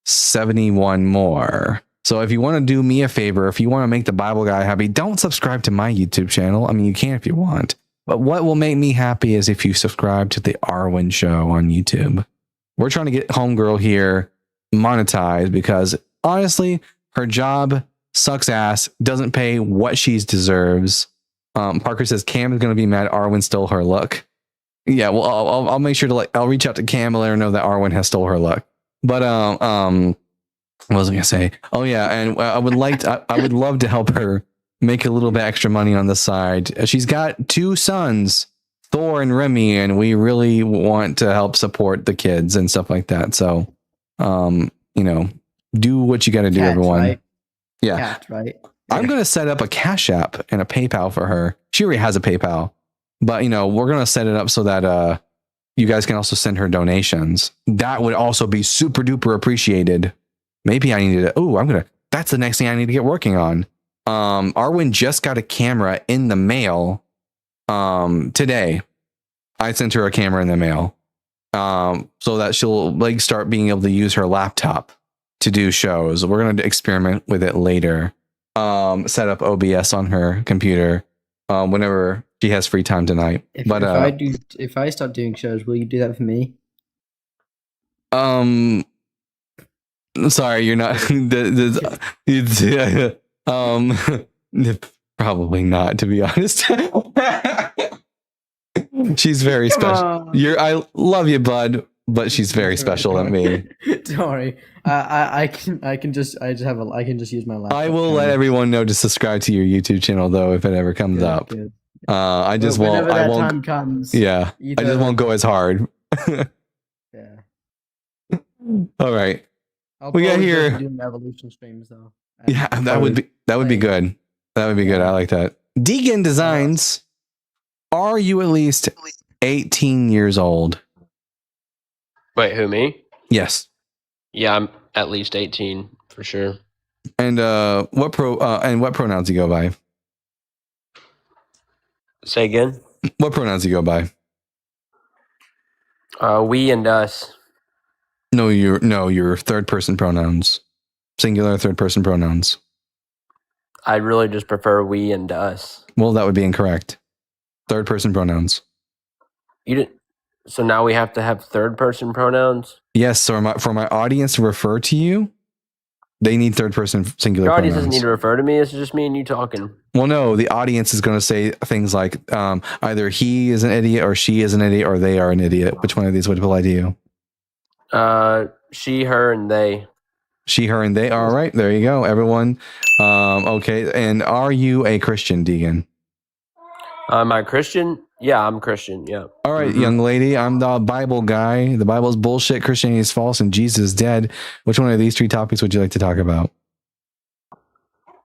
71 more. So if you want to do me a favor, if you want to make the Bible guy happy, don't subscribe to my YouTube channel. I mean, you can if you want. But what will make me happy is if you subscribe to the Arwen show on YouTube. We're trying to get Homegirl here monetized because honestly, her job sucks ass, doesn't pay what she deserves. Parker says Cam is going to be mad Arwen stole her look. Yeah, well, I'll make sure to I'll reach out to Cam and let her know that Arwen has stole her look. But what was I gonna say? Oh yeah, and I would love to help her make a little bit extra money on the side. She's got 2 sons, Thor and Remy, and we really want to help support the kids and stuff like that. So, do what you got to do, everyone. Right? Yeah, Cat, right? I'm gonna set up a Cash App and a PayPal for her. She already has a PayPal, but we're gonna set it up so that you guys can also send her donations. That would also be super duper appreciated. Maybe I need to. That's the next thing I need to get working on. Arwen just got a camera in the mail today. I sent her a camera in the mail so that she'll start being able to use her laptop to do shows. We're going to experiment with it later. Set up OBS on her computer whenever she has free time tonight. If I start doing shows, will you do that for me? Sorry, you're not. Probably not, to be honest. She's very special. I love you, bud. but she's very special to me. Don't worry. I can just use my laptop. I will let everyone know to subscribe to your YouTube channel though if it ever comes up. Good. I just Whenever won't. I that won't. time comes. Yeah, I either- just won't go as hard. Yeah. All right. I'll We got probably just here. be doing evolution streams though. Yeah, that would be good. That would be good. I like that. Deegan Designs. Are you at least 18 years old? Wait, who, me? Yes. Yeah, I'm at least 18 for sure. And what pronouns do you go by? Say again? What pronouns do you go by? We and us. No, your third person pronouns. Singular third person pronouns. I really just prefer we and us. Well, that would be incorrect. Third person pronouns. You didn't. So now we have to have third person pronouns. Yes, so for my audience to refer to you, they need third person singular Your audience pronouns. doesn't need to refer to me. It's just me and you talking. Well, no, the audience is going to say things like either he is an idiot or she is an idiot or they are an idiot. Which one of these would apply to you? She, her, and they. She, her, and they. All right, there you go, everyone. Okay, and are you a Christian, Deegan? Am I Christian? Yeah, I'm Christian. Yeah. All right, young lady, I'm the Bible guy. The Bible is bullshit, Christianity is false, and Jesus is dead. Which one of these three topics would you like to talk about?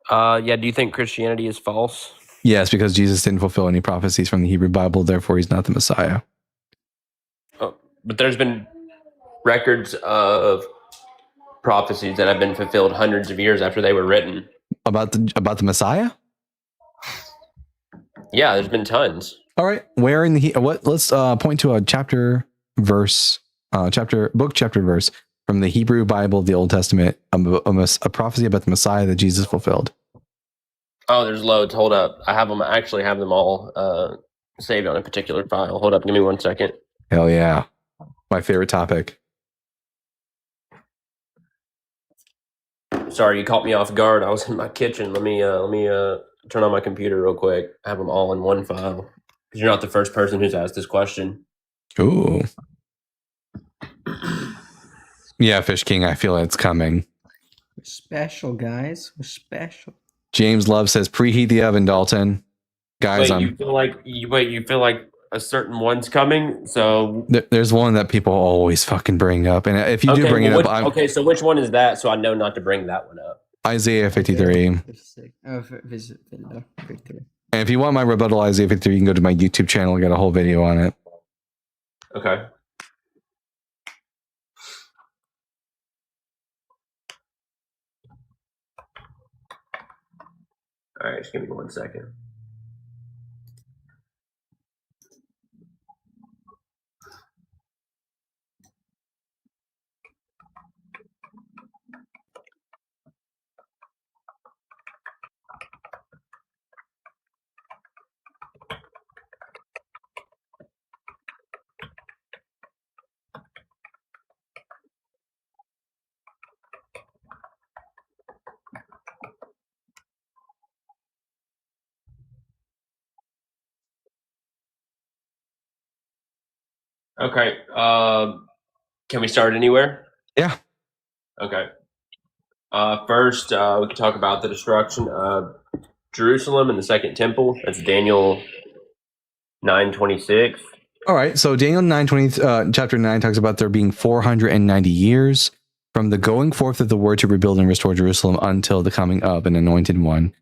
Yeah. Do you think Christianity is false? Yes, because Jesus didn't fulfill any prophecies from the Hebrew Bible, therefore he's not the Messiah. Oh, but there's been records of prophecies that have been fulfilled hundreds of years after they were written. About the Messiah? Yeah, there's been tons. All right, where in the let's point to a chapter verse from the Hebrew Bible, the Old Testament, a prophecy about the Messiah that Jesus fulfilled. Oh, there's loads. Hold up. I actually have them all saved on a particular file. Hold up. Give me 1 second. Hell yeah. My favorite topic. Sorry, you caught me off guard. I was in my kitchen. Let me turn on my computer real quick. I have them all in one file. Because you're not the first person who's asked this question. Ooh. Yeah, Fish King, I feel it's coming. We're special, guys. We're special. James Love says preheat the oven, Dalton. Guys, You feel like a certain one's coming? So there's one that people always fucking bring up. And if you do bring it up, okay, so which one is that? So I know not to bring that one up. Isaiah 53. And if you want my rebuttal Isaiah 53, you can go to my YouTube channel and get a whole video on it. Okay. All right, just give me 1 second. Okay. Can we start anywhere? Yeah. Okay. First, we can talk about the destruction of Jerusalem and the Second Temple. That's Daniel 9:26. All right. So Daniel 9:20, chapter 9 talks about there being 490 years from the going forth of the word to rebuild and restore Jerusalem until the coming of an anointed one.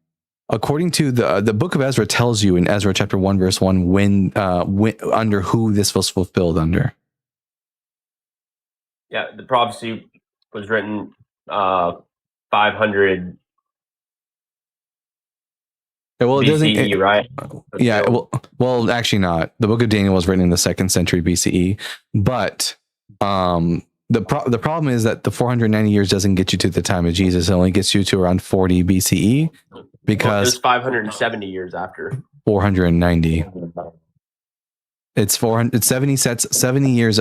According to the book of Ezra tells you in Ezra chapter 1 verse 1 when under who this was fulfilled under. Yeah, the prophecy was written 500 Well, it doesn't, BCE, right? Yeah, well, actually not. The book of Daniel was written in the 2nd century BCE, but the problem is that the 490 years doesn't get you to the time of Jesus. It only gets you to around 40 BCE because it's 570 years after 490. It's 70 years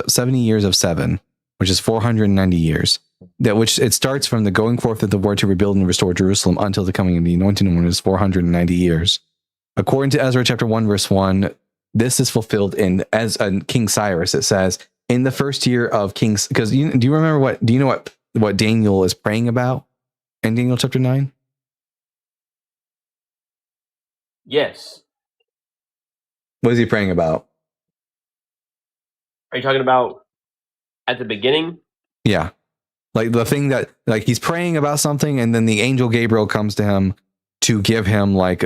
of 7, which is 490 years. That which it starts from the going forth of the word to rebuild and restore Jerusalem until the coming of the anointed one is 490 years. According to Ezra chapter 1 verse 1, this is fulfilled in King Cyrus. It says, in the first year of Kings, because do you remember do you know what Daniel is praying about in Daniel chapter 9? Yes. What is he praying about? Are you talking about at the beginning? Yeah. Like the thing that, like, he's praying about something, and then the angel Gabriel comes to him to give him like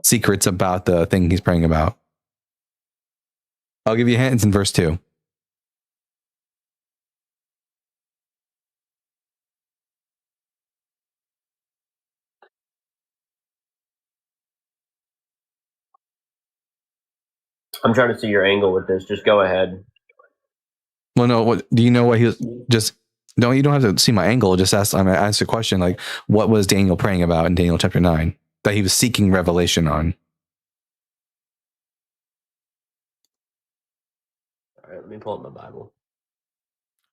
secrets about the thing he's praying about. I'll give you a hint. It's in verse 2. I'm trying to see your angle with this. Just go ahead. Well, no. What do you know? What he was just? No, you don't have to see my angle. Just ask. I'm gonna ask a question. Like, what was Daniel praying about in Daniel chapter 9 that he was seeking revelation on? All right, let me pull up my Bible.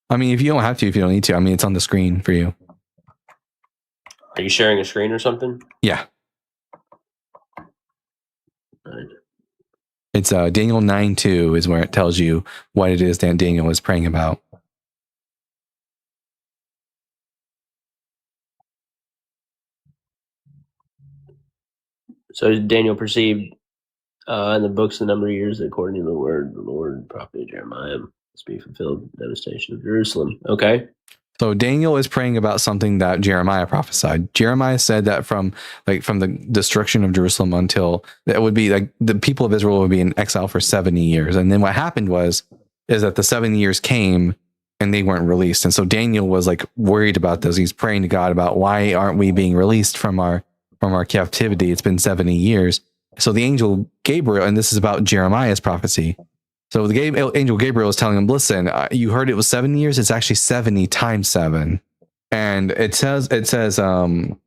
I mean, if you don't have to, if you don't need to, I mean, it's on the screen for you. Are you sharing a screen or something? Yeah. All right. It's Daniel 9:2 is where it tells you what it is that Daniel was praying about. So Daniel perceived in the books the number of years that according to the word of the Lord, prophet Jeremiah, must be fulfilled, devastation of Jerusalem. Okay. So Daniel is praying about something that Jeremiah prophesied. Jeremiah said that from the destruction of Jerusalem until it would be like the people of Israel would be in exile for 70 years. And then what happened is that the 7 years came and they weren't released. And so Daniel was like worried about this. He's praying to God about why aren't we being released from our captivity? It's been 70 years. So the angel Gabriel, and this is about Jeremiah's prophecy. So the angel Gabriel is telling him, listen, you heard it was 7 years. It's actually 70 times 7. And it says, so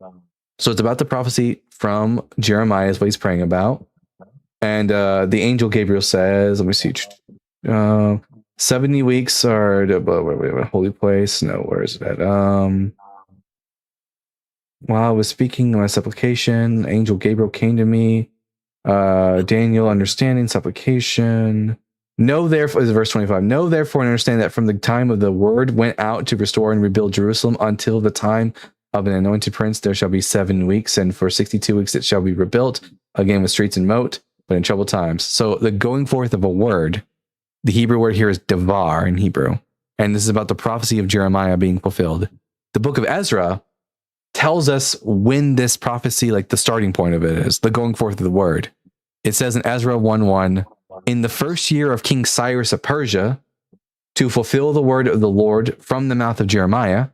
it's about the prophecy from Jeremiah is what he's praying about. And the angel Gabriel says, let me see, 70 weeks are the holy place. No, where is it at? While I was speaking my supplication, angel Gabriel came to me. Daniel, understanding supplication. Know therefore, is verse 25. Know therefore and understand that from the time of the word went out to restore and rebuild Jerusalem until the time of an anointed prince, there shall be 7 weeks, and for 62 weeks it shall be rebuilt again with streets and moat, but in troubled times. So the going forth of a word, the Hebrew word here is devar in Hebrew, and this is about the prophecy of Jeremiah being fulfilled. The book of Ezra tells us when this prophecy, like the starting point of it is, the going forth of the word. It says in Ezra 1:1, in the first year of King Cyrus of Persia, to fulfill the word of the Lord from the mouth of Jeremiah,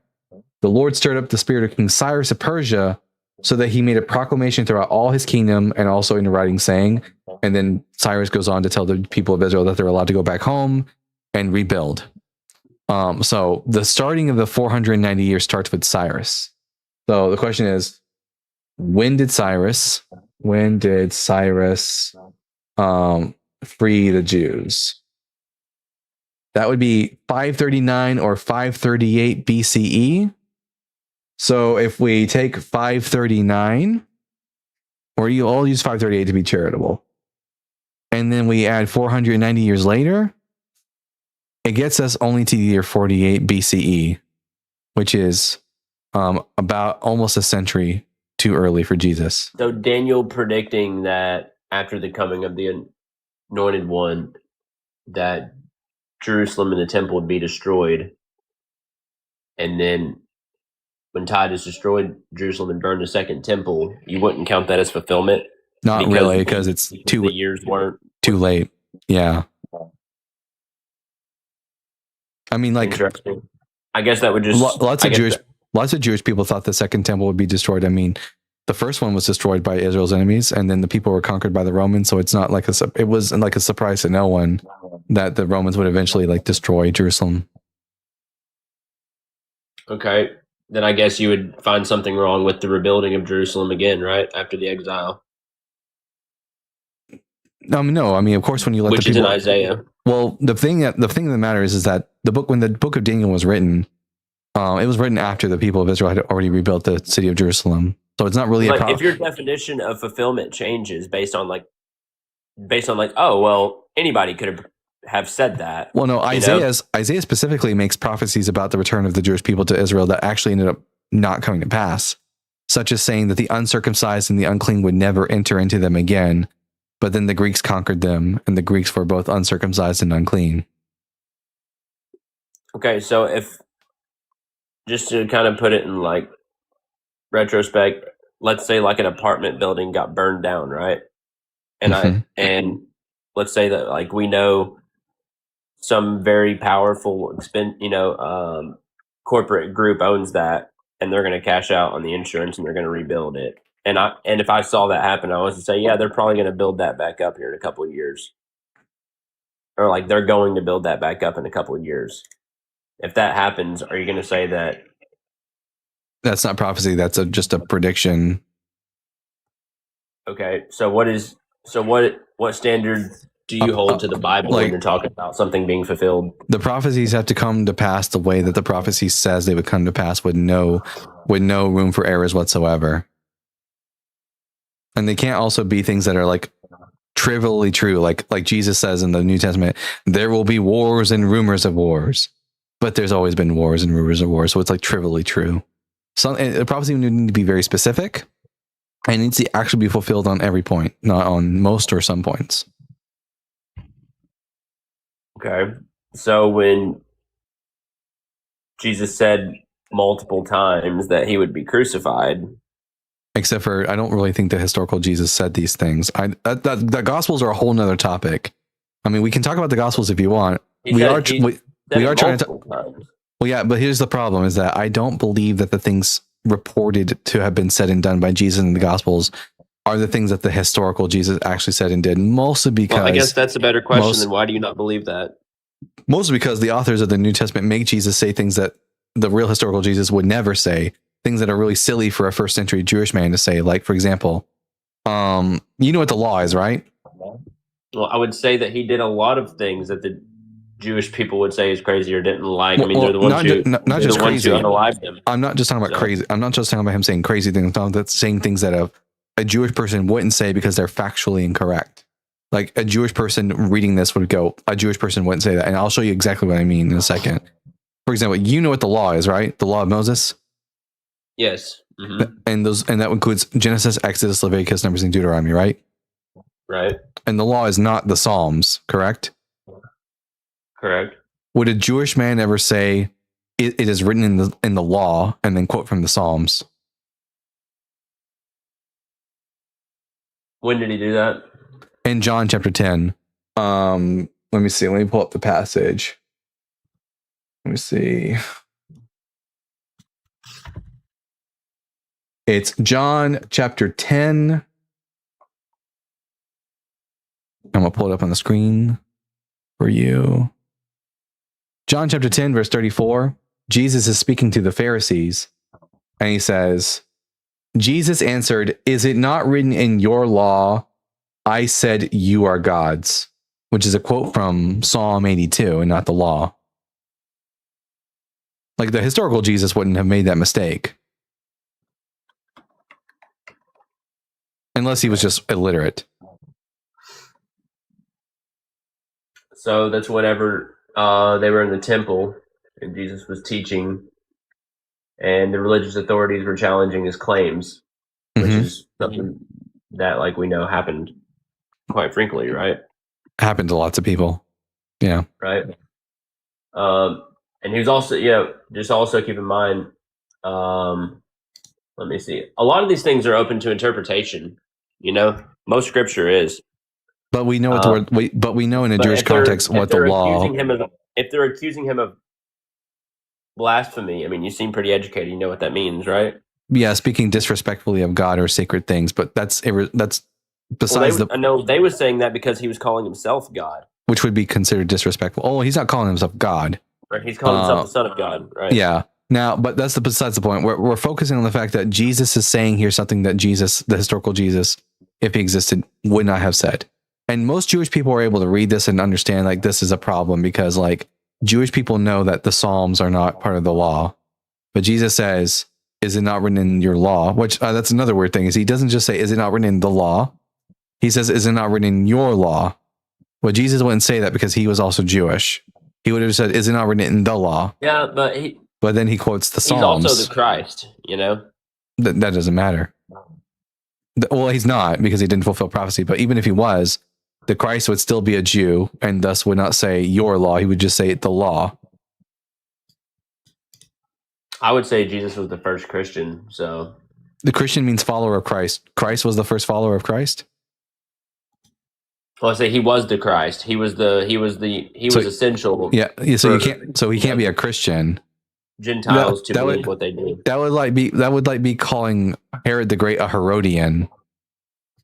the Lord stirred up the spirit of King Cyrus of Persia so that he made a proclamation throughout all his kingdom and also in writing saying, and then Cyrus goes on to tell the people of Israel that they're allowed to go back home and rebuild. So the starting of the 490 years starts with Cyrus. So the question is, when did Cyrus free the Jews? That would be 539 or 538 BCE. So if we take 539, or you all use 538 to be charitable, and then we add 490 years later, it gets us only to the year 48 BCE, which is about almost a century too early for Jesus. So Daniel predicting that after the coming of the Anointed One, that Jerusalem and the temple would be destroyed, and then when Titus destroyed Jerusalem and burned the second temple, you wouldn't count that as fulfillment? Not really, because it's the years weren't too late. Yeah. I mean, like, interesting. I guess that would just lots of Jewish people thought the second temple would be destroyed. I mean, the first one was destroyed by Israel's enemies, and then the people were conquered by the Romans. So it's not like it wasn't like a surprise to no one that the Romans would eventually like destroy Jerusalem. Okay, then I guess you would find something wrong with the rebuilding of Jerusalem again, right after the exile. No. I mean, of course, when you let which the people, is in Isaiah. Well, the thing that matters is that when the book of Daniel was written, it was written after the people of Israel had already rebuilt the city of Jerusalem. So it's not really a problem. If your definition of fulfillment changes based on like, oh well, anybody could have have said that. Well, no, you know? Isaiah specifically makes prophecies about the return of the Jewish people to Israel that actually ended up not coming to pass, such as saying that the uncircumcised and the unclean would never enter into them again. But then the Greeks conquered them, and the Greeks were both uncircumcised and unclean. Okay, so if, just to kind of put it in like retrospect, let's say like an apartment building got burned down, right? And and let's say that like we know some very powerful corporate group owns that, and they're going to cash out on the insurance and they're going to rebuild it. And if I saw that happen, I was to say, yeah, they're probably going to build that back up here in a couple of years, or like they're going to build that back up in a couple of years. If that happens, are you going to say that that's not prophecy? That's just a prediction. Okay, so what standard do you hold to the Bible when you're talking about something being fulfilled? The prophecies have to come to pass the way that the prophecy says they would come to pass, with no room for errors whatsoever. And they can't also be things that are like trivially true, like Jesus says in the New Testament, there will be wars and rumors of wars, but there's always been wars and rumors of wars, so it's like trivially true. So the prophecy need to be very specific, and it needs to actually be fulfilled on every point, not on most or some points. Okay, so when Jesus said multiple times that he would be crucified, except for I don't really think the historical Jesus said these things. The Gospels are a whole nother topic. I mean, we can talk about the Gospels if you want. We are trying to. Well, yeah, but here's the problem: is that I don't believe that the things reported to have been said and done by Jesus in the Gospels are the things that the historical Jesus actually said and did. Mostly because, well, I guess that's a better question. Then why do you not believe that? Mostly because the authors of the New Testament make Jesus say things that the real historical Jesus would never say. Things that are really silly for a first century Jewish man to say. Like, for example, you know what the law is, right? Well, I would say that he did a lot of things that the Jewish people would say is crazy or didn't like. I mean, they're the ones not just crazy. Who unalived him. I'm not just talking about crazy. I'm not just talking about him saying crazy things. I'm talking about saying things that a Jewish person wouldn't say because they're factually incorrect. Like a Jewish person reading this would go, a Jewish person wouldn't say that. And I'll show you exactly what I mean in a second. For example, you know what the law is, right? The law of Moses. Yes. Mm-hmm. And that includes Genesis, Exodus, Leviticus, Numbers, and Deuteronomy, right? Right. And the law is not the Psalms, correct? Correct. Would a Jewish man ever say it is written in the law and then quote from the Psalms? When did he do that? In John chapter 10. Let me see. Let me pull up the passage. Let me see. It's John chapter 10. I'm going to pull it up on the screen for you. John chapter 10, verse 34. Jesus is speaking to the Pharisees, and he says, Jesus answered, "Is it not written in your law, I said you are gods?" Which is a quote from Psalm 82 and not the law. Like the historical Jesus wouldn't have made that mistake. Unless he was just illiterate. So that's whenever they were in the temple and Jesus was teaching and the religious authorities were challenging his claims, which is something that, like, we know happened quite frequently, right? Happened to lots of people. Yeah. Right. And he was also, just also keep in mind, let me see. A lot of these things are open to interpretation. Most scripture is. But we know what the word. But we know in a Jewish context what the law. If they're accusing him of blasphemy, I mean, you seem pretty educated. You know what that means, right? Yeah, speaking disrespectfully of God or sacred things. But that's besides they were saying that because he was calling himself God, which would be considered disrespectful. Oh, he's not calling himself God. Right? He's calling himself the Son of God, right? Yeah. Now, but that's besides the point. We're focusing on the fact that Jesus is saying here something that Jesus, the historical Jesus, if he existed, would not have said. And most Jewish people are able to read this and understand like this is a problem because like Jewish people know that the Psalms are not part of the law. But Jesus says, "Is it not written in your law?" Which that's another weird thing is he doesn't just say, "Is it not written in the law?" He says, "Is it not written in your law?" Well, Jesus wouldn't say that because he was also Jewish. He would have said, "Is it not written in the law?" Yeah, but But then he quotes the he's Psalms. also the Christ, you know? That doesn't matter. Well, he's not because he didn't fulfill prophecy. But even if he was, the Christ would still be a Jew and thus would not say your law. He would just say the law. I would say Jesus was the first Christian, so The Christian means follower of Christ. Christ was the first follower of Christ. well, I say he was the Christ. He was essential. Yeah. So for you can't. So he can't be a Christian. Gentiles to That believe would- what they do. That would be calling Herod the Great a Herodian.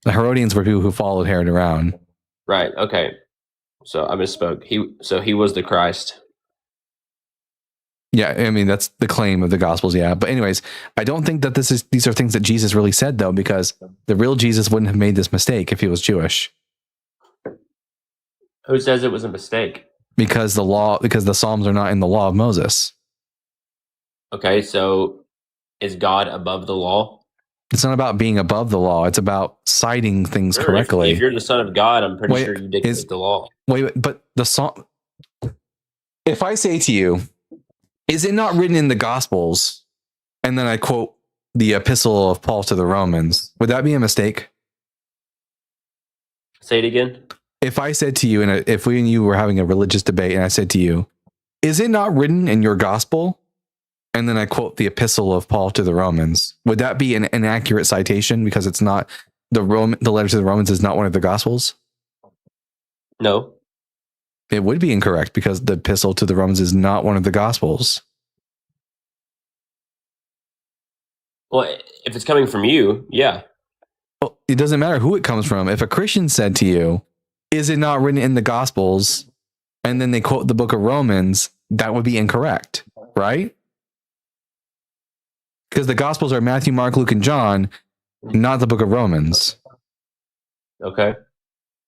The Herodians were people who followed Herod around. Right. Okay. So I misspoke. He was the Christ. Yeah, I mean that's the claim of the Gospels. Yeah, but anyways, I don't think that these are things that Jesus really said though, because the real Jesus wouldn't have made this mistake if he was Jewish. Who says it was a mistake? Because the Psalms are not in the law of Moses. Okay, so is God above the law? It's not about being above the law. It's about citing things Sure, correctly. If you're the son of God, I'm pretty Wait, sure you dictate the law. Wait, but the song. If I say to you, "Is it not written in the Gospels?" and then I quote the epistle of Paul to the Romans, would that be a mistake? Say it again. If I said to you, if we and you were having a religious debate, and I said to you, "Is it not written in your Gospel?" and then I quote the epistle of Paul to the Romans, would that be an inaccurate citation because it's not the letter to the Romans is not one of the Gospels? No. It would be incorrect because the epistle to the Romans is not one of the Gospels. Well, if it's coming from you, yeah. Well, it doesn't matter who it comes from. If a Christian said to you, "Is it not written in the Gospels?" and then they quote the book of Romans, that would be incorrect, right? Because the Gospels are Matthew, Mark, Luke, and John, not the book of Romans. Okay.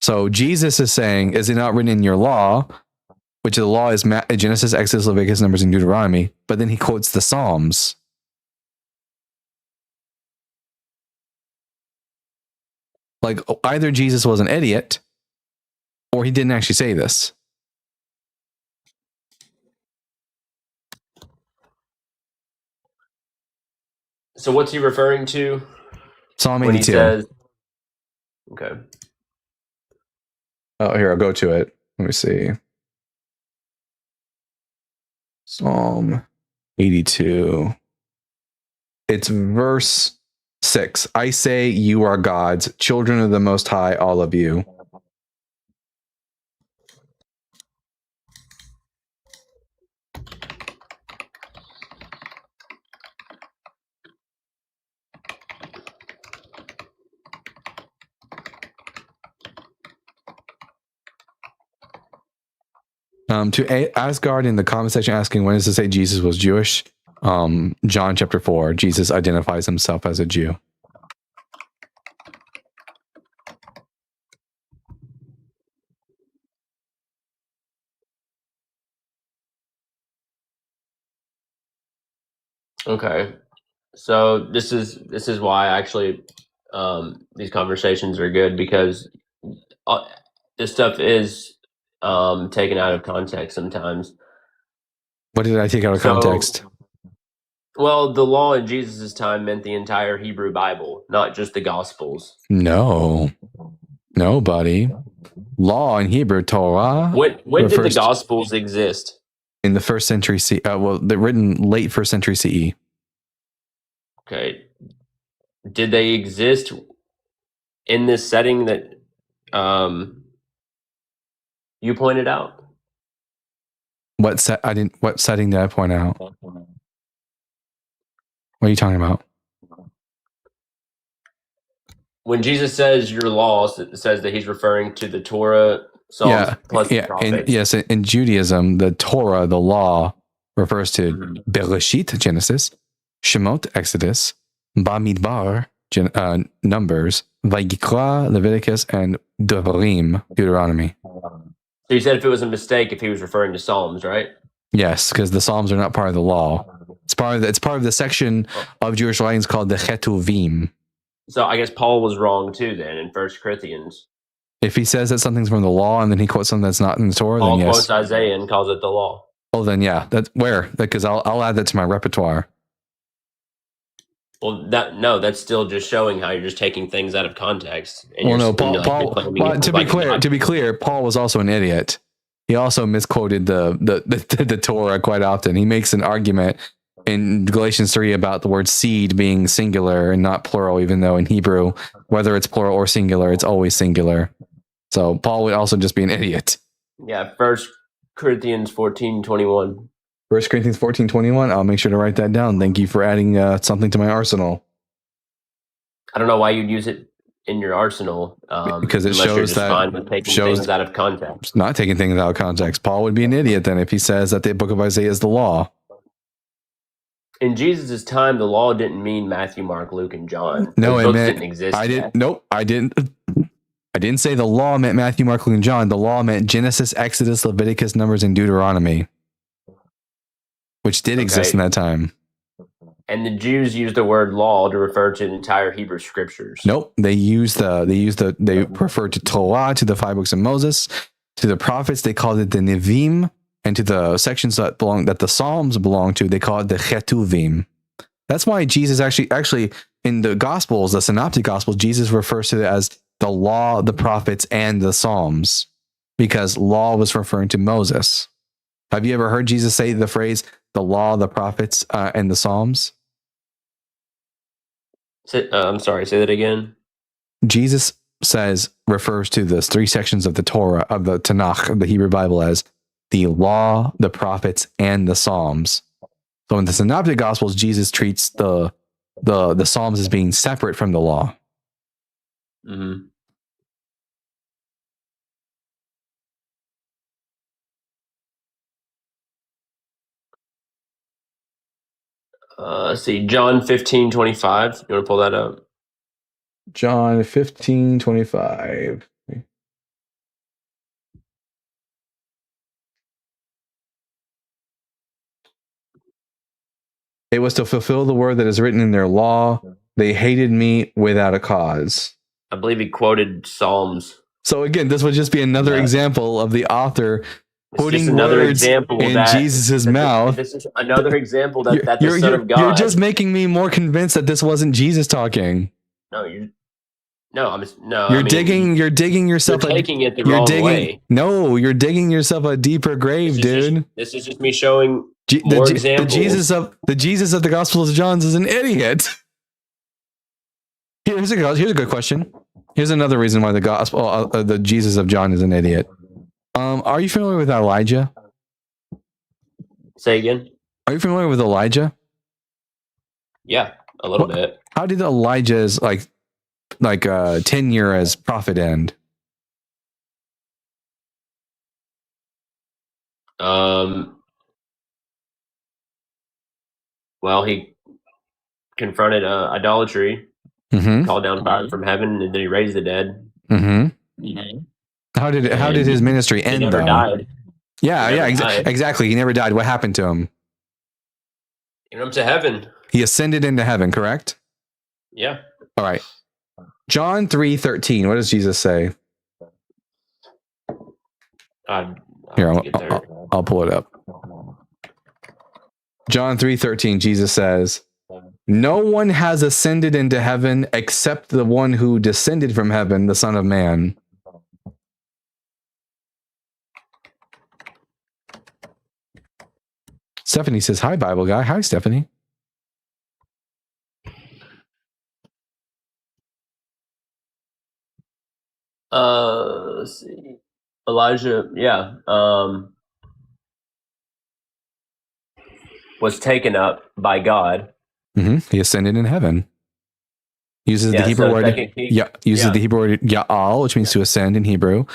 So Jesus is saying, "Is it not written in your law?" which the law is Genesis, Exodus, Leviticus, Numbers, and Deuteronomy. But then he quotes the Psalms. Like either Jesus was an idiot or he didn't actually say this. So what's he referring to? Psalm when 82. he says, okay. Oh, here, I'll go to it. Let me see. Psalm 82. It's verse 6. "I say you are gods, children of the Most High, all of you." To Asgard in the comment section asking when does it say Jesus was Jewish? John chapter 4, Jesus identifies himself as a Jew. Okay. So this is why actually these conversations are good, because this stuff is taken out of context sometimes. What did I take out of context? Well, the law in Jesus' time meant the entire Hebrew Bible, not just the Gospels. No, buddy. Law in Hebrew, Torah. When did the Gospels exist? In the first century CE. Well, they're written late first century CE. Okay. Did they exist in this setting that you pointed out? What setting did I point out? What are you talking about? When Jesus says your law, it says that he's referring to the Torah, Psalms, plus the prophets. In Judaism, the Torah, the law, refers to Bereshit, Genesis, Shemot, Exodus, Bamidbar, Numbers, Vayikra, Leviticus, and Devarim, Deuteronomy. So you said if it was a mistake, if he was referring to Psalms, right? Yes, because the Psalms are not part of the law. It's part of the section of Jewish writings called the Chetuvim. So I guess Paul was wrong too then in 1 Corinthians. If he says that something's from the law and then he quotes something that's not in the Torah, Paul then yes. quotes Isaiah and calls it the law. Oh, then yeah. That's where? Because I'll add that to my repertoire. Well, that's still just showing how you're just taking things out of context. And Well, no, you're Paul. claiming Well, it to be clear, Paul was also an idiot. He also misquoted the Torah quite often. He makes an argument in Galatians 3 about the word seed being singular and not plural, even though in Hebrew, whether it's plural or singular, it's always singular. So Paul would also just be an idiot. Yeah, 1 Corinthians 14:21. 1 Corinthians 14:21. I'll make sure to write that down. Thank you for adding something to my arsenal. I don't know why you'd use it in your arsenal. Because it unless you're shows just that fine with taking things out of context. Not taking things out of context. Paul would be an idiot then if he says that the book of Isaiah is the law. In Jesus' time, the law didn't mean Matthew, Mark, Luke, and John. No, Those it books meant didn't exist. I yet. didn't. Nope, I didn't. I didn't say the law meant Matthew, Mark, Luke, and John. The law meant Genesis, Exodus, Leviticus, Numbers, and Deuteronomy, which did exist in that time. And the Jews used the word law to refer to the entire Hebrew scriptures. Nope, they referred to Torah, to the 5 books of Moses, to the prophets. They called it the Nevi'im, and to the sections that the Psalms belong to, they call it the Chetuvim. That's why Jesus actually in the Gospels, the Synoptic Gospels, Jesus refers to it as the law, the prophets, and the Psalms, because law was referring to Moses. Have you ever heard Jesus say the phrase the law, the prophets, and the Psalms? I'm sorry, say that again. Jesus refers to the 3 sections of the Torah, of the Tanakh, of the Hebrew Bible, as the law, the prophets, and the Psalms. So in the Synoptic Gospels, Jesus treats the Psalms as being separate from the law. Mm-hmm. Let's see, John 15:25. You want to pull that up? John 15:25. It was to fulfill the word that is written in their law. They hated me without a cause. I believe he quoted Psalms. So again, this would just be another example of the author putting another words example in that- Jesus' mouth. This is another example that the Son of God. You're just making me more convinced that this wasn't Jesus talking. You're digging yourself. You're taking it the wrong way. No, you're digging yourself a deeper grave, dude. This is just me showing The more examples. The Jesus of the Gospel of John is an idiot. Here's a good question. Here's another reason why the Jesus of John is an idiot. Are you familiar with Elijah? Say again. Are you familiar with Elijah? Yeah, a little bit. How did Elijah's tenure as prophet end? Well, he confronted idolatry, called down fire from heaven, and then he raised the dead. Mm-hmm. How did his ministry end? He never though? died. Exactly. He never died. What happened to him? He went up to heaven. He ascended into heaven. Correct. Yeah. All right. John 3:13. What does Jesus say? Here, I'll pull it up. John 3:13. Jesus says, "No one has ascended into heaven except the one who descended from heaven, the Son of Man." Stephanie says, "Hi, Bible guy." Hi, Stephanie. Let's see. Elijah, was taken up by God. He ascended in heaven. Uses the Hebrew word, the Hebrew word Ya'al, which means to ascend in Hebrew,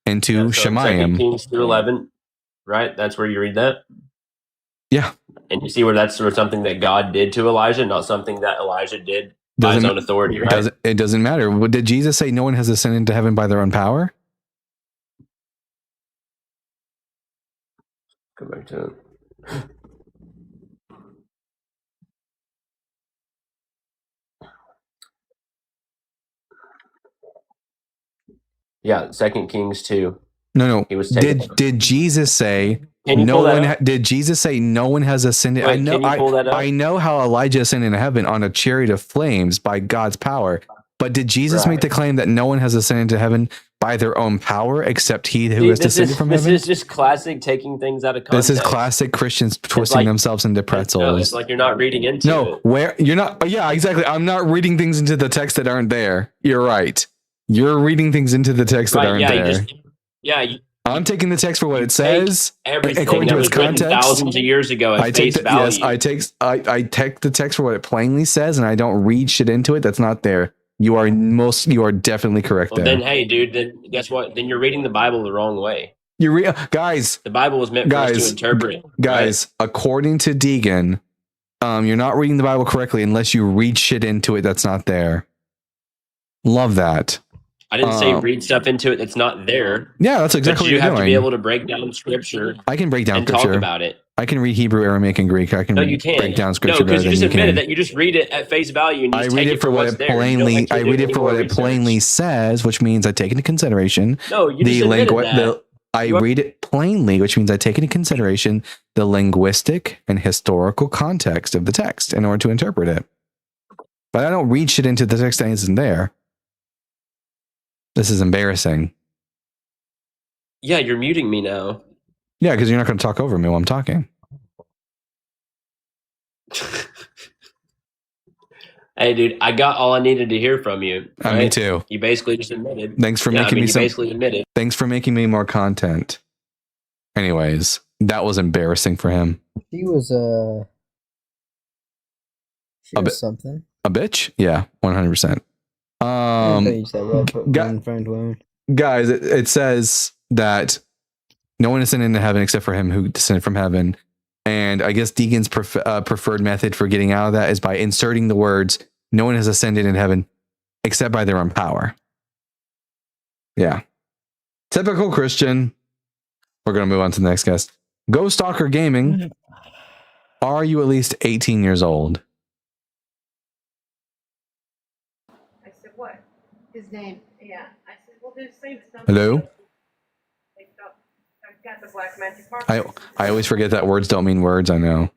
into Shemayim. 2 Kings 2:11, right? That's where you read that. Yeah. And you see where that's sort of something that God did to Elijah, not something that Elijah did by his own authority, right? It doesn't matter. Did Jesus say no one has ascended to heaven by their own power? Go back to it. Yeah, 2 Kings 2. No. He was taken. Did Jesus say Can you no pull that one? up? Did Jesus say no one has ascended? Wait, I know. can you pull that up? I know how Elijah ascended into heaven on a chariot of flames by God's power. But did Jesus make Right. the claim that no one has ascended to heaven by their own power except he who See, has descended from heaven? This is just classic taking things out of context. This is classic Christians twisting like- themselves into No, pretzels. it's like you're not reading into No, it. where you're not. Yeah, exactly. I'm not reading things into the text that aren't there. You're right. You're reading things into the text that Right? aren't Yeah, there. you I'm taking the text for what it take says, everything according that to was its written context. thousands of years ago at I take face value. yes, I take the text for what it plainly says, and I don't read shit into it that's not there. You are definitely correct Well, there. then, hey, dude, then guess what? Then you're reading the Bible the wrong way. Guys, The Bible was meant for us to interpret. guys, according to Deegan, you're not reading the Bible correctly unless you read shit into it that's not there. Love that. I didn't say read stuff into it that's not there. Yeah, that's exactly But what you you're have to be doing. able to break down scripture. I can break down and scripture. talk about it. I can read Hebrew, Aramaic, and Greek. I can No, you can't. break down No, scripture better because you than just you admitted can. that you just read it at face value and you I just read take it for for what what's it there. You don't plainly. actually I do read it any for more what it research. plainly says, which means I take into consideration No, you the just admitted that. I read it plainly, which means I take into consideration the linguistic and historical context of the text in order to interpret it. But I don't read shit into the text that isn't there. This is embarrassing. Yeah, you're muting me now. Yeah, because you're not going to talk over me while I'm talking. Hey, dude, I got all I needed to hear from you. Me right? too. You basically just admitted. Thanks for making me you some. basically admitted. Thanks for making me more content. Anyways, that was embarrassing for him. She was A bit- something. A bitch? Yeah, 100%. I don't use that word, but gu- one friend won't. Guys, it says that no one ascended into heaven except for him who descended from heaven. And I guess Deegan's preferred method for getting out of that is by inserting the words, no one has ascended in heaven except by their own power. Yeah. Typical Christian. We're going to move on to the next guest. Ghost Stalker Gaming. Are you at least 18 years old? I said, what? His name. Yeah. I said, well, there's same stuff. Hello? I've got the black magic marker. I always forget that words don't mean words. I know.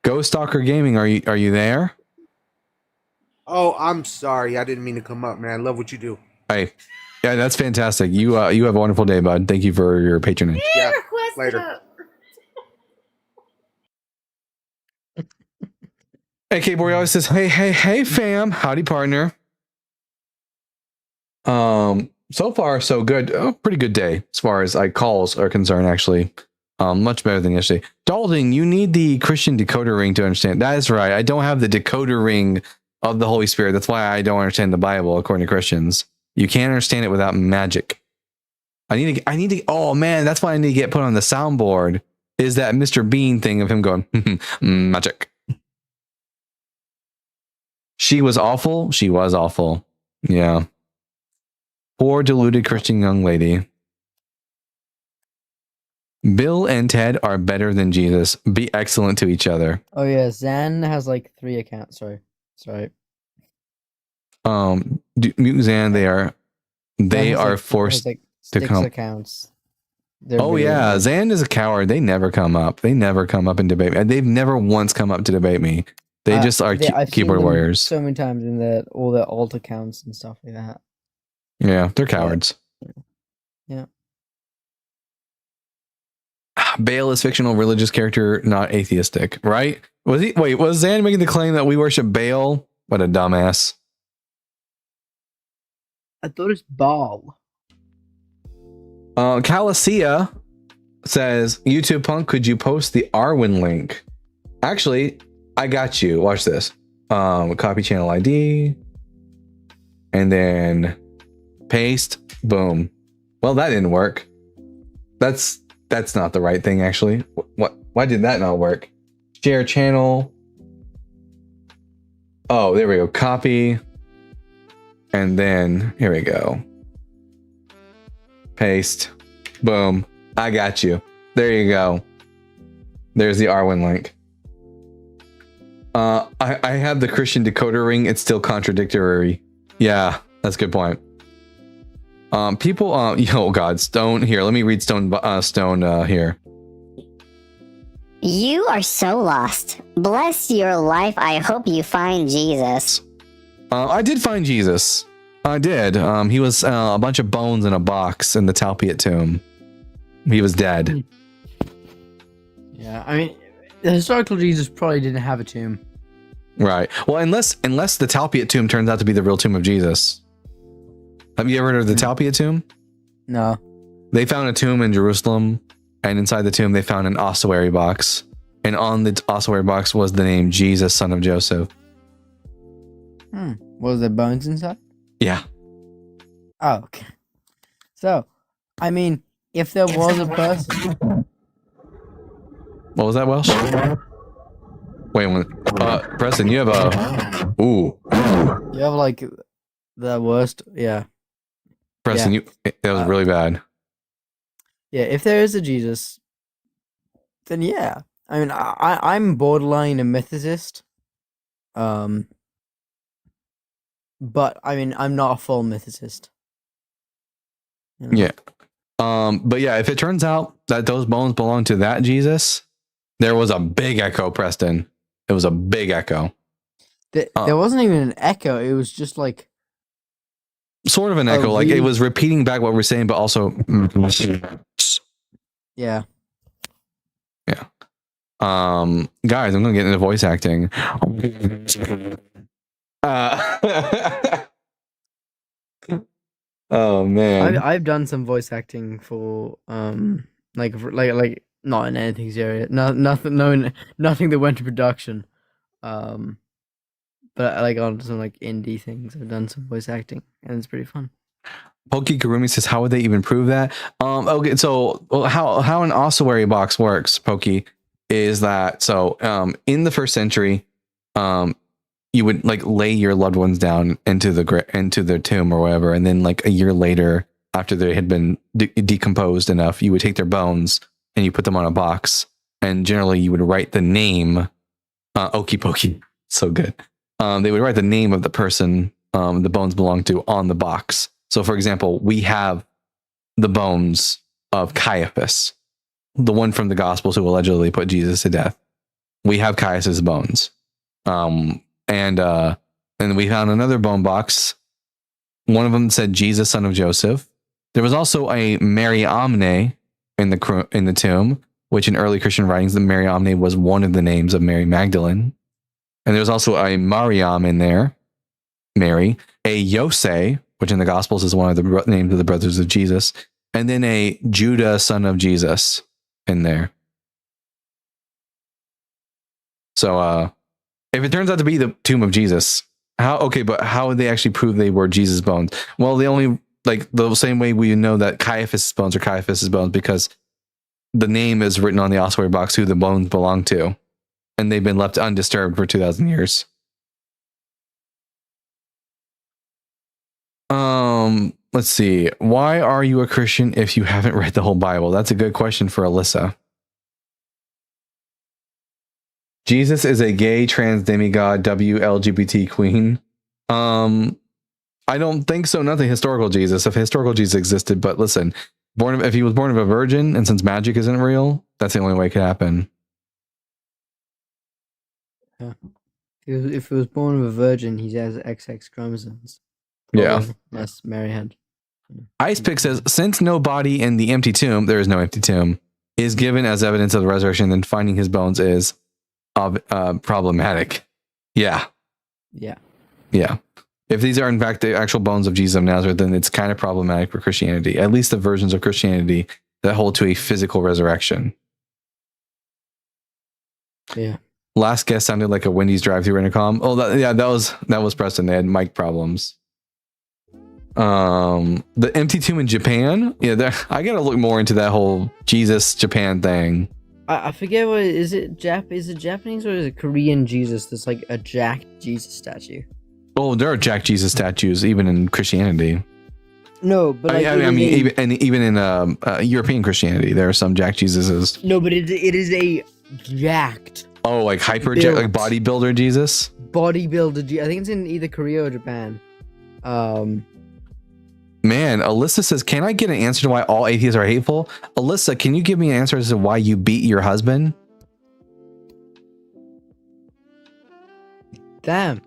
Ghost Stalker Gaming, are you there? Oh, I'm sorry. I didn't mean to come up, man. I love what you do. Hey, yeah, that's fantastic. You have a wonderful day, bud. Thank you for your patronage. Yeah, later. AK Borealis says, hey, fam. Howdy, partner. So far, so good. Oh, pretty good day as far as calls are concerned, actually. Much better than yesterday. Dalton, you need the Christian decoder ring to understand. That is right. I don't have the decoder ring of the Holy Spirit. That's why I don't understand the Bible, according to Christians. You can't understand it without magic. I need to, oh man, that's why I need to get put on the soundboard, is that Mr. Bean thing of him going, magic. She was awful. She was awful. Yeah. Poor deluded Christian young lady. Bill and Ted are better than Jesus. Be excellent to each other. Oh yeah, Zan has like 3 accounts. Sorry. Mute Zan, they are forced like to 6 come. accounts. They're Oh really yeah, good. Zan is a coward. They never come up. They never come up and debate me. They've never once come up to debate me. They just are I've seen keyboard them warriors. so many times in all their alt accounts and stuff like that. Yeah, they're cowards. Yeah. Baal is fictional religious character, not atheistic, right? Was Zan making the claim that we worship Baal? What a dumbass. I thought it's Baal. Calicia says, YouTube Punk, could you post the Arwen link? Actually, I got you. Watch this. Copy channel ID. And then paste. Boom. Well, that didn't work. That's not the right thing, actually. Why did that not work? Share channel. Oh, there we go. Copy. And then here we go. Paste. Boom. I got you. There you go. There's the Arwen link. I have the Christian decoder ring. It's still contradictory. Yeah, that's a good point. People, oh God, Stone here. Let me read Stone here. You are so lost. Bless your life. I hope you find Jesus. I did find Jesus. I did. He was a bunch of bones in a box in the Talpiot tomb. He was dead. Yeah, I mean, the historical Jesus probably didn't have a tomb. Right. Well, unless the Talpiot tomb turns out to be the real tomb of Jesus. Have you ever heard of the Talpiot tomb? No. They found a tomb in Jerusalem, and inside the tomb they found an ossuary box, and on the ossuary box was the name Jesus, son of Joseph. Was there bones inside? Yeah. Oh, okay. So, I mean, if there was a person... What was that, Welsh? Wait one minute. Preston, you have a... Ooh. You have, like, the worst... Yeah. Preston, Yeah. that was really bad. Yeah, if there is a Jesus, then yeah. I mean, I'm borderline a mythicist. But, I mean, I'm not a full mythicist. You know? Yeah. But yeah, if it turns out that those bones belong to that Jesus, there was a big echo, Preston. It was a big echo. There wasn't even an echo. It was just like... Sort of an echo. Like, it was repeating back what we're saying, but also... Yeah. Yeah. Guys, I'm gonna get into voice acting. Oh man. I've done some voice acting for like not in anything serious, nothing that went to production, but like on some like indie things I've done some voice acting and it's pretty fun. Pokey Karumi says, how would they even prove that? Okay, so how an ossuary box works, Pokey, is that in the first century, you would like lay your loved ones down into their tomb or whatever, and then like a year later, after they had been decomposed enough, you would take their bones and you put them on a box, and generally you would write the name. Okie pokey, so good. They would write the name of the person the bones belong to on the box. So, for example, we have the bones of Caiaphas, the one from the Gospels who allegedly put Jesus to death. We have Caiaphas' bones. And we found another bone box. One of them said Jesus, son of Joseph. There was also a Mariamne in the tomb, which in early Christian writings, the Mariamne was one of the names of Mary Magdalene. And there was also a Mariam in there, Mary, a Yose, which in the Gospels is one of the names of the brothers of Jesus, and then a Judah, son of Jesus, in there. So, if it turns out to be the tomb of Jesus, but how would they actually prove they were Jesus' bones? Well, they only, like, the same way we know that Caiaphas' bones are Caiaphas' bones, because the name is written on the ossuary box who the bones belong to, and they've been left undisturbed for 2,000 years. Let's see. Why are you a Christian if you haven't read the whole Bible? That's a good question for Alyssa. Jesus is a gay trans demigod WLGBT queen. I don't think so. Nothing historical Jesus. If historical Jesus existed, but listen, if he was born of a virgin, and since magic isn't real, that's the only way it could happen. Yeah. If he was born of a virgin, he has XX chromosomes. Yeah. Yes, Mary had. Icepick says, since no body in the empty tomb, there is no empty tomb, is given as evidence of the resurrection, then finding his bones is problematic. Yeah. Yeah. Yeah. If these are in fact the actual bones of Jesus of Nazareth, then it's kind of problematic for Christianity, at least the versions of Christianity that hold to a physical resurrection. Yeah. Last guest sounded like a Wendy's drive-thru intercom. Oh, that was Preston. They had mic problems. The empty tomb in Japan. Yeah, I gotta look more into that whole Jesus Japan thing. I forget what is it. Is it Japanese or is it Korean Jesus? That's like a Jack Jesus statue. Oh, there are Jack Jesus statues even in Christianity. No, but like, I mean, even in European Christianity, there are some Jack Jesuses. No, but it is a jacked. Oh, like hyper jack, like bodybuilder Jesus. Bodybuilder. I think it's in either Korea or Japan. Man, Alyssa says, can I get an answer to why all atheists are hateful? Alyssa, can you give me an answer as to why you beat your husband? Damn.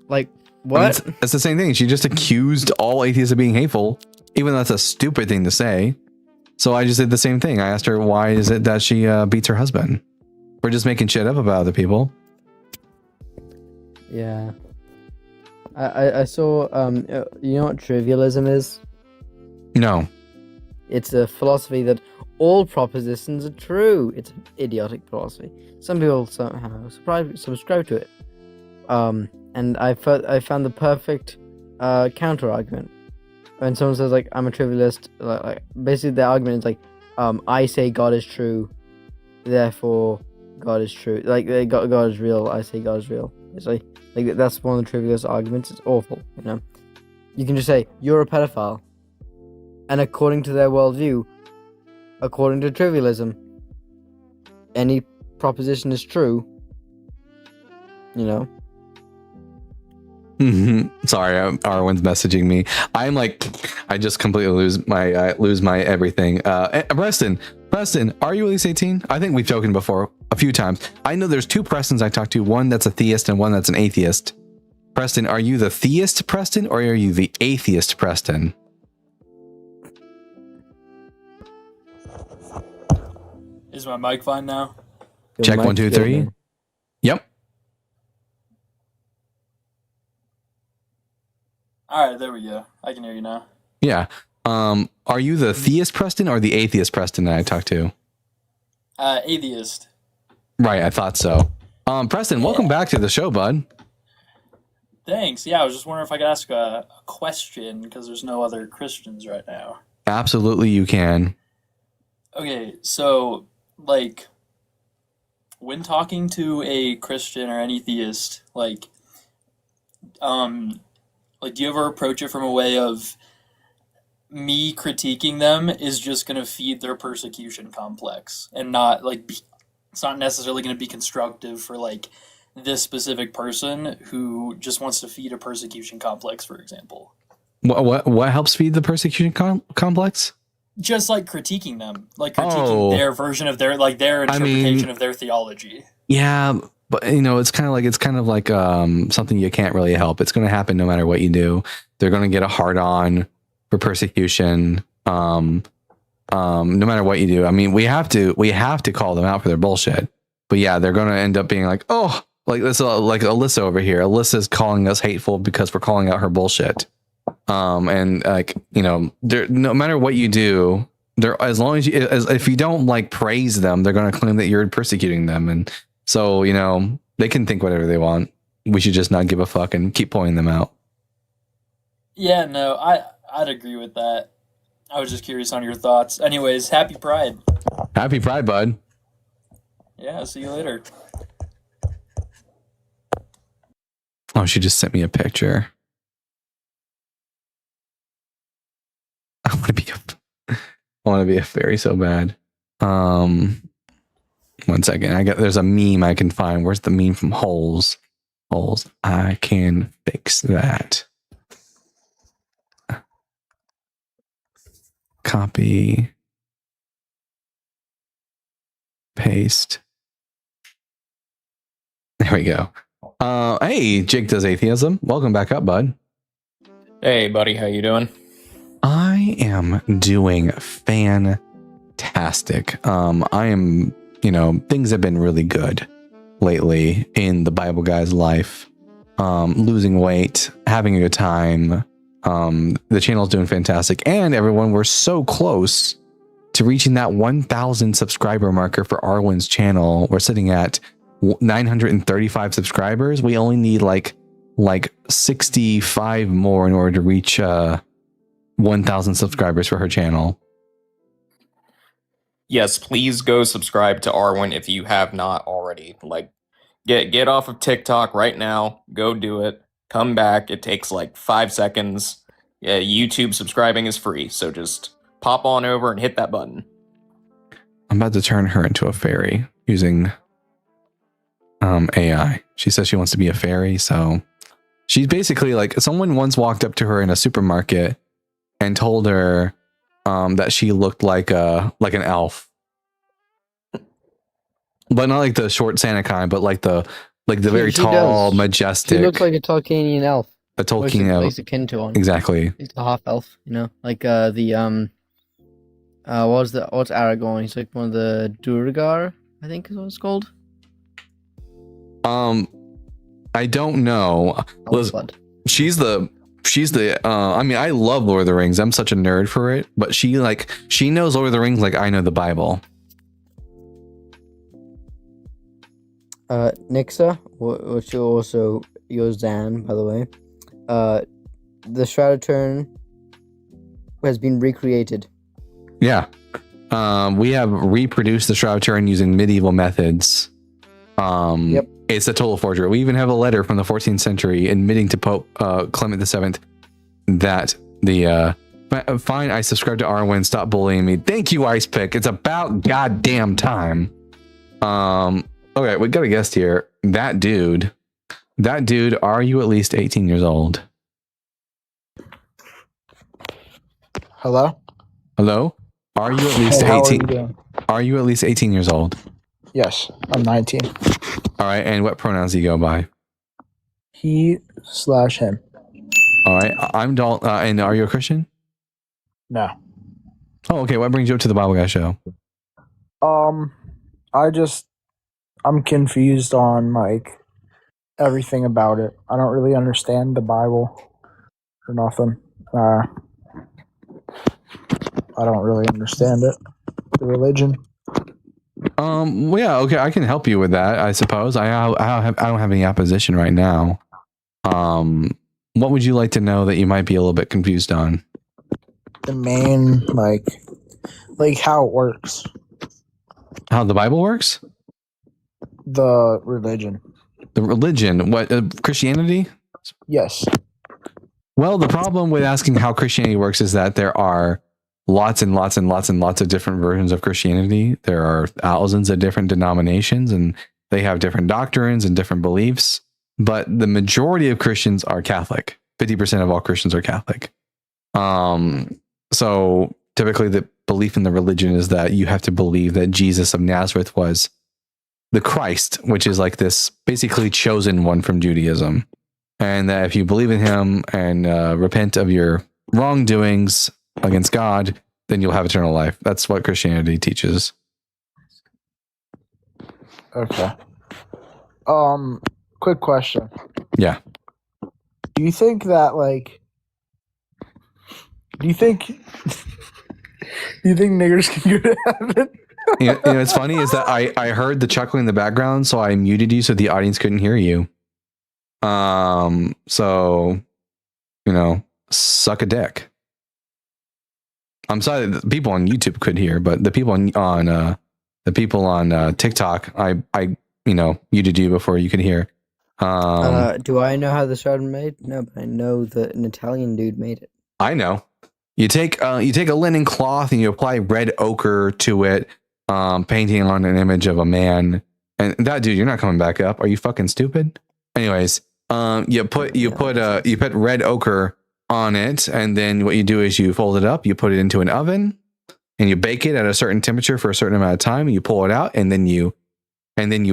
Like, I what? mean, it's the same thing. She just accused all atheists of being hateful, even though that's a stupid thing to say. So I just did the same thing. I asked her, why is it that she beats her husband? We're just making shit up about other people. Yeah. I saw, you know what trivialism is? No. It's a philosophy that all propositions are true. It's an idiotic philosophy. Some people somehow subscribe to it. And I found the perfect counter argument. When someone says like I'm a trivialist, like basically the argument is like, I say God is true, therefore God is true. Like God is real. I say God is real. It's like that's one of the trivialist arguments. It's awful. You know, you can just say you're a pedophile, and according to their worldview, according to trivialism, any proposition is true. You know. Sorry, Arwen's messaging me. I'm like, I just completely lose my everything. Preston, are you at least 18? I think we've spoken before a few times. I know there's two Prestons I talked to, one that's a theist and one that's an atheist. Preston, are you the theist Preston or are you the atheist Preston? Is my mic fine now? Check 1, 2, 3. Yep. All right, there we go. I can hear you now. Yeah. Are you the theist Preston or the atheist Preston that I talked to? Atheist. Right, I thought so. Preston, welcome back to the show, bud. Thanks. Yeah, I was just wondering if I could ask a question because there's no other Christians right now. Absolutely, you can. Okay, so like when talking to a Christian or any theist, like do you ever approach it from a way of me critiquing them is just going to feed their persecution complex and not it's not necessarily going to be constructive for like this specific person who just wants to feed a persecution complex, for example? What helps feed the persecution complex? Just like critiquing them, like critiquing their version of their interpretation of their theology. Yeah, but it's kind of like something you can't really help. It's going to happen no matter what you do. They're going to get a hard on for persecution. No matter what you do. I mean, we have to call them out for their bullshit. But yeah, they're going to end up being like, oh, like this, like Alyssa over here. Alyssa's calling us hateful because we're calling out her bullshit. And like, no matter what you do, as long as if you don't like praise them, they're going to claim that you're persecuting them. And so, they can think whatever they want. We should just not give a fuck and keep pointing them out. Yeah, no, I'd agree with that. I was just curious on your thoughts. Anyways, happy Pride. Happy Pride, bud. Yeah, see you later. Oh, she just sent me a picture. I want to be a fairy so bad. 1 second. There's a meme I can find. Where's the meme from Holes? Holes. I can fix that. Copy. Paste. There we go. Hey, Jake Does Atheism. Welcome back up, bud. Hey, buddy. How you doing? I am doing fantastic. I am, things have been really good lately in the Bible guy's life. Losing weight, having a good time. The channel's doing fantastic. And everyone, we're so close to reaching that 1,000 subscriber marker for Arwen's channel. We're sitting at 935 subscribers. We only need like 65 more in order to reach 1,000 subscribers for her channel. Yes, please go subscribe to Arwen if you have not already. Like, get off of TikTok right now. Go do it. Come back. It takes like 5 seconds. YouTube subscribing is free, so just pop on over and hit that button. I'm about to turn her into a fairy using AI. She says she wants to be a fairy, so she's basically like, someone once walked up to her in a supermarket and told her that she looked like an elf, but not like the short Santa kind, but like the very She tall, does. majestic. She looks like a Tolkienian elf. A Tolkien Like elf. akin to one. Exactly. He's the half elf, you know, like what's Aragorn? He's like one of the Durgar, I think is what it's called. I don't know. Listen, she's the I mean, I love Lord of the Rings. I'm such a nerd for it, but she knows Lord of the Rings like I know the Bible. Nixa, which also Yozan, by the way. The Shroud of Turin has been recreated. Yeah. We have reproduced the Shroud of Turin using medieval methods. Yep. It's a total forgery. We even have a letter from the 14th century admitting to Pope Clement VII that the fine, I subscribe to Arwen. Stop bullying me. Thank you, Ice Pick. It's about goddamn time. Okay, we got a guest here. That dude, are you at least 18 years old? Hello? Hello? Are you at least Hey, how are 18? you doing? Are you at least 18 years old? Yes, I'm 19. All right, and what pronouns do you go by? He/him. All right, I'm Dalton. And are you a Christian? No. Oh, okay. What brings you up to the Bible Guy show? I'm confused on like everything about it. I don't really understand the Bible or nothing. I don't really understand it. The religion. Well, yeah, okay. I can help you with that, I suppose. I don't have any opposition right now. What would you like to know that you might be a little bit confused on? The main like how it works. How the Bible works? The religion. The religion? What? Christianity? Yes. Well, the problem with asking how Christianity works is that there are lots and lots and lots and lots of different versions of Christianity. There are thousands of different denominations, and they have different doctrines and different beliefs. But the majority of Christians are Catholic. 50% of all Christians are Catholic. So typically the belief in the religion is that you have to believe that Jesus of Nazareth was the Christ, which is like this basically chosen one from Judaism. And that if you believe in him and repent of your wrongdoings against God, then you'll have eternal life. That's what Christianity teaches. Okay. Quick question. Yeah. Do you think that do you think niggers can go to heaven? You know, it's funny is that I heard the chuckling in the background, so I muted you so the audience couldn't hear you. So, you know, suck a dick. I'm sorry that the people on YouTube could hear, but the people on TikTok, I muted you before you could hear. Do I know how the shroud was made? No, but I know that an Italian dude made it. I know. You take a linen cloth and you apply red ochre to it, painting on an image of a man. And that dude, you're not coming back up. Are you fucking stupid? Anyways, you put red ochre on it, and then what you do is you fold it up, you put it into an oven, and you bake it at a certain temperature for a certain amount of time, and you pull it out, and then you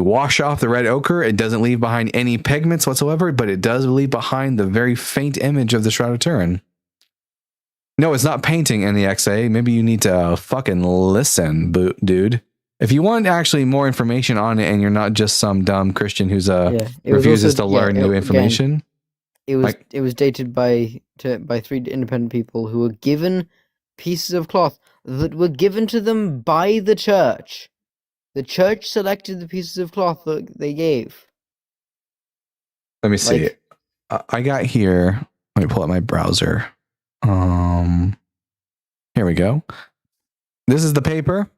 wash off the red ochre. It doesn't leave behind any pigments whatsoever, but it does leave behind the very faint image of the Shroud of Turin. No, it's not painting, NEXA. Maybe you need to fucking listen, dude. If you want actually more information on it, and you're not just some dumb Christian who's refuses to learn new information. Again, it was dated by 3 independent people who were given pieces of cloth that were given to them by the church. The church selected the pieces of cloth that they gave. Let me see. I got here. Let me pull up my browser. Here we go. This is the paper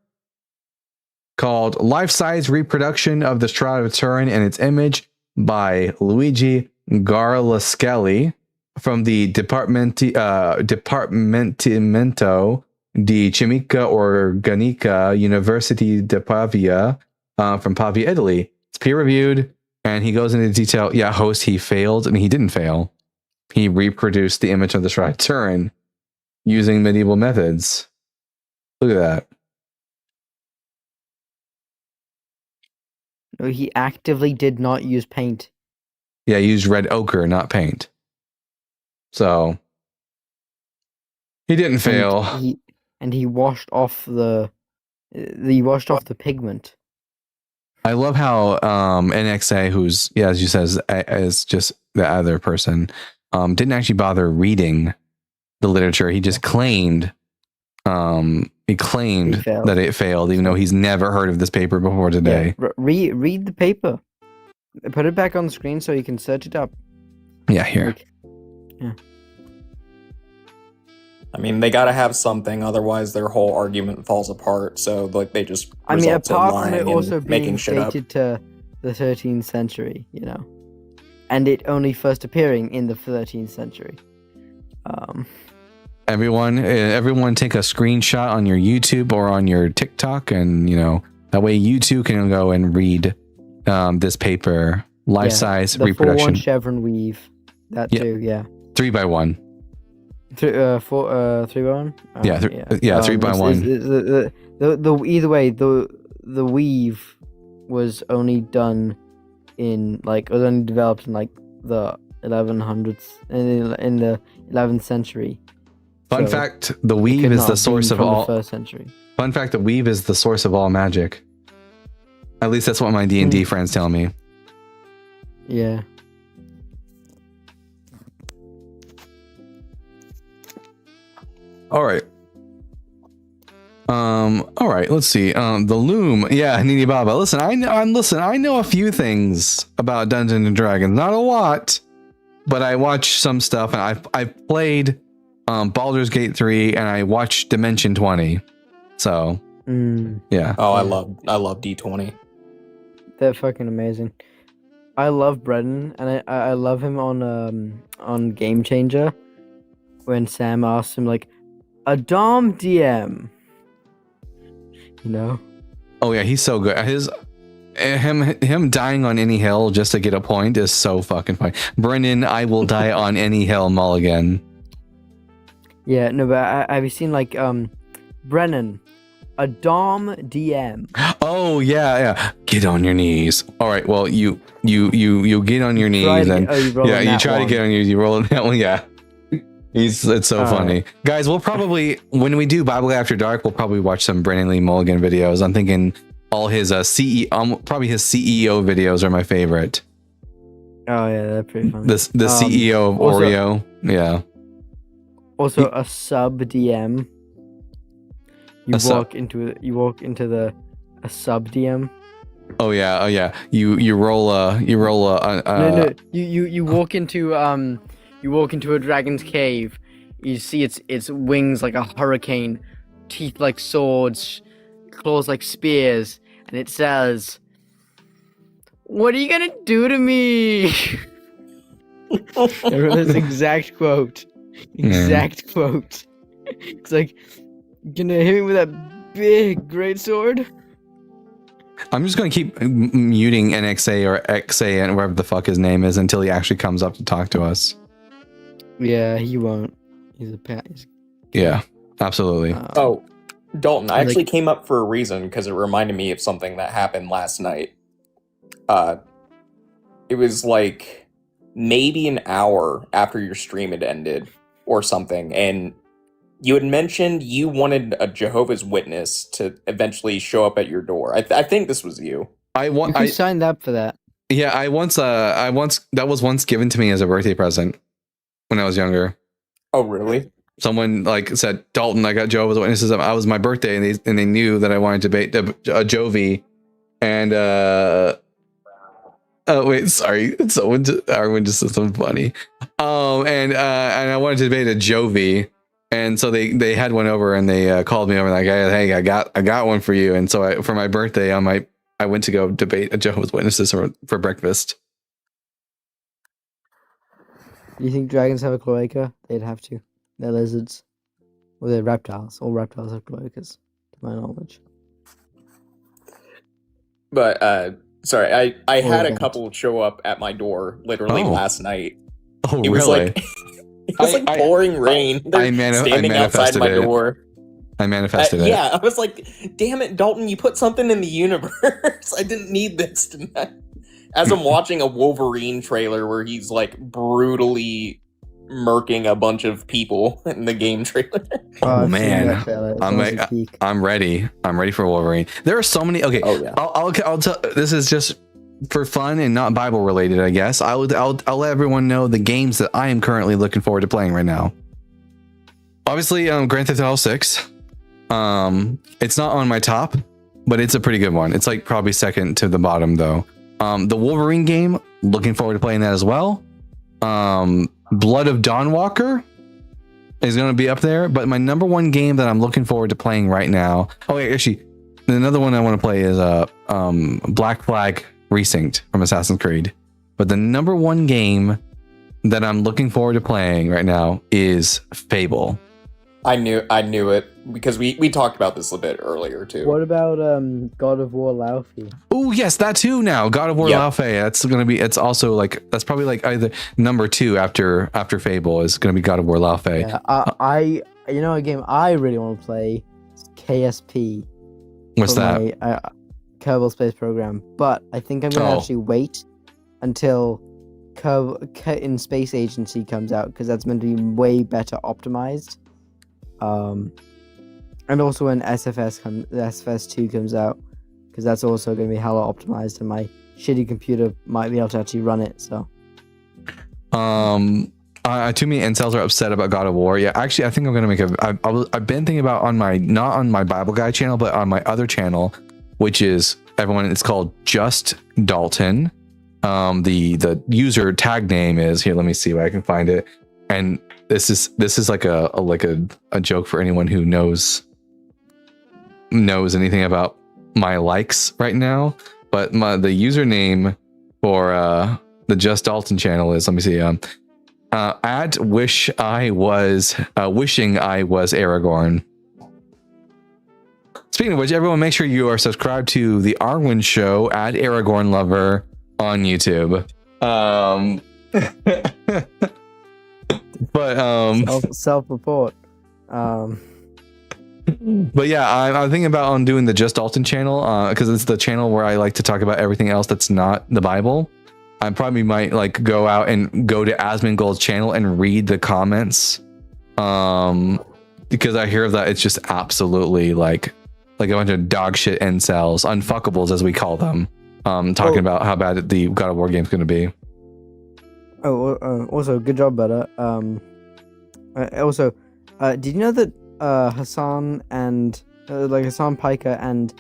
called Life-Size Reproduction of the Shroud of Turin and Its Image by Luigi Garlaschelli from the Dipartimento di Chimica Organica, University di Pavia, from Pavia, Italy. It's peer-reviewed, and he goes into detail. Yeah, host, he failed, and he didn't fail. He reproduced the image of the Shroud of Turin. using medieval methods. Look at that. No, he actively did not use paint. Yeah, he used red ochre, not paint. So he didn't fail. And he washed off the pigment. I love how NXA, who's as you says, is just the other person, didn't actually bother reading the literature. He just claimed that it failed, even though he's never heard of this paper before today. Yeah, read the paper. Put it back on the screen so you can search it up. Yeah, here. Yeah. I mean, they got to have something, otherwise their whole argument falls apart. So, like, they just I mean, result in apart from lying it also and making being shit up. dated to the 13th century, you know, and it only first appearing in the 13th century. Everyone take a screenshot on your YouTube or on your TikTok, and that way you too can go and read this paper, life-size the reproduction. 4-1 chevron weave. That too, yeah. 3x1. 3x1. 3x1. The either way, the weave was only done was only developed in the 1100s in the 11th century. Fun fact: the weave is the source of all. The first century. Fun fact: the weave is the source of all magic. At least that's what my D&D friends tell me. Yeah. All right. All right. Let's see. The Loom. Yeah, Nini Baba. Listen, I know a few things about Dungeons and Dragons. Not a lot, but I watched some stuff, and I played Baldur's Gate 3, and I watched Dimension 20. So yeah. Oh, I love D20. They're fucking amazing. I love Brennan, and I love him on Game Changer when Sam asks him a Dom DM. Oh yeah, he's so good. Him dying on any hill just to get a point is so fucking funny. Brennan, I will die on any hill, mulligan. Yeah, no, but have you seen Brennan, a Dom DM? Oh yeah. Get on your knees. All right. Well, you get on your knees and you try to get on your knees. You roll it down. Yeah. It's so funny. Guys, we'll probably, when we do Bible After Dark, we'll probably watch some Brennan Lee Mulligan videos. I'm thinking all his probably his CEO videos are my favorite. Oh yeah, they're pretty funny. The CEO of Oreo. Yeah. Also a sub DM. You walk into the sub DM. Oh yeah. You roll a No. You walk into You walk into a dragon's cave. You see its wings like a hurricane, teeth like swords, claws like spears, and it says, "What are you gonna do to me?" This exact quote. Quote. It's like, gonna hit me with that big great sword. I'm just gonna keep muting NXA or XA and whatever the fuck his name is until he actually comes up to talk to us. Yeah, he won't. He's a pat. Yeah, absolutely. Oh, Dalton, I actually came up for a reason because it reminded me of something that happened last night. It was maybe an hour after your stream had ended or something, and you had mentioned you wanted a Jehovah's Witness to eventually show up at your door. I think this was you. I signed up for that. Yeah, that was once given to me as a birthday present when I was younger. Oh, really? Someone said, Dalton, I got Jehovah's Witnesses. I was my birthday, and they knew that I wanted to bait a Jovi. And oh wait, sorry, Arwen just said something funny. And I wanted to debate a Jovi, and so they had one over, and they called me over hey, I got one for you. And so for my birthday, I went to go debate a Jehovah's Witnesses for breakfast. Do you think dragons have a cloaca? They'd have to. They're lizards. Or they're reptiles. All reptiles have cloacas, to my knowledge. But, sorry, I had a couple show up at my door literally last night. Oh, it was really? was like pouring rain. They're standing outside my door. I manifested it. Yeah, I was like, damn it, Dalton, you put something in the universe. I didn't need this tonight. As I'm watching a Wolverine trailer where he's like brutally murking a bunch of people in the game trailer. Oh man, I'm ready. I'm ready for Wolverine. There are so many. Okay, I'll tell. This is just for fun and not Bible related, I guess. I'll let everyone know the games that I am currently looking forward to playing right now. Obviously, Grand Theft Auto 6. It's not on my top, but it's a pretty good one. It's like probably second to the bottom though. The Wolverine game, looking forward to playing that as well. Blood of Dawnwalker is going to be up there, but my number one game that I'm looking forward to playing right now. Oh wait, actually, another one I want to play is Black Flag Resynced from Assassin's Creed. But the number one game that I'm looking forward to playing right now is Fable. I knew it because we talked about this a bit earlier too. What about God of War Laufey? Oh yes, that too. Now God of War Laufey. That's gonna be. It's also like that's probably like either number 2 after Fable is gonna be God of War Laufey. Yeah, you know a game I really want to play is KSP. What's that? Kerbal Space Program. But I think I'm gonna actually wait until in Space Agency comes out because that's meant to be way better optimized. And also when SFS 2 comes out, because that's also going to be hella optimized, and my shitty computer might be able to actually run it. So, too many incels are upset about God of War. Yeah, actually, I think I'm going to make I've been thinking about not on my Bible Guy channel, but on my other channel, which is it's called Just Dalton. The user tag name is here. Let me see if I can find it. And this is like a joke for anyone who knows anything about my likes right now. But the username for the Just Dalton channel is, let me see, at wishing I was Aragorn. Speaking of which, everyone make sure you are subscribed to the Arwen Show at Aragorn Lover on YouTube. But self-report. But yeah, I'm thinking about on doing the Just Dalton channel because it's the channel where I like to talk about everything else that's not the Bible. I probably might like go out and go to Asmongold's channel and read the comments, because I hear that it's just absolutely like a bunch of dog shit incels, unfuckables as we call them, talking about how bad the God of War game's going to be. Also, good job, Butter. Also, did you know that Hassan and Hassan Piker and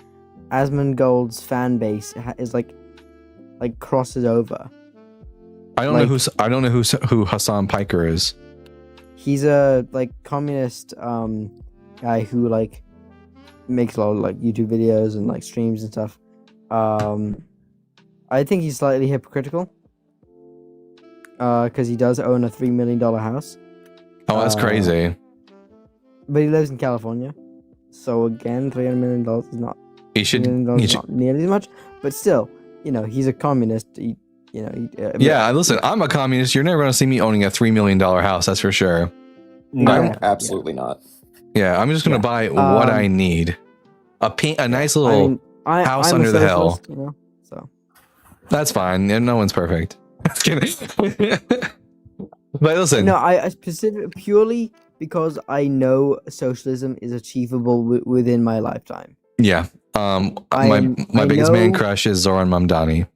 Asmongold's fan base is like crosses over? I don't know who Hassan Piker is. He's a communist guy who makes a lot of YouTube videos and streams and stuff. I think he's slightly hypocritical. Because he does own a $3 million house. Oh, that's crazy. But he lives in California, so again, $300 million is not. Not nearly as much, but still, he's a communist. Yeah, listen, I'm a communist. You're never going to see me owning a $3 million house. That's for sure. No, absolutely not. Yeah, I'm just going to buy what I need. A nice little house under the hill. So that's fine. No one's perfect. But listen, I specifically purely because I know socialism is achievable within my lifetime. Yeah. My biggest man crush is Zoran Mamdani.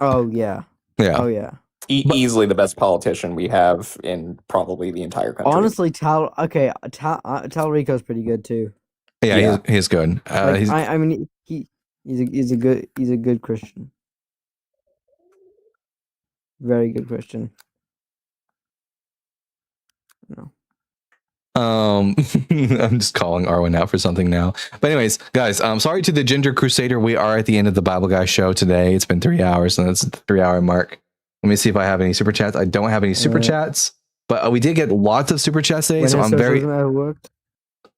Oh yeah. Yeah. Oh yeah. Easily the best politician we have in probably the entire country. Honestly, Talrico's pretty good too. Yeah. He's good. He's a good Christian. Very good Christian. No. I'm just calling Arwen out for something now. But anyways, guys, sorry to the Ginger Crusader. We are at the end of the Bible Guy show today. It's been 3 hours, and that's the 3-hour mark. Let me see if I have any super chats. I don't have any super chats, but we did get lots of super chats today. So I'm very. Worked?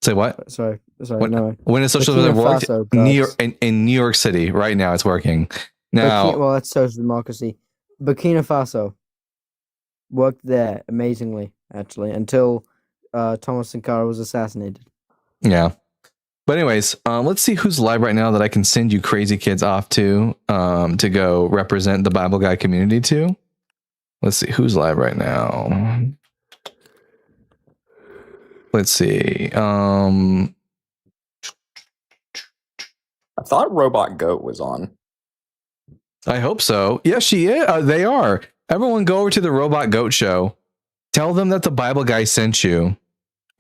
Say what? Sorry. When is socialism worked? In New York City right now, it's working. Now, that's social democracy. Burkina Faso. worked there amazingly, actually, until Thomas Sankara was assassinated. Yeah. But anyways, let's see who's live right now that I can send you crazy kids off to go represent the Bible Guy community to. Let's see who's live right now. Let's see. I thought Robot Goat was on. I hope so. Yes, she is. They are. Everyone go over to the Robot Goat show. Tell them that the Bible Guy sent you.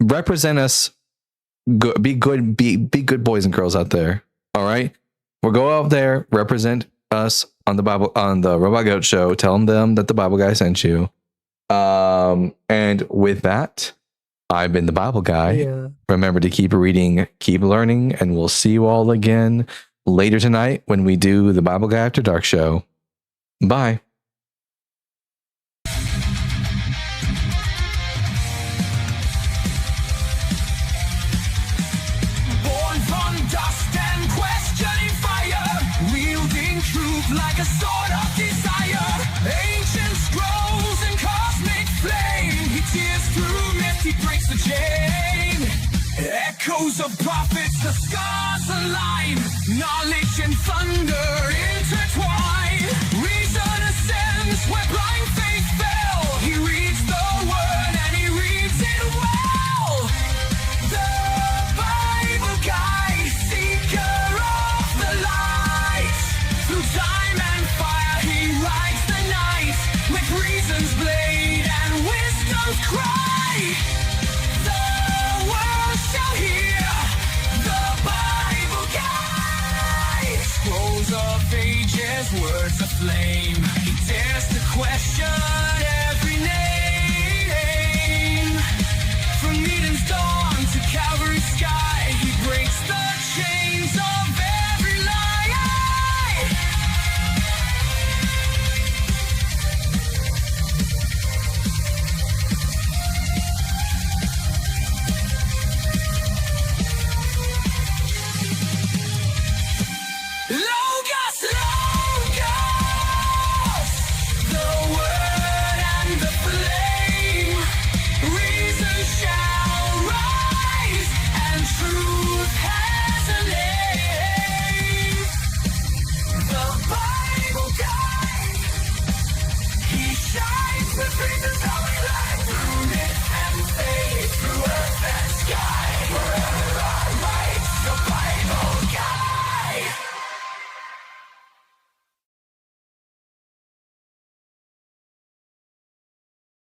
Represent us. Be good boys and girls out there. All right. We'll go out there, represent us on the Robot Goat show. Tell them that the Bible Guy sent you. And with that, I've been the Bible Guy. Yeah. Remember to keep reading, keep learning, and we'll see you all again later tonight when we do the Bible Guy After Dark show. Bye. Born from dust and questioning fire, wielding truth like a sword of desire. Ancient scrolls and cosmic flame, he tears through myth, he breaks the chain. Echoes of prophets, the scars align, knowledge and thunder intertwine. Reason ascends where blind faith fell. He reads the word and he reads it well. The Bible Guy, seeker of the light. Through time and fire he rides the night, with reason's blade and wisdom's cry. The world shall hear the Bible Guy. Scrolls of ages, words aflame. He dares to question every name. From Eden's dawn to Calvary's sky, he breaks the chains of every lie. Logos, Logos, the word and the flame. Reason shall rise and truth has a name. The Bible Guy, he shines with reason.